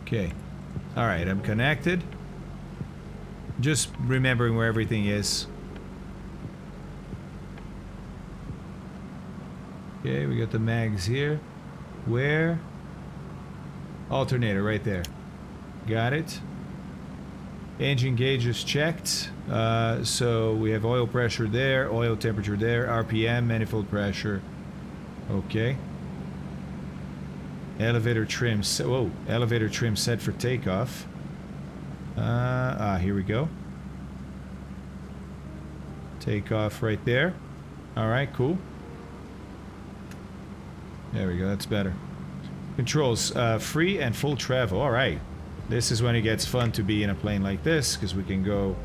Okay. Alright, I'm connected. Just remembering where everything is. Okay, we got the mags here. Where? Alternator right there. Got it. Engine gauge is checked. So we have oil pressure there, oil temperature there, RPM, manifold pressure. Okay. Elevator trim. Whoa, elevator trim set for takeoff. Here we go. Takeoff right there. Alright, cool. There we go, that's better. Controls, free and full travel. Alright. This is when it gets fun to be in a plane like this, because we can go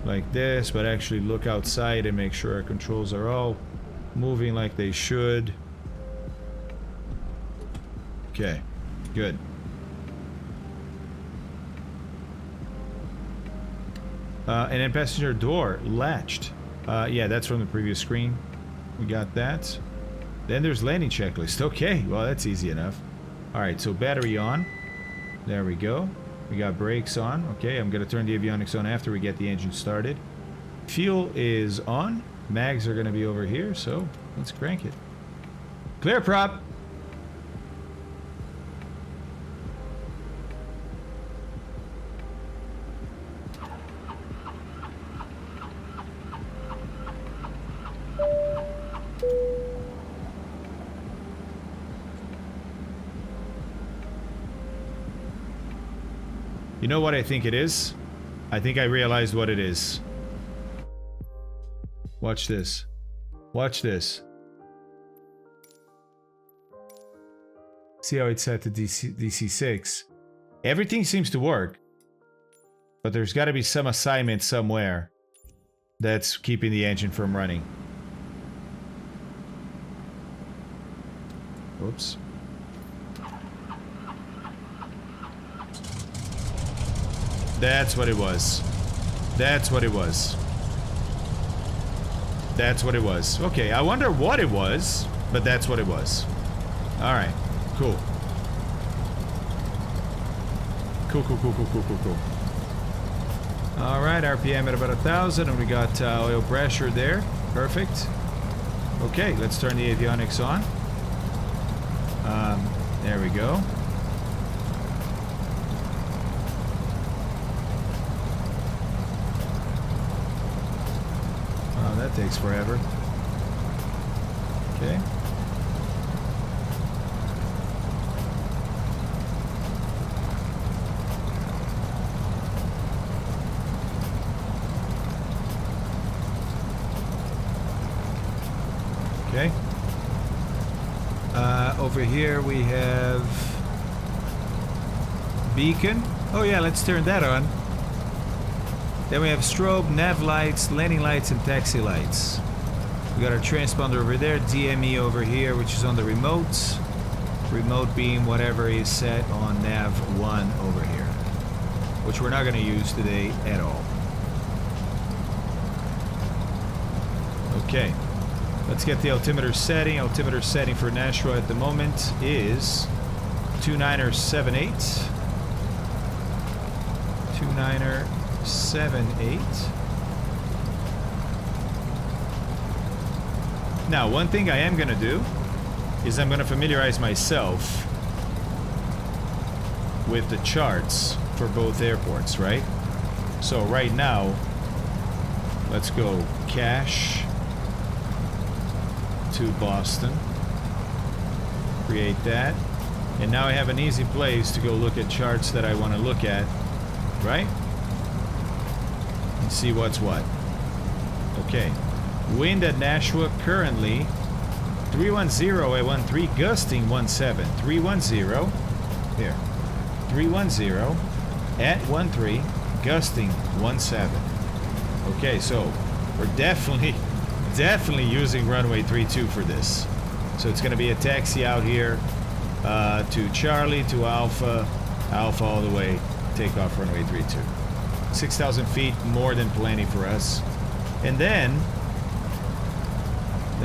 like this, but actually look outside and make sure our controls are all moving like they should. Okay, good. And then passenger door latched. Yeah, that's from the previous screen. We got that. Then there's landing checklist. Okay, well that's easy enough. Alright, so battery on. There we go. We got brakes on. Okay, I'm gonna turn the avionics on after we get the engine started. Fuel is on. Mags are gonna be over here, so let's crank it. Clear prop! You know what I think it is? I think I realized what it is. Watch this. Watch this. See how it's set to DC6? Everything seems to work. But there's got to be some assignment somewhere that's keeping the engine from running. Oops. That's what it was. That's what it was. That's what it was. Okay, I wonder what it was, but that's what it was. Alright, cool. Cool. Alright, RPM at about 1,000, and we got oil pressure there. Perfect. Okay, let's turn the avionics on. There we go. That takes forever. Okay. Okay. Over here we have beacon. Oh yeah, let's turn that on. Then we have strobe, nav lights, landing lights, and taxi lights. We got our transponder over there, DME over here, which is on the remote. Remote being whatever is set on nav 1 over here, which we're not going to use today at all. Okay, let's get the altimeter setting. Altimeter setting for Nashua at the moment is 2978. 2978. Now, one thing I am going to do is I'm going to familiarize myself with the charts for both airports, right? So right now, let's go KASH to Boston. Create that. And now I have an easy place to go look at charts that I want to look at, right? And see what's what. Okay. Wind at Nashua currently 310 at 13, gusting 17. 310. Here. 310 at 13, gusting 17. Okay, so we're definitely using runway 32 for this. So it's going to be a taxi out here to Charlie, to Alpha, Alpha all the way, take off runway 32. 6,000 feet, more than plenty for us. And then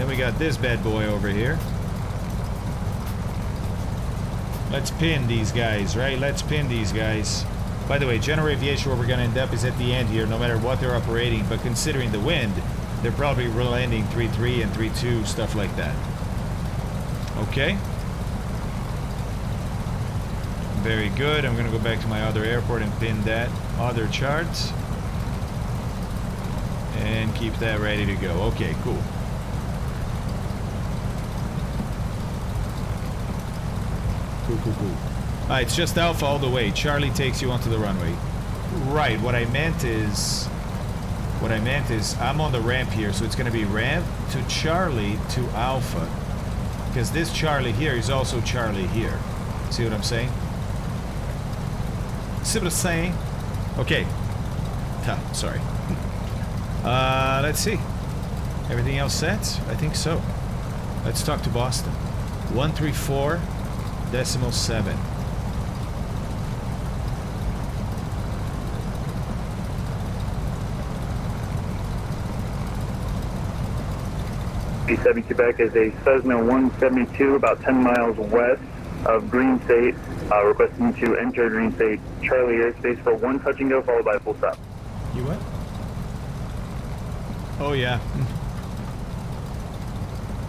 we got this bad boy over here. Let's pin these guys, right? Let's pin these guys. By the way, general aviation, where we're going to end up is at the end here, no matter what they're operating. But considering the wind, they're probably landing 3-3 and 3-2, stuff like that. Okay. Very good. I'm going to go back to my other airport and pin that other chart. And keep that ready to go. Okay, cool. Cool. It's just Alpha all the way. Charlie takes you onto the runway. Right, what I meant is I'm on the ramp here, so it's going to be ramp to Charlie to Alpha. Because this Charlie here is also Charlie here. See what I'm saying? See what I'm saying? Okay. Sorry. Let's see. Everything else set? I think so. Let's talk to Boston. 134.7.
B7 Quebec is a Cessna 172, about 10 miles west of Green State, requesting to enter Green State Charlie airspace for one touch and go, followed by a full stop.
You what? Oh, yeah.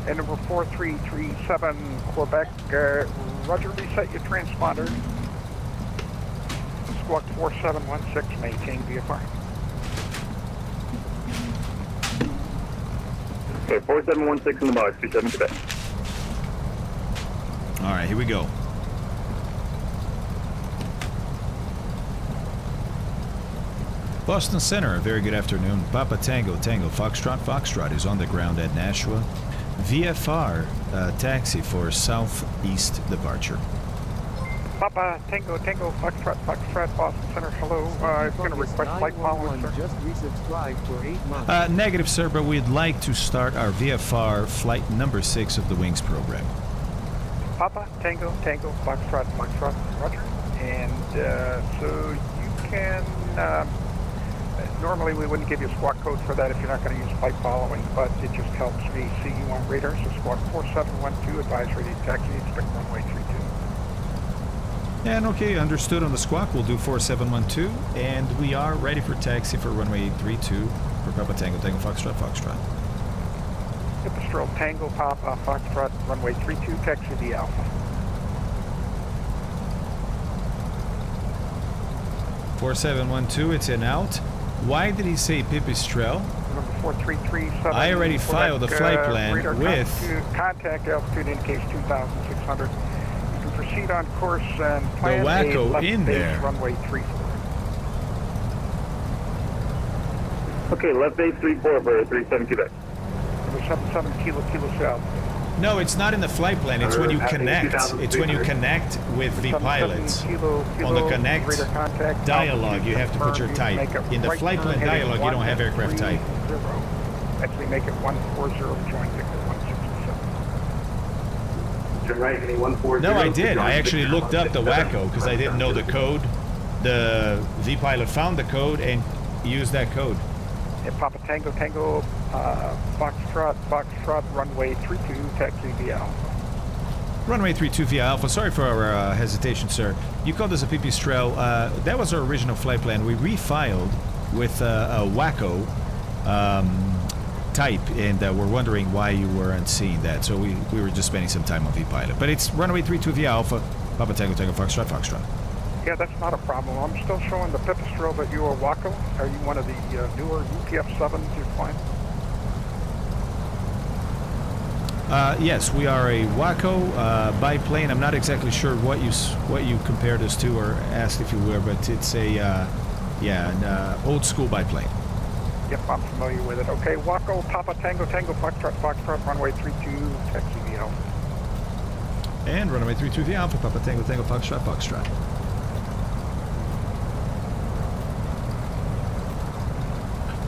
And number 4337 Quebec, roger, reset your transponder. Squawk 4716, maintain VFR.
Okay, 4716 in the box, 27 Quebec.
All right, here we go. Boston Center, a very good afternoon. Papa Tango, Foxtrot is on the ground at Nashua. VFR taxi for southeast departure.
Papa Tango, Foxtrot, Boston Center, hello. I'm going to request flight following, sir.
Just resubscribed for 8 months.
Negative, sir, but we'd like to start our VFR flight number 6 of the Wings program.
Papa Tango, Foxtrot, roger. And so you can... normally we wouldn't give you a squawk code for that if you're not going to use flight following, but it just helps me see you on radar. So squawk 4712, advisory to taxi, expect runway 32.
And okay, understood on the squawk. We'll do 4712, and we are ready for taxi for runway 32 for Papa Tango, Foxtrot.
Pipistrel Tango, Papa, Foxtrot, runway 32, taxi the Alpha.
4712, it's in out. Why did he say Pipistrel?
Number 4337.
I already filed the flight plan with...
Contact altitude indicates 2,600. You can proceed on course and plan
Wacko
a left
in
base
there.
runway 34.
Okay, left base 34 for 37 Quebec.
Number 77 Kilo South.
No, it's not in the flight plan. It's when you connect. It's when you connect with the pilots. On the connect dialogue, you have to put your type. In the flight plan dialogue, you don't have aircraft type.
Actually make it 140, join Victor 167.
Turn right, heading 140.
No, I did. I actually looked up the Wacko because I didn't know the code. The V-pilot found the code and used that code.
Yeah, Papa Tango, Foxtrot, runway 32, taxi via Alpha.
Runway 32 via Alpha. Sorry for our hesitation, sir. You called us a Pipistrel. That was our original flight plan. We refiled with a Wacko type, and we're wondering why you weren't seeing that. So we were just spending some time on V-pilot. But it's runway 32 via Alpha. Papa Tango, Foxtrot.
Yeah, that's not a problem. I'm still showing the Pipistrel that you are Wacko. Are you one of the newer UPF-7s you're flying?
Yes, we are a Waco biplane. I'm not exactly sure what you compared us to or asked if you were, but it's a an old school biplane.
Yep, I'm familiar with it. Okay, Waco, Papa Tango, Tango, Foxtrot, runway 32, taxi VL.
And runway 32 the Alpha, Papa Tango, Tango, Foxtrot.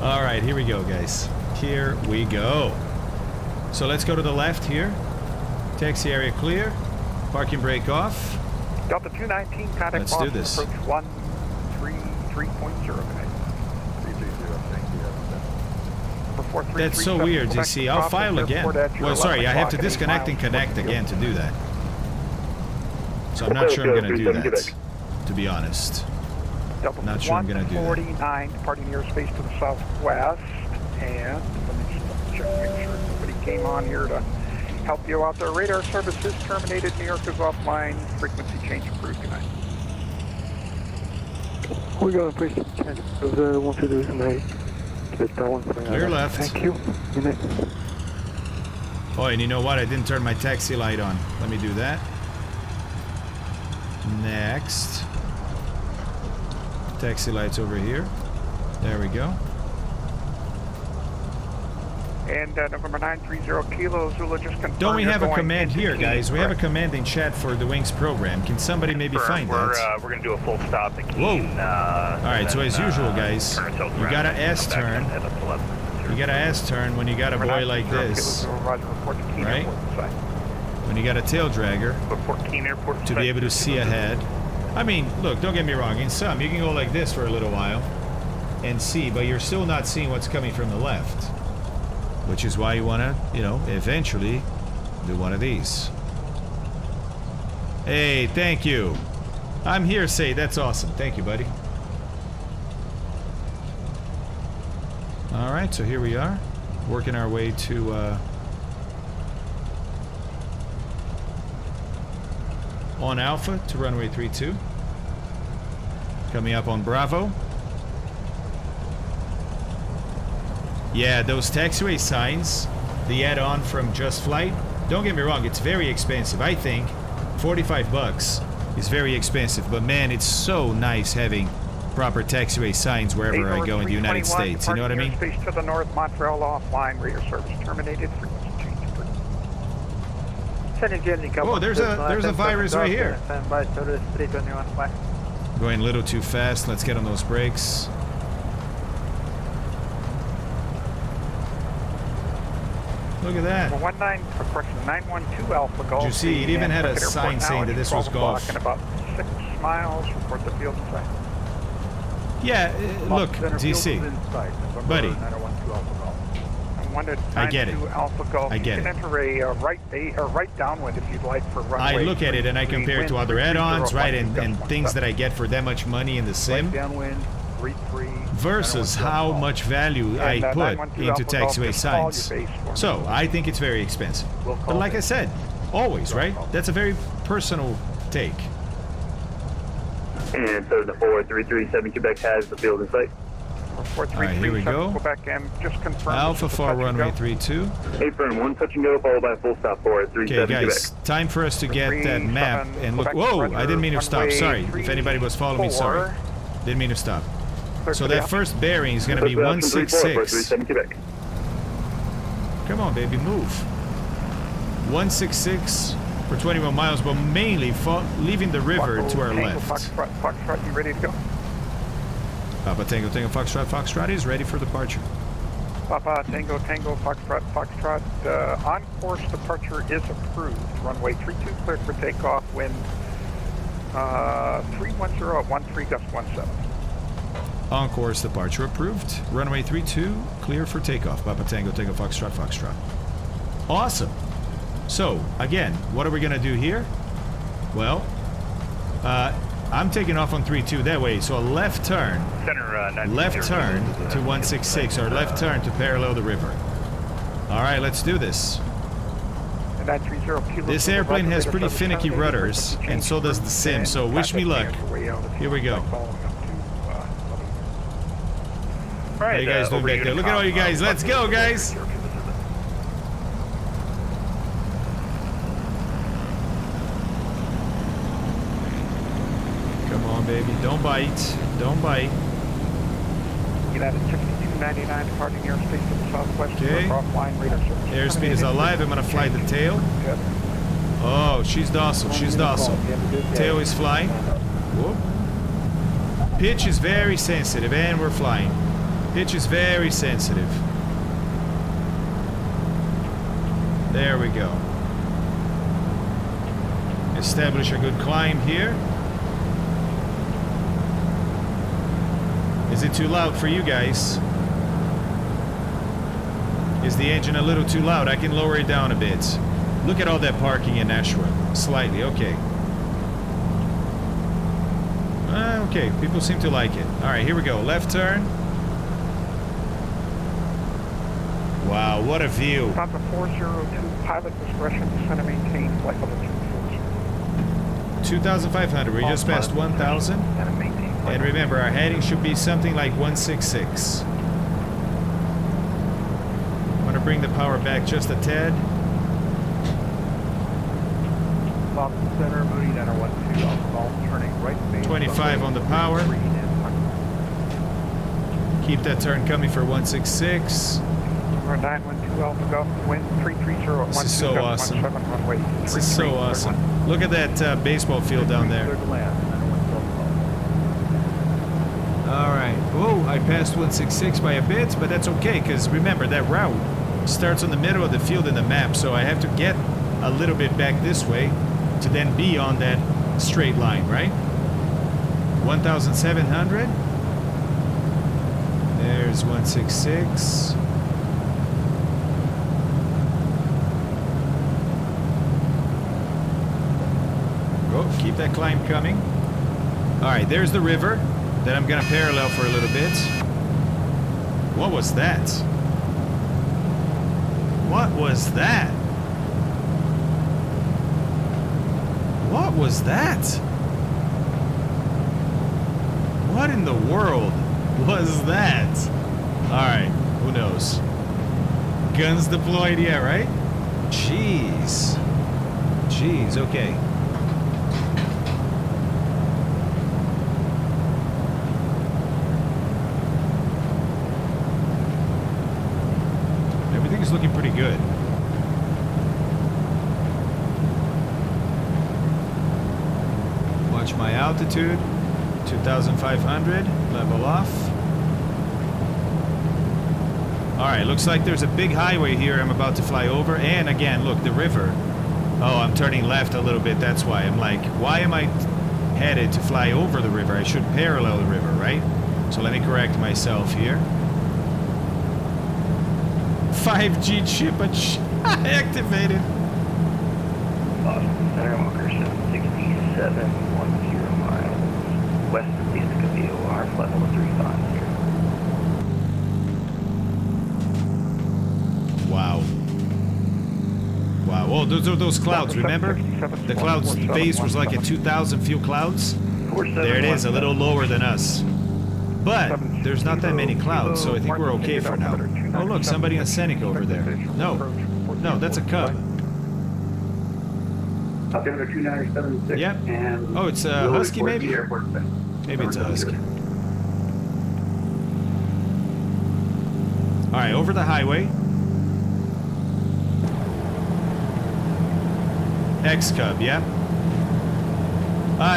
All right, here we go, guys. Here we go. So let's go to the left here. Taxi area clear. Parking brake off.
Delta 219, contact
Let's do this.
approach 133.0.
That's so weird, DC. I'll file again. Well, sorry, I have to disconnect and connect again to do that. So I'm not sure I'm going to do that, to be honest. Not sure I'm going to do that.
49, departing airspace to the southwest. And let me just check, make sure nobody came on here to help you out there. Radar service is terminated. New York is offline. Frequency change approved. Good night.
We're going to push the 10 of the 122 tonight.
Clear left.
Thank you. Good night.
Oh, and you know what? I didn't turn my taxi light on. Let me do that. Next. Taxi light's over here. There we go.
And November 930 Kilo Zulu just confirmed.
Don't we have a
you're going
command
into
here,
Keene,
guys? We have a
correct?
command in chat for the Wings program. Can somebody maybe find that?
We're going to do a full stop at
Whoa.
Keene.
Alright, so as usual, guys, you got an S-turn. You got an S-turn when you got a boy like this, right? When you got a tail dragger, to be able to see ahead. I mean, look, don't get me wrong. In some, you can go like this for a little while and see, but you're still not seeing what's coming from the left. Which is why you want to, you know, eventually do one of these. Hey, thank you. I'm here, say. That's awesome. Thank you, buddy. All right, so here we are, working our way to on Alpha to runway 32. Coming up on Bravo. Yeah, those taxiway signs, the add-on from Just Flight, don't get me wrong, it's very expensive. I think 45 bucks is very expensive, but man, it's so nice having proper taxiway signs wherever I go in the United States. You know what I mean?
Airspace to the north, Montreal offline, radar service terminated, frequency change.
Oh, there's a virus right here. Going a little too fast. Let's get on those brakes. Look at that.
912 Alpha Golf.
Did you see? It even had a sign saying that this was golf.
In about 6 miles, report the field in sight.
Yeah, look, DC, buddy. I get it. I get it.
You can enter a right downwind if you'd like for runway.
I look at it and I compare it to other add-ons, right, and things that I get for that much money in the sim versus how much value I put into taxiway signs. So I think it's very expensive. But like I said, always, right? That's a very personal take.
And so the 4337 Quebec has the field in sight.
Alright, here we go. Alpha 4 runway 32.
Apron, one touch and go, followed by a full stop for 37
Okay, guys,
Quebec.
time for us to get that map and look. Whoa, I didn't mean to stop. Sorry. If anybody was following me, sorry. Didn't mean to stop. So that first bearing is going to be 166. Come on, baby, move. 166 for 21 miles, but mainly leaving the river to our left.
Foxtrot, you ready to go?
Papa Tango, Tango, Foxtrot. Foxtrot is ready for departure.
Papa Tango, Tango, Foxtrot. On course departure is approved. Runway 32 clear for takeoff. Wind 310 at 13 gust 17.
On course departure approved. Runway 32 clear for takeoff. Papa Tango, Tango, Foxtrot. Awesome. So, again, what are we going to do here? Well, I'm taking off on 32 that way. So a left turn. Left turn to 166 or left turn to parallel the river. All right, let's do this. This airplane has pretty finicky rudders, and so does the sim, so wish me luck. Here we go. How you guys doing back there? Look at all you guys. Let's go, guys. baby. Don't bite. Don't bite.
United 6299 departing airspace to the southwest.
Okay.
Offline radar service.
Airspeed is alive. I'm gonna fly the tail. Oh, she's docile. She's docile. Tail is flying. Whoop. Pitch is very sensitive, and we're flying. Pitch is very sensitive. There we go. Establish a good climb here. Is it too loud for you guys? Is the engine a little too loud? I can lower it down a bit. Look at all that parking in Nashua. Slightly, okay. Okay, people seem to like it. Alright, here we go. Left turn. Wow, what a view.
Papa 402, pilot discretion, descend and maintain flight level 240.
2,500. We just passed 1,000. And remember, our heading should be something like 166. I'm going to bring the power back just a tad.
Bob center, Moody, Niner 12, alcohol, turning right base.
25 on the power. Keep that turn coming for 166.
912 Alpha Golf, wind 330 at
This is so awesome.
17 runway.
This is so awesome. Look at that baseball field down there. Alright. Whoa, I passed 166 by a bit, but that's okay, because remember, that route starts on the middle of the field in the map, so I have to get a little bit back this way to then be on that straight line, right? 1,700. There's 166. Oh, keep that climb coming. Alright, there's the river that I'm gonna parallel for a little bit. What was that? What was that? What was that? What in the world was that? Alright, who knows? Guns deployed, yeah, right? Jeez. Jeez, okay. Everything is looking pretty good. Watch my altitude. 2,500, level off. Alright, looks like there's a big highway here I'm about to fly over, and again, look, the river. Oh, I'm turning left a little bit, that's why. I'm like, why am I headed to fly over the river? I should parallel the river, right? So let me correct myself here. 5G chip activated.
Boston Center, Walker 767, 10 miles west of the KBOS, flight level 350.
Wow. Wow. Oh, those are those clouds, remember? The clouds base was like at 2,000 field clouds. There it is, a little lower than us. But there's not that many clouds, so I think we're okay for now. Oh, look, somebody on Scenic over there. No. No, that's a Cub.
Altimeter 2976.
Yep.
And
Oh, it's a Husky maybe? Maybe it's a Husky. Alright, over the highway. X-Cub, yeah?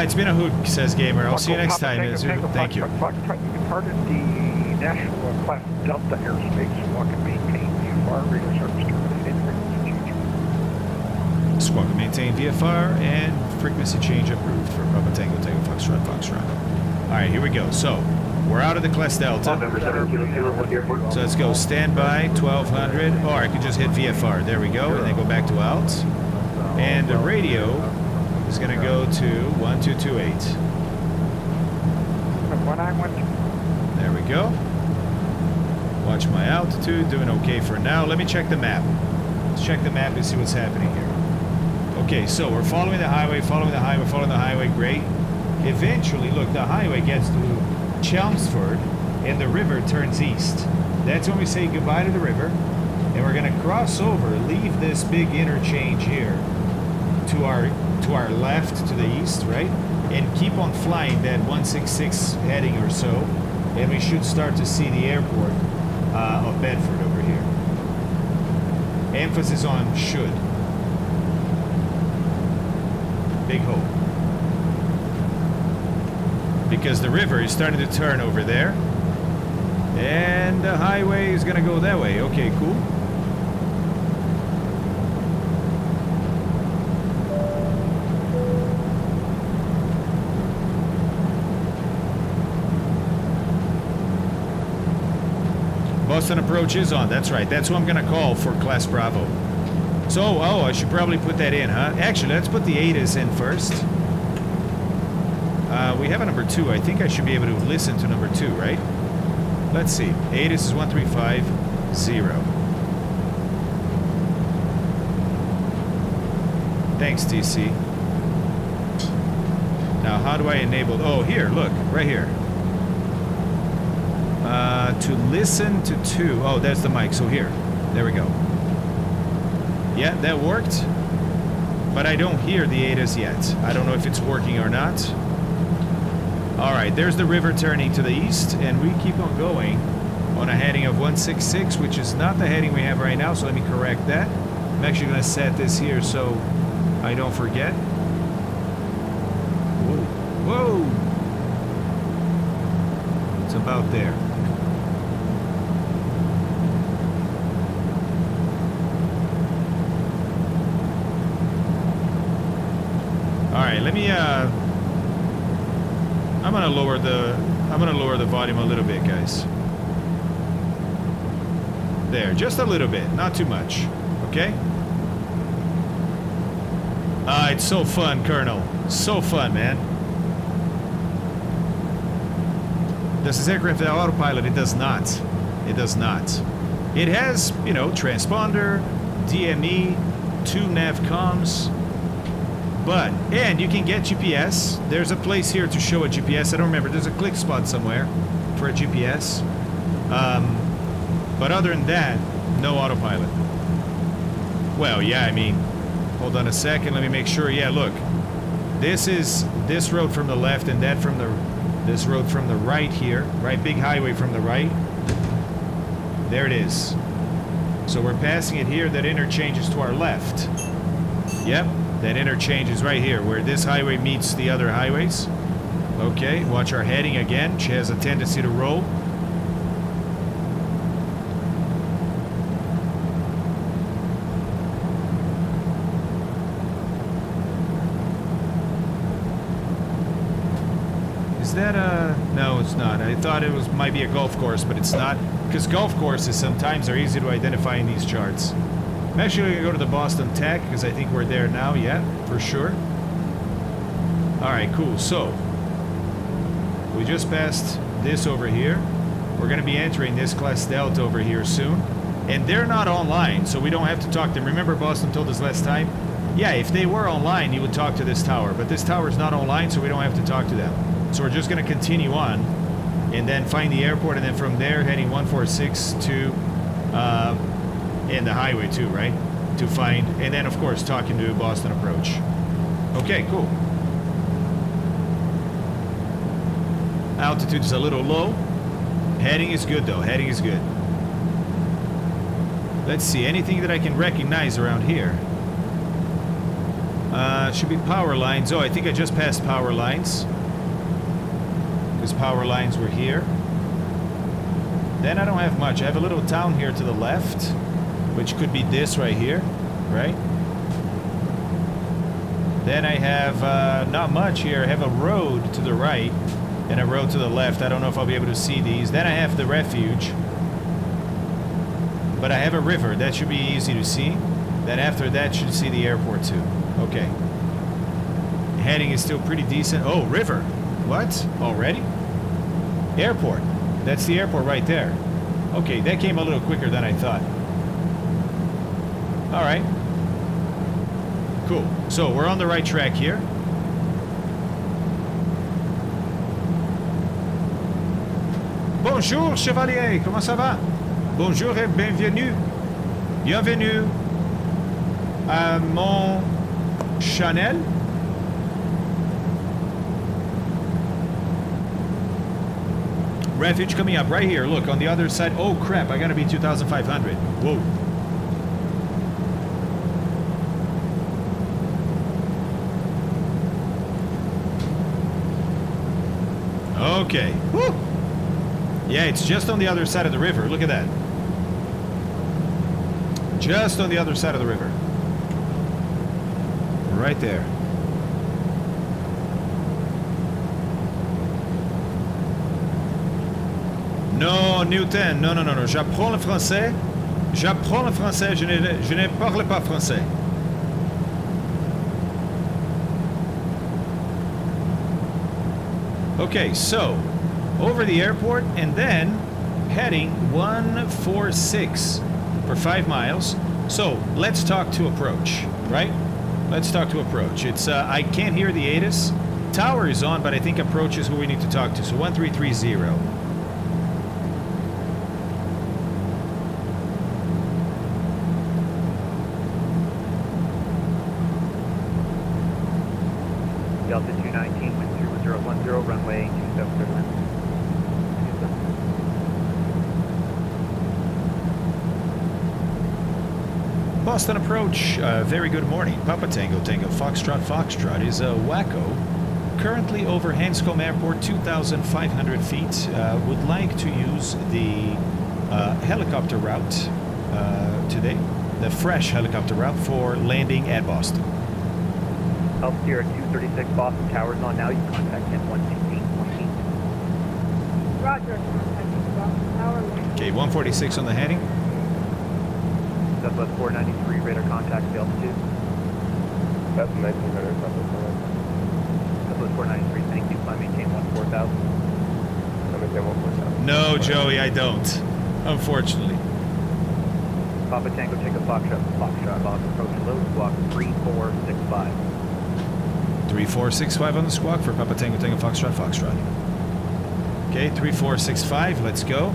It's been a hoot, says Gamer. I'll see you next time. Thank you.
You departed the Nashua class Delta airspace, walk and maintain VFR radar service terminated.
Squawk and maintain VFR and frequency change approved for Papa Tango Tango Foxtrot Foxtrot. Alright, here we go. So, we're out of the class Delta. So let's go standby, 1200. Or I can just hit VFR. There we go. And then go back to alt. And the radio is going to go to 1228.
When I went
There we go. Watch my altitude. Doing okay for now. Let me check the map. Let's check the map and see what's happening here. Okay, so we're following the highway, following the highway, following the highway. Great. Eventually, look, the highway gets to Chelmsford and the river turns east. That's when we say goodbye to the river. And we're going to cross over, leave this big interchange here to our left, to the east, right? and keep on flying that 166 heading or so, and we should start to see the airport of Bedford over here. Emphasis on should. Big hope. Because the river is starting to turn over there. And the highway is going to go that way. Okay, cool. Boston approach is on. That's right. That's who I'm going to call for Class Bravo. So, oh, I should probably put that in, huh? Actually, let's put the ATIS in first. We have a number 2. I think I should be able to listen to number 2, right? Let's see. ATIS is 1350. Thanks, TC. Now, how do I enable... Oh, here, look. Right here. To listen to 2. Oh, that's the mic. So here. There we go. Yeah, that worked. But I don't hear the ATIS yet. I don't know if it's working or not. Alright, there's the river turning to the east, and we keep on going on a heading of 166, which is not the heading we have right now, so let me correct that. I'm actually going to set this here so I don't forget. Whoa! Whoa! It's about there. Alright, let me I'm gonna lower the volume a little bit, guys. There, just a little bit, not too much. Okay? It's so fun, Colonel. So fun, man. Does this aircraft have autopilot? It does not. It does not. It has, you know, transponder, DME, 2 nav comms. But, and you can get GPS. There's a place here to show a GPS. I don't remember. There's a click spot somewhere for a GPS. But other than that, no autopilot. Well, yeah, I mean, hold on a second. Let me make sure. Yeah, look. This is this road from the left and that from this road from the right here. Right, big highway from the right. There it is. So we're passing it here. That interchanges to our left. Yep. That interchange is right here, where this highway meets the other highways. Okay, watch our heading again. She has a tendency to roll. Is that a... No, it's not. I thought it was might be a golf course, but it's not. Because golf courses sometimes are easy to identify in these charts. I'm actually going to go to the Boston Tech because I think we're there now. Yeah, for sure. Alright, cool. So, we just passed this over here. We're going to be entering this class Delta over here soon. And they're not online, so we don't have to talk to them. Remember Boston told us last time? Yeah, if they were online, you would talk to this tower. But this tower is not online, so we don't have to talk to them. So we're just going to continue on and then find the airport, and then from there heading 146 to... and the highway too, right? To find, and then of course talking to Boston approach. Okay, cool. Altitude is a little low. Heading is good though, heading is good. Let's see, anything that I can recognize around here? Should be power lines. Oh, I think I just passed power lines. Because power lines were here. Then I don't have much. I have a little town here to the left, which could be this right here, right? Then I have not much here. I have a road to the right and a road to the left. I don't know if I'll be able to see these. Then I have the refuge. But I have a river. That should be easy to see. Then after that, should see the airport too. Okay. Heading is still pretty decent. Oh, river. What? Already? Airport. That's the airport right there. Okay, that came a little quicker than I thought. Alright. Cool. So, we're on the right track here. Bonjour, chevalier. Comment ça va? Bonjour et bienvenue. Bienvenue à mon Chanel. Refuge coming up right here. Look, on the other side. Oh, crap. I gotta be 2,500. Whoa. Okay. Woo! Yeah, it's just on the other side of the river. Look at that. Just on the other side of the river. Right there. Non, Newton, non, non, non, non. J'apprends le français. J'apprends le français. Je ne parle pas français. Okay, so over the airport and then heading 146 for 5 miles. So let's talk to approach, right? Let's talk to approach. It's I can't hear the ATIS. Tower is on, but I think approach is who we need to talk to. So 1330.
Delta 219, wind 3010, runway 27.
Boston approach, very good morning. Papa Tango Tango Foxtrot Foxtrot is a Wacko. Currently over Hanscom Airport, 2,500 feet. Would like to use the helicopter route today, the fresh helicopter route for landing at Boston.
Altier at 236 Boston Towers on now. You can contact him 116.8.
Roger. Boston Tower.
Okay, 146 on the heading.
Southwest 493 radar contact to altitude.
That's 1900.
Southwest 493, thank you. Climb maintain 14,000.
Maintain 14,000.
No, Joey, I don't. Unfortunately.
Papa Tango take a Foxtrot Boss approach low squawk 3465.
3465 on the squawk for Papa Tango Tango Foxtrot Foxtrot. Okay, 3465, let's go.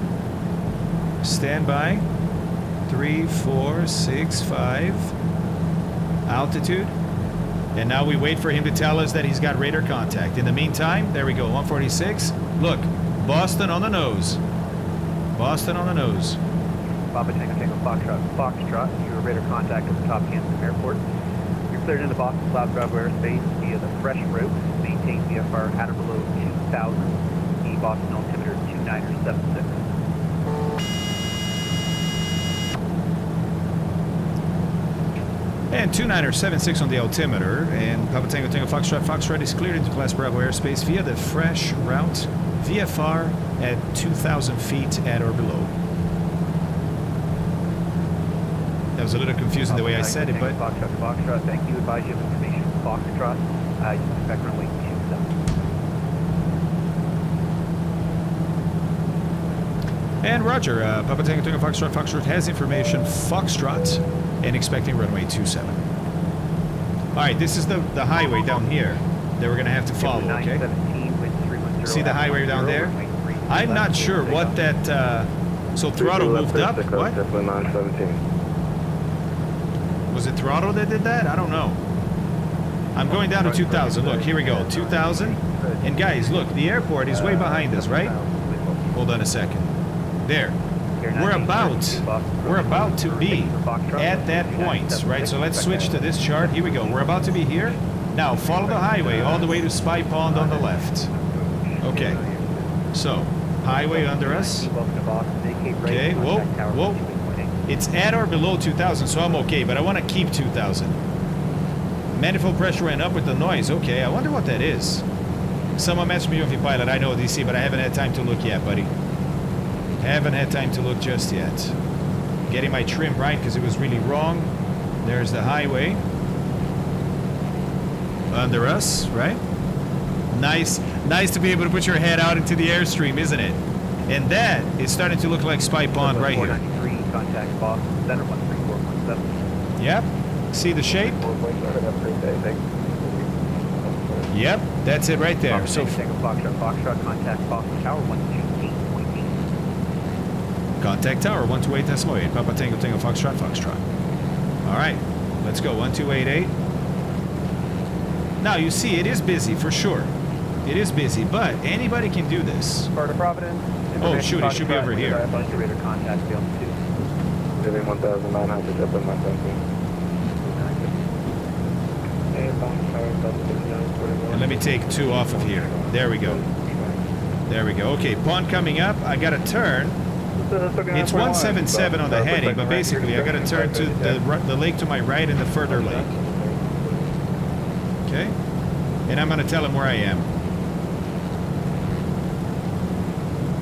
Stand by. 3465. Altitude. And now we wait for him to tell us that he's got radar contact. In the meantime, there we go, 146. Look, Boston on the nose. Boston on the nose.
Papa Tango Tango Foxtrot, your radar contact at the top Hanscom Airport. You're cleared into Boston Cloud Bravo airspace via the fresh route. Maintain VFR at or below 2,000. The Boston altimeter 2976.
And 2976 on the altimeter. And Papa Tango Tango Foxtrot Foxtrot is cleared into Class Bravo airspace via the fresh route. VFR at 2,000 feet at or below. That was a little confusing the way I said it, but...
Foxtrot, thank you. Advise you of information. Foxtrot, you can expect runway 27.
And Roger, Papa Tango Tango Foxtrot Foxtrot has information. Foxtrot and expecting runway 27. Alright, this is the highway down here that we're going to have to follow, okay? See the highway down there? I'm not sure what that... so throttle moved up? What? Was it throttle that did that? I don't know. I'm going down to 2,000. Look, here we go. 2,000. And guys, look, the airport is way behind us, right? Hold on a second. There. We're about to be at that point, right? So let's switch to this chart. Here we go. We're about to be here. Now, follow the highway all the way to Spy Pond on the left. Okay. So, highway under us. Okay, whoa, whoa. It's at or below 2,000, so I'm okay, but I want to keep 2,000. Manifold pressure went up with the noise. Okay, I wonder what that is. Someone messaged me with your pilot. I know DC, but I haven't had time to look yet, buddy. Haven't had time to look just yet. Getting my trim right because it was really wrong. There's the highway. Under us, right? Nice to be able to put your head out into the airstream, isn't it? And that is starting to look like Spy Pond right here.
Contact Boston Center 13417.
Yep. See the shape? Yep, that's it right there. So
Foxtrot, contact Boston Tower 128.8.
Contact Tower 128.8. Papa Tango Tango Foxtrot Foxtrot. All right, let's go 1288. Now you see it is busy for sure. It is busy, but anybody can do this.
Florida Providence.
Oh, shoot, it should be over here.
Radar contact failed too.
Living 1,900 up in my country.
And let me take 2 off of here. There we go. There we go. Okay, pond coming up. I got to turn. It's 177 on the heading, but basically I got to turn to the lake to my right and the further lake. Okay? And I'm going to tell him where I am.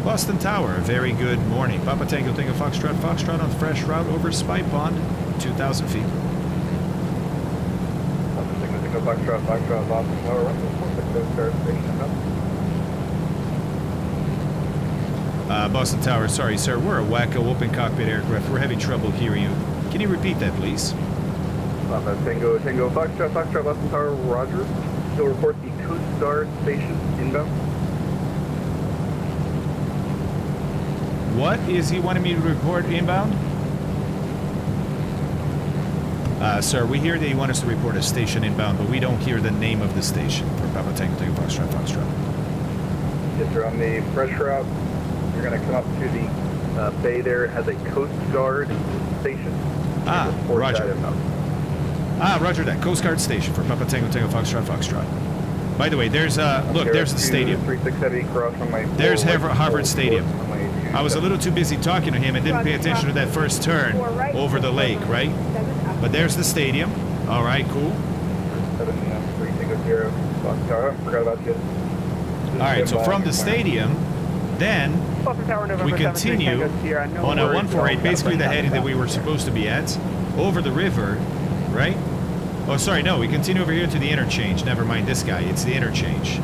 Boston Tower, very good morning. Papa Tango Tango Foxtrot, Foxtrot on fresh route over Spy Pond, 2,000 feet.
Foxtrot, Boston Tower,
Boston Tower, sorry sir, we're a Wacko open cockpit aircraft. We're having trouble hearing you. Can you repeat that, please?
Tango, Foxtrot, Boston Tower, Roger. Still report the Coast Guard station inbound.
What is he wanting me to report inbound? Sir, we hear that you want us to report a station inbound, but we don't hear the name of the station. For Papa Tango Tango Foxtrot, Foxtrot.
Yes, sir. On the fresh route, you're going to come up to the bay there. It has a Coast Guard station.
Roger. Roger that. Coast Guard station for Papa Tango Tango Foxtrot, Foxtrot. By the way, there's look, there's the stadium. There's Harvard Stadium. I was a little too busy talking to him and didn't pay attention to that first turn over the lake, right? But there's the stadium. All right, cool. All right, so from the stadium, then we continue on a 148, basically the heading that we were supposed to be at, over the river, right? Oh, sorry, no, we continue over here to the interchange. Never mind this guy, it's the interchange,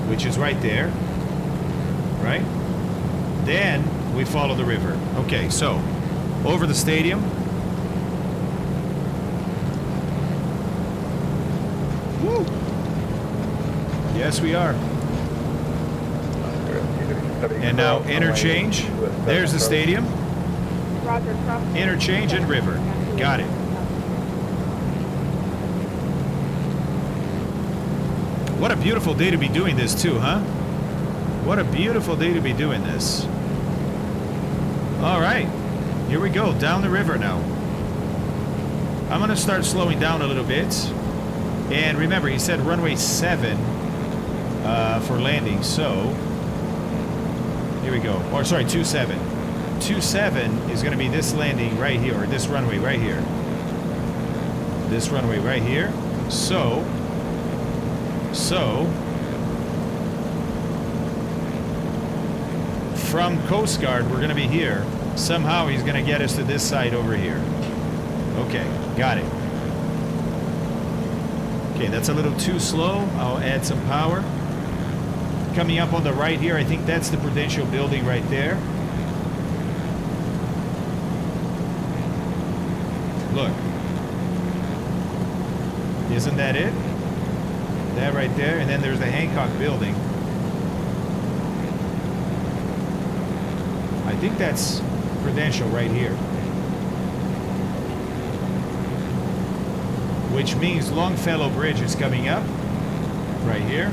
which is right there, right? Then we follow the river. Okay, so over the stadium. Woo! Yes, we are. And now interchange. There's the stadium. Interchange and river. Got it. What a beautiful day to be doing this too, huh? What a beautiful day to be doing this. All right, here we go, down the river now. I'm gonna start slowing down a little bit. And remember, he said runway 7 for landing, so here we go. Or sorry, 27. 27 is gonna be this landing right here, or this runway right here. This runway right here. So from Coast Guard, we're going to be here. Somehow he's going to get us to this side over here. Okay, got it. Okay, that's a little too slow. I'll add some power. Coming up on the right here, I think that's the Prudential building right there. Look. Isn't that it? That right there, and then there's the Hancock building. I think that's Prudential right here. Which means Longfellow Bridge is coming up right here.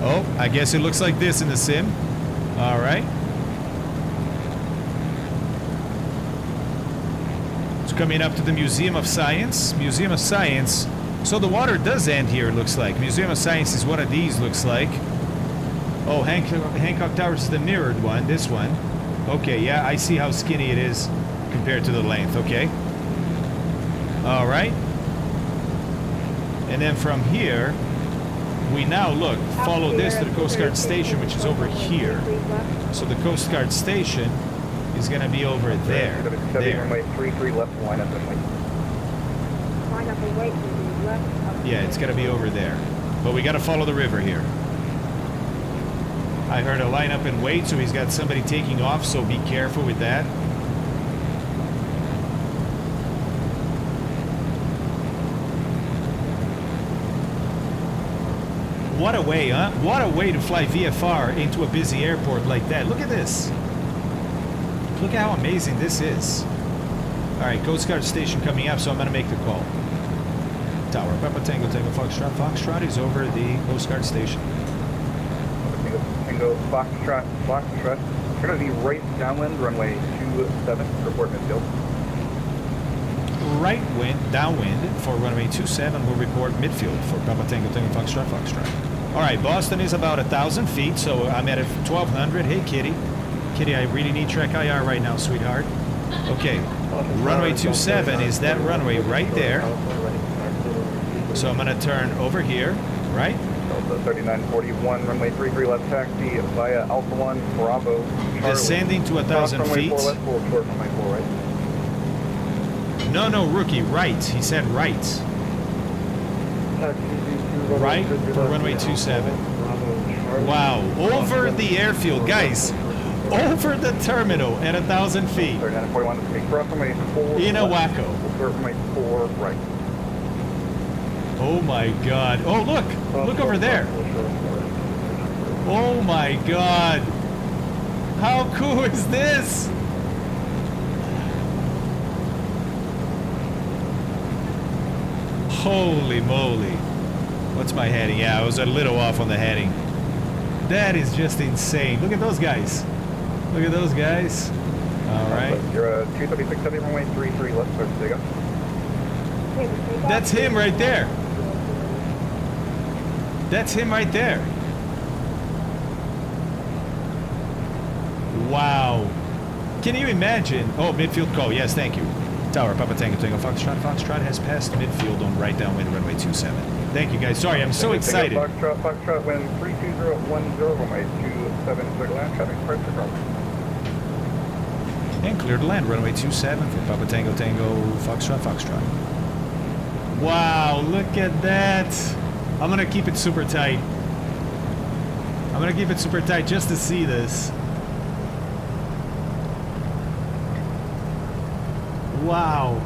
Oh, I guess it looks like this in the sim. All right. Coming up to the Museum of Science. Museum of Science. So the water does end here, it looks like. Museum of Science is one of these, looks like. Oh, Hancock Towers is the mirrored one, this one. Okay, yeah, I see how skinny it is compared to the length, okay. All right. And then from here, we now, look, follow this to the Coast Guard Station, which is over here. So the Coast Guard Station is going to be over there. There. Yeah, it's going to be over there. But we got to follow the river here. I heard a line up and wait, so he's got somebody taking off, so be careful with that. What a way, huh? What a way to fly VFR into a busy airport like that. Look at this. Look at how amazing this is. All right, Coast Guard Station coming up, so I'm going to make the call. Tower, Papa Tango, Tango Foxtrot. Foxtrot is over the Coast Guard station.
Tango, Foxtrot, Foxtrot. We're going to be right downwind, runway 27, report midfield.
Right wind, downwind for runway 27. We'll report midfield for Papa Tango, Tango Foxtrot, Foxtrot. All right, Boston is about 1,000 feet, so I'm at 1,200. Hey, Kitty. Kitty, I really need track IR right now, sweetheart. Okay, runway 27 is that runway right there. So I'm gonna turn over here, right?
Delta 3941, runway 33 left taxi via Alpha 1, Bravo, Charlie.
Descending to 1,000
runway
feet.
4 left, full short, runway 4 right.
No, no, rookie, right. He said right. Right for runway 27. Wow, over the airfield, guys. Over the terminal at 1,000 feet.
3941, this is me. Cross runway 4
In a
left,
wacko.
full short, runway 4 right.
Oh my god. Oh, look. Look over there. Oh my god. How cool is this? Holy moly. What's my heading? Yeah, I was a little off on the heading. That is just insane. Look at those guys. Look at those guys. All right.
You're 236 runway 33 left, sir. There you go.
That's him right there. That's him right there. Wow. Can you imagine? Oh, midfield call. Yes, thank you. Tower, Papa Tango, Tango, Foxtrot. Foxtrot has passed midfield on right downwind runway 27. Thank you, guys. Sorry, I'm so excited.
Foxtrot, Foxtrot, wind 32010, runway 27, clear to land, traffic parts across.
And clear to land, runway 27 for Papa Tango, Tango, Foxtrot, Foxtrot. Wow, look at that. I'm gonna keep it super tight. I'm gonna keep it super tight just to see this. Wow.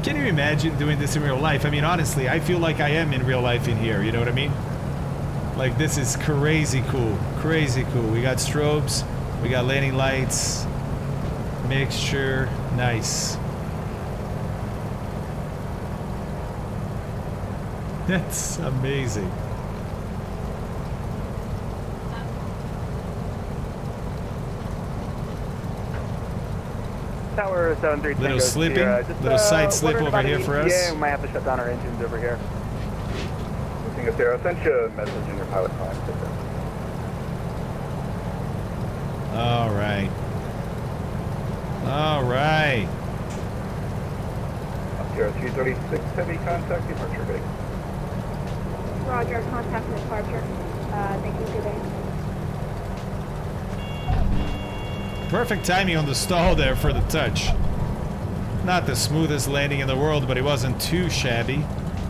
Can you imagine doing this in real life? I mean, honestly, I feel like I am in real life in here, you know what I mean? Like, this is crazy cool. Crazy cool. We got strobes, we got landing lights, mixture, nice. That's amazing.
Tower 73
Little slipping, little side slip over here for us.
Yeah, we might have to shut down our engines over here.
Looking there, I sent you a message in your pilot time.
All right. All right.
Sierra 236, heavy contact, departure big.
Roger, contact departure. Thank you, good day.
Perfect timing on the stall there for the touch. Not the smoothest landing in the world, but it wasn't too shabby.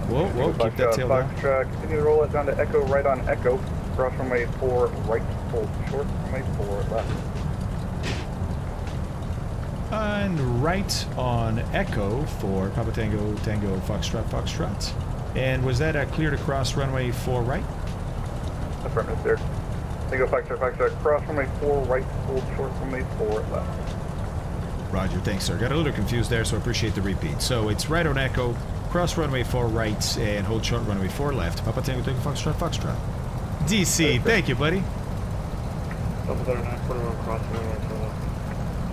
Whoa, whoa, keep that tail down.
Continue to roll it down to Echo, right on Echo. Cross runway 4 right, full short, runway 4 left.
And right on Echo for Papa Tango, Tango, Foxtrot, Foxtrot. And was that a clear to cross runway 4 right?
Affirmative, sir. Tango, Foxtrot, Foxtrot, cross runway 4 right, full short, runway 4 left.
Roger, thanks, sir. Got a little confused there, so I appreciate the repeat. So it's right on Echo, cross runway 4 right, and hold short runway 4 left. Papa Tango, Tango, Foxtrot, Foxtrot. DC, thank you, buddy.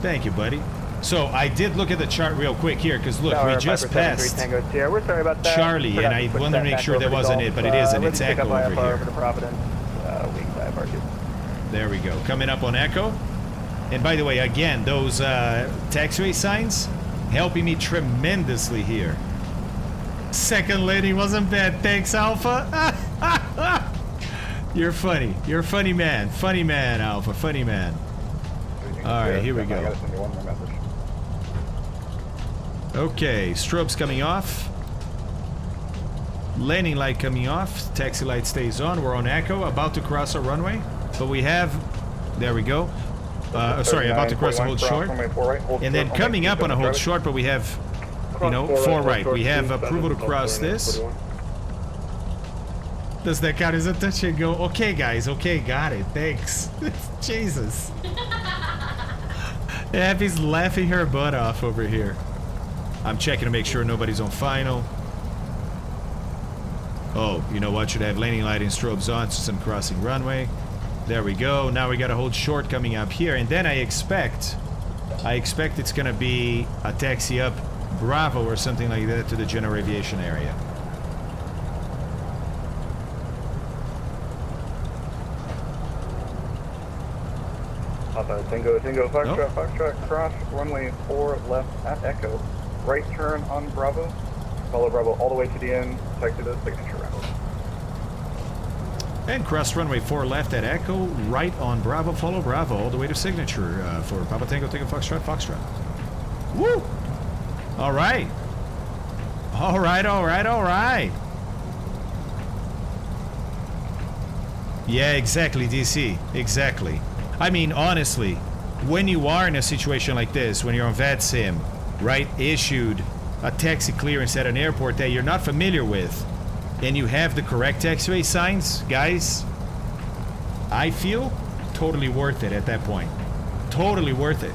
Thank you, buddy. So I did look at the chart real quick here, because look, we just passed
We're sorry about that.
Charlie, and I wanted to make sure that wasn't it, but it isn't. It's Echo over here.
For the Providence, Wings IFR 2.
There we go. Coming up on Echo. And by the way, again, those taxiway signs helping me tremendously here. Second landing wasn't bad. Thanks, Alpha. You're funny. You're a funny man. Funny man, Alpha. Funny man. All right, here we go. Okay, strobes coming off. Landing light coming off. Taxi light stays on. We're on Echo, about to cross a runway. But we have... There we go. Sorry, about to cross a hold short. And then coming up on a hold short, but we have, you know, 4 right. We have approval to cross this. Does that count as a touch and go? Okay, guys. Okay, got it. Thanks. Jesus. Abby's laughing her butt off over here. I'm checking to make sure nobody's on final. Oh, you know what? Should have landing light and strobes on since I'm crossing runway. There we go. Now we gotta hold short coming up here, and then I expect it's gonna be a taxi up Bravo or something like that to the general aviation area.
Tango, Foxtrot, cross, runway 4 left at Echo. Right turn on Bravo. Follow Bravo all the way to the end, taxi to the signature route.
And cross runway 4 left at Echo, right on Bravo, follow Bravo, all the way to signature for Papa Tango, Tango, Foxtrot, Foxtrot. Woo! All right. All right, all right, all right. Yeah, exactly, DC. Exactly. I mean, honestly, when you are in a situation like this, when you're on VATSIM, right, issued a taxi clearance at an airport that you're not familiar with, and you have the correct taxiway signs, guys, I feel totally worth it at that point. Totally worth it.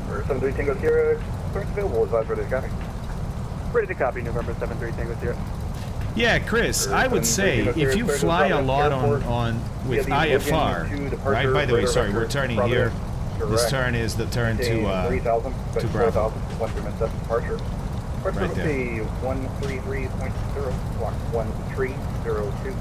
For 73 Tango Sierra, clearance available, advise ready to copy.
Ready to copy, November 73 Tango Sierra.
Yeah, Chris, I would say if you fly a lot on with IFR, right? By the way, sorry, we're turning here. This turn is the turn to Bravo.
Departure.
Right there.
133.0, block 1302.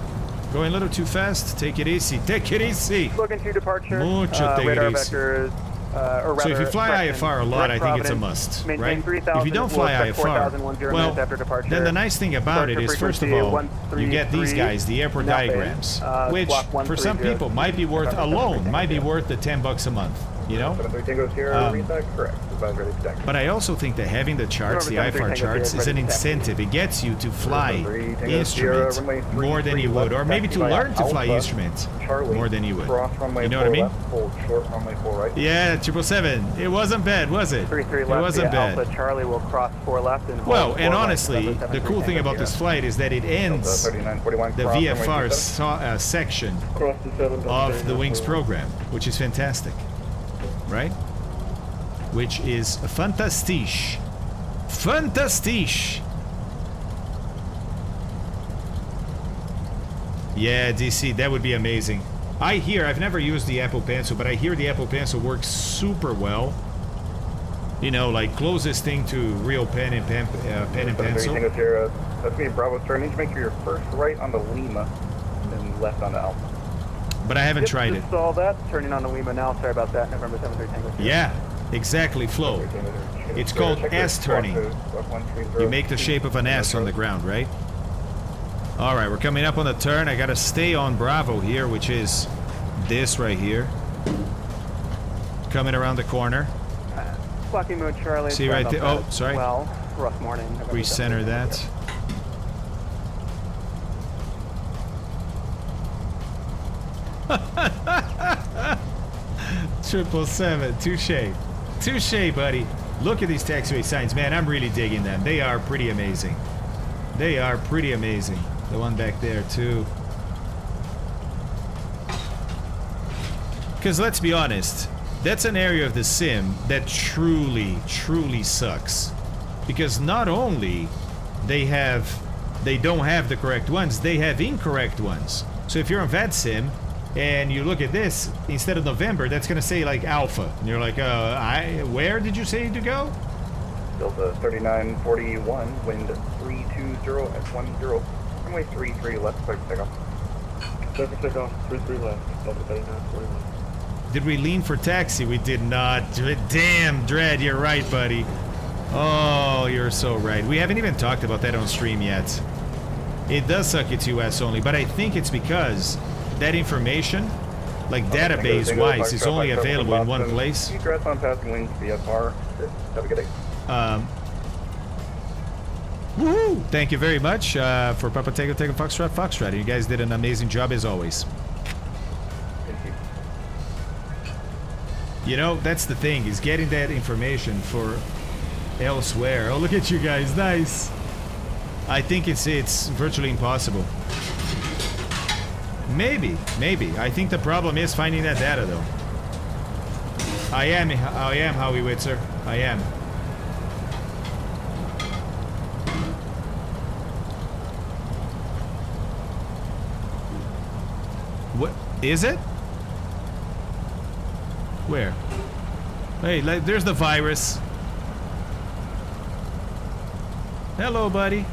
Going a little too fast. Take it easy. Take it easy.
Looking to departure.
Mucho take
radar
it easy.
vectors. Or rather,
so if you fly IFR a lot, I think it's a must, right? If you don't fly IFR, well, then the nice thing about it is, first of all, you get these guys, the airport diagrams, which for some people might be worth alone, might be worth the $10 a month, you know? But I also think that having the charts, the IFR charts, is an incentive. It gets you to fly instruments more than you would, or maybe to learn to fly instruments more than you would. You know what I mean? Yeah, 777. It wasn't bad, was it?
33
It
left.
wasn't bad.
Alpha Charlie will cross 4 left and
Well,
hold
and
4
honestly,
left,
the cool thing about this flight is that it ends the VFR section of the Wings program, which is fantastic, right? Which is fantastique. Fantastique. Yeah, DC, that would be amazing. I hear, I've never used the Apple Pencil, but I hear the Apple Pencil works super well. You know, like closest thing to real pen and pencil.
That's me, Bravo turn. Need to make sure you're first right on the Lima, and then left on the Alpha.
But I haven't tried it.
Saw that. Turning on the Lima now. Sorry about that. November 73 Tango.
Yeah, exactly, Flo. It's called S turning. You make the shape of an S on the ground, right? All right, we're coming up on the turn. I gotta stay on Bravo here, which is this right here. Coming around the corner.
Blocking mode Charlie.
See right there. Oh, sorry.
Well, rough morning.
Recenter that. 777. Touche. Touche, buddy. Look at these taxiway signs, man. I'm really digging them. They are pretty amazing. They are pretty amazing. The one back there, too. Because let's be honest, that's an area of the sim that truly, truly sucks. Because not only they don't have the correct ones, they have incorrect ones. So if you're on VATSIM and you look at this, instead of November, that's going to say like Alpha. And you're like, where did you say to go?
Delta 3941, wind 320 at 10. Runway 33 left, quick takeoff. Delta takeoff, 33 left, Delta 3941.
Did we lean for taxi? We did not. Damn, Dread, you're right, buddy. Oh, you're so right. We haven't even talked about that on stream yet. It does suck it's US only, but I think it's because that information, like database-wise, is only available in one place.
Congrats on passing Wings VFR. Have a good day.
Woohoo! Thank you very much for Papa Tango Tango Foxtrot Foxtrot. You guys did an amazing job as always.
Thank you.
You know, that's the thing, is getting that information for elsewhere. Oh, look at you guys. Nice. I think it's virtually impossible. Maybe. I think the problem is finding that data, though. I am Howie Witzer. I am. Is it? Where? Hey, there's the virus. Hello, buddy.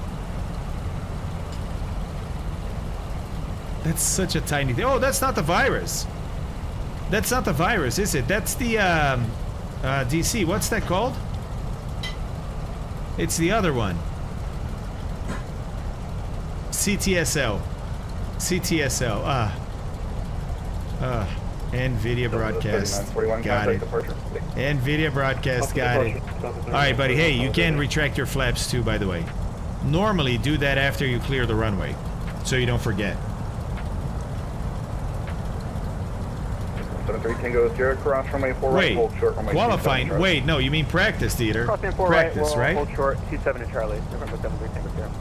That's such a tiny thing. Oh, that's not the virus. That's not the virus, is it? That's the DC. What's that called? It's the other one. CTSL. CTSL. NVIDIA broadcast. Got it. NVIDIA broadcast. Got it. Alright, buddy. Hey, you can retract your flaps too, by the way. Normally, do that after you clear the runway, so you don't forget.
73 Tango Sierra, cross runway 4 right, hold short runway
qualifying.
27
Wait, no, you mean practice, Dieter.
Crossing 4
Practice,
right,
right?
hold short, 27 to Charlie. November 73 Tango Sierra.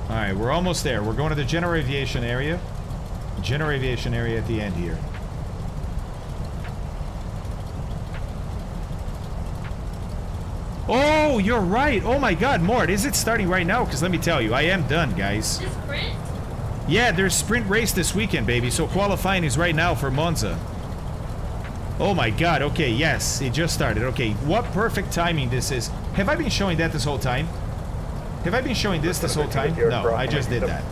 Alright, we're almost there. We're going to the general aviation area. General aviation area at the end here. Oh, you're right. Oh my god, Mort, is it starting right now? Because let me tell you, I am done, guys.
Just sprint?
Yeah, there's sprint race this weekend, baby. So qualifying is right now for Monza. Oh my god, okay, yes, it just started. Okay, what perfect timing this is. Have I been showing that this whole time? Have I been showing this whole time? No, I just did that.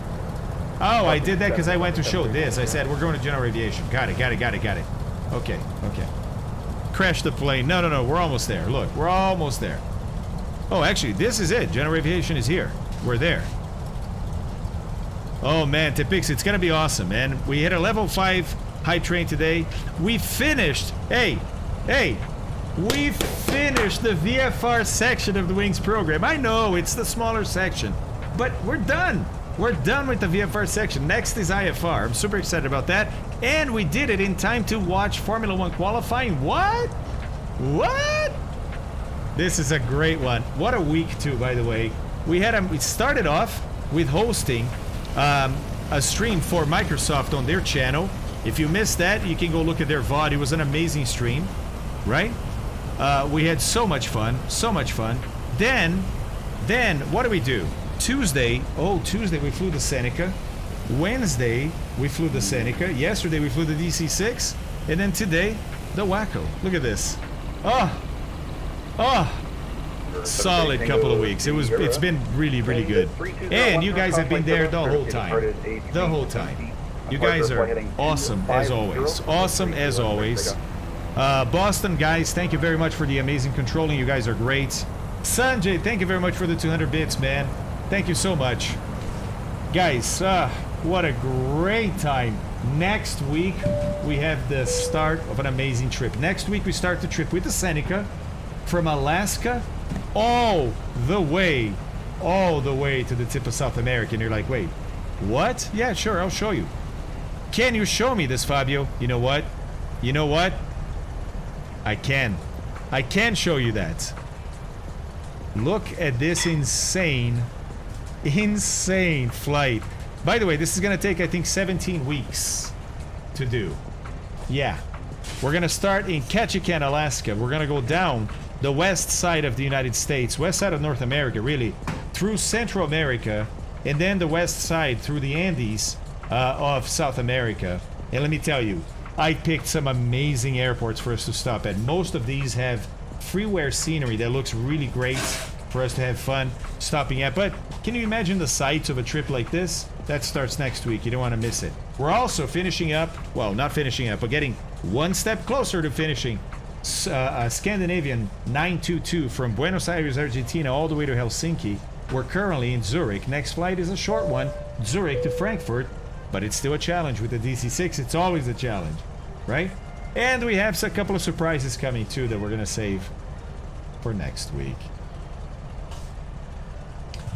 Oh, I did that because I went to show this. I said, we're going to general aviation. Got it. Okay, okay. Crash the plane. No, we're almost there. Look, we're almost there. Oh, actually, this is it. General aviation is here. We're there. Oh, man, Tipix, it's going to be awesome, man. We hit a level 5 high train today. We finished. Hey, we finished the VFR section of the Wings program. I know, it's the smaller section, but we're done. We're done with the VFR section. Next is IFR. I'm super excited about that. And we did it in time to watch Formula 1 qualifying. What? This is a great one. What a week, too, by the way. We started off with hosting a stream for Microsoft on their channel. If you missed that, you can go look at their VOD. It was an amazing stream, right? We had so much fun. Then, what do we do? Tuesday we flew the Seneca. Wednesday we flew the Seneca. Yesterday we flew the DC-6, and then today the Wacko. Look at this. Solid couple of weeks. It's been really good. And you guys have been there the whole time. You guys are awesome as always. Boston guys, thank you very much for the amazing controlling. You guys are great. Sanjay, thank you very much for the 200 bits, man. Thank you so much. Guys, what a great time. Next week, we have the start of an amazing trip. Next week, we start the trip with the Seneca from Alaska all the way to the tip of South America. And you're like, wait, what? Yeah, sure, I'll show you. Can you show me this, Fabio? You know what? I can show you that. Look at this insane flight. By the way, this is gonna take, I think, 17 weeks to do. Yeah. We're gonna start in Ketchikan, Alaska. We're gonna go down the west side of the United States, west side of North America, really, through Central America, and then the west side through the Andes of South America. And let me tell you, I picked some amazing airports for us to stop at. Most of these have freeware scenery that looks really great for us to have fun stopping at. But can you imagine the sights of a trip like this? That starts next week. You don't want to miss it. We're also finishing up, well, not finishing up, but getting one step closer to finishing a Scandinavian 922 from Buenos Aires, Argentina, all the way to Helsinki. We're currently in Zurich. Next flight is a short one, Zurich to Frankfurt, but it's still a challenge with the DC-6. It's always a challenge, right? And we have a couple of surprises coming too that we're gonna save for next week.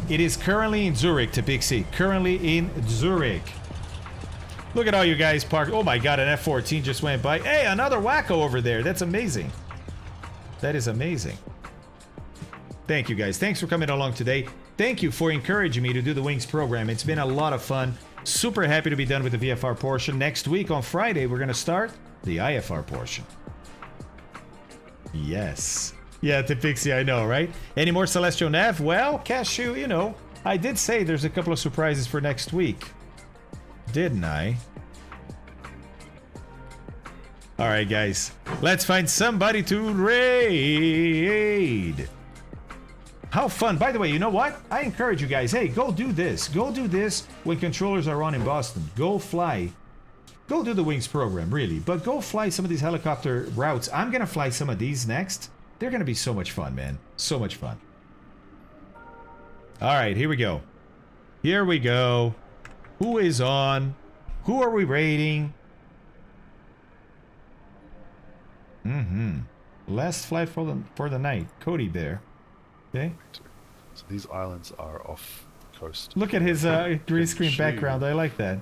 It is currently in Zurich, to Pixie. Currently in Zurich. Look at all you guys parked. Oh my god, an F-14 just went by. Hey, another Wacko over there. That's amazing. That is amazing. Thank you guys. Thanks for coming along today. Thank you for encouraging me to do the Wings program. It's been a lot of fun. Super happy to be done with the VFR portion. Next week on Friday, we're going to start the IFR portion. Yes. Yeah, to Pixie, I know, right? Any more Celestial Nav? Well, Cashew, you know, I did say there's a couple of surprises for next week. Didn't I? All right, guys. Let's find somebody to raid. How fun. By the way, you know what? I encourage you guys. Hey, go do this. Go do this when controllers are on in Boston. Go fly. Go do the Wings program, really. But go fly some of these helicopter routes. I'm going to fly some of these next. They're going to be so much fun, man. So much fun. All right, here we go. Here we go. Who is on? Who are we raiding? Last flight for the night. Cody Bear. Okay.
So these islands are off coast.
Look at his green screen background. I like that.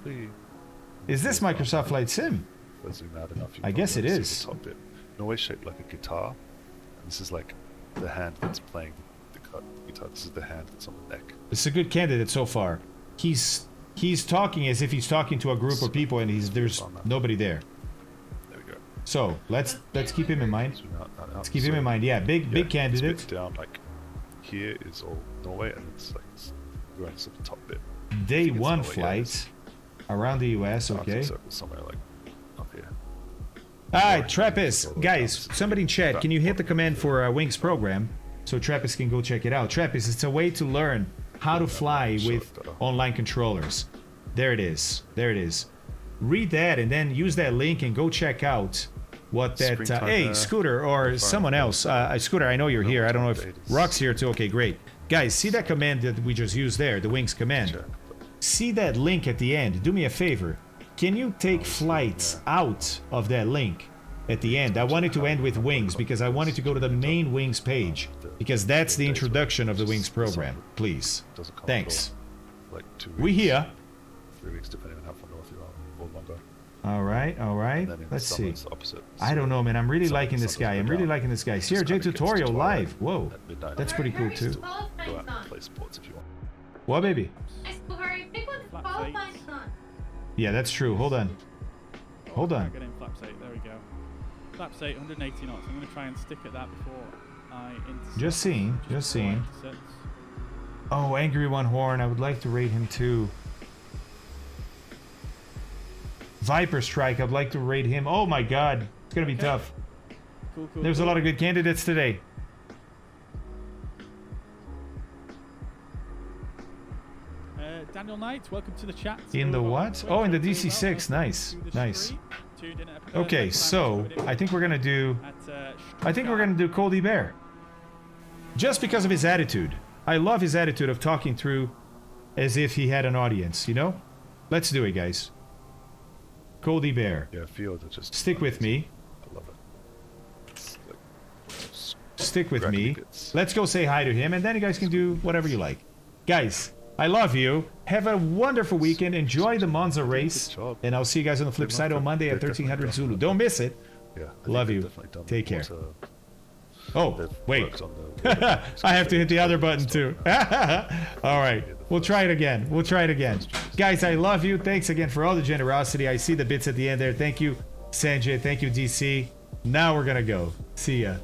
Is this Microsoft Flight Sim?
If I zoom out enough, you
I
can
guess it
see
is.
the top bit. Norway shaped like a guitar. And this is like the hand that's playing the guitar. This is the hand that's on the neck.
It's a good candidate so far. He's talking as if he's talking to a group of people, and there's nobody there.
There we go.
So let's keep him in mind.
Zoom out.
Let's keep him in mind. Yeah, big candidate.
It's down like here is all Norway, and it's like going to the top bit.
Day one
Norway,
flight around the US. Okay.
Somewhere like up here.
All right, Trappist, guys. Somebody in chat, can you hit the command for Wings program so Trappist can go check it out? Trappist, it's a way to learn how to fly with online controllers. There it is. There it is. Read that and then use that link and go check out what that. Hey, Scooter or someone else. Scooter, I know you're here. I don't know if Rock's here too. Okay, great. Guys, see that command that we just used there, the Wings command. See that link at the end. Do me a favor. Can you take flights out of that link at the end? I wanted to end with Wings because I wanted to go to the main Wings page because that's the introduction of the Wings program. Please. Thanks.
Like 2 weeks.
We here.
3 weeks, depending on how far north you are, or longer.
All right, all right. Let's see. I don't know, man. I'm really liking this guy. I'm really liking this guy. CRJ tutorial live. Whoa, that's pretty cool too.
Go out and play sports if you want.
What, baby?
Pick one qualifying on.
Yeah, that's true. Hold on. Hold on.
Get in flaps 8. There we go. Flaps 8, 180 knots. I'm going to try and stick at that before I intercept.
Just seeing. Oh, Angry One Horn. I would like to rate him too. Viper Strike. I'd like to rate him. Oh my God. It's going to be tough.
Cool,
There's a lot of good candidates today.
Daniel Knight, welcome to the chat.
In the what? Oh, in the DC6. Nice. Nice. Okay, so I think we're gonna do Cody Bear. Just because of his attitude. I love his attitude of talking through as if he had an audience, you know? Let's do it, guys. Cody Bear.
Yeah, field are just
stick with me.
I love it. It's like,
stick with me. Let's go say hi to him, and then you guys can do whatever you like. Guys, I love you. Have a wonderful weekend. Enjoy the Monza race. And I'll see you guys on the flip side on Monday at 1300 Zulu. Don't miss it.
Yeah,
love you. Take care. Oh, wait. I have to hit the other button too. All right. We'll try it again. Guys, I love you. Thanks again for all the generosity. I see the bits at the end there. Thank you, Sanjay. Thank you, DC. Now we're going to go. See ya.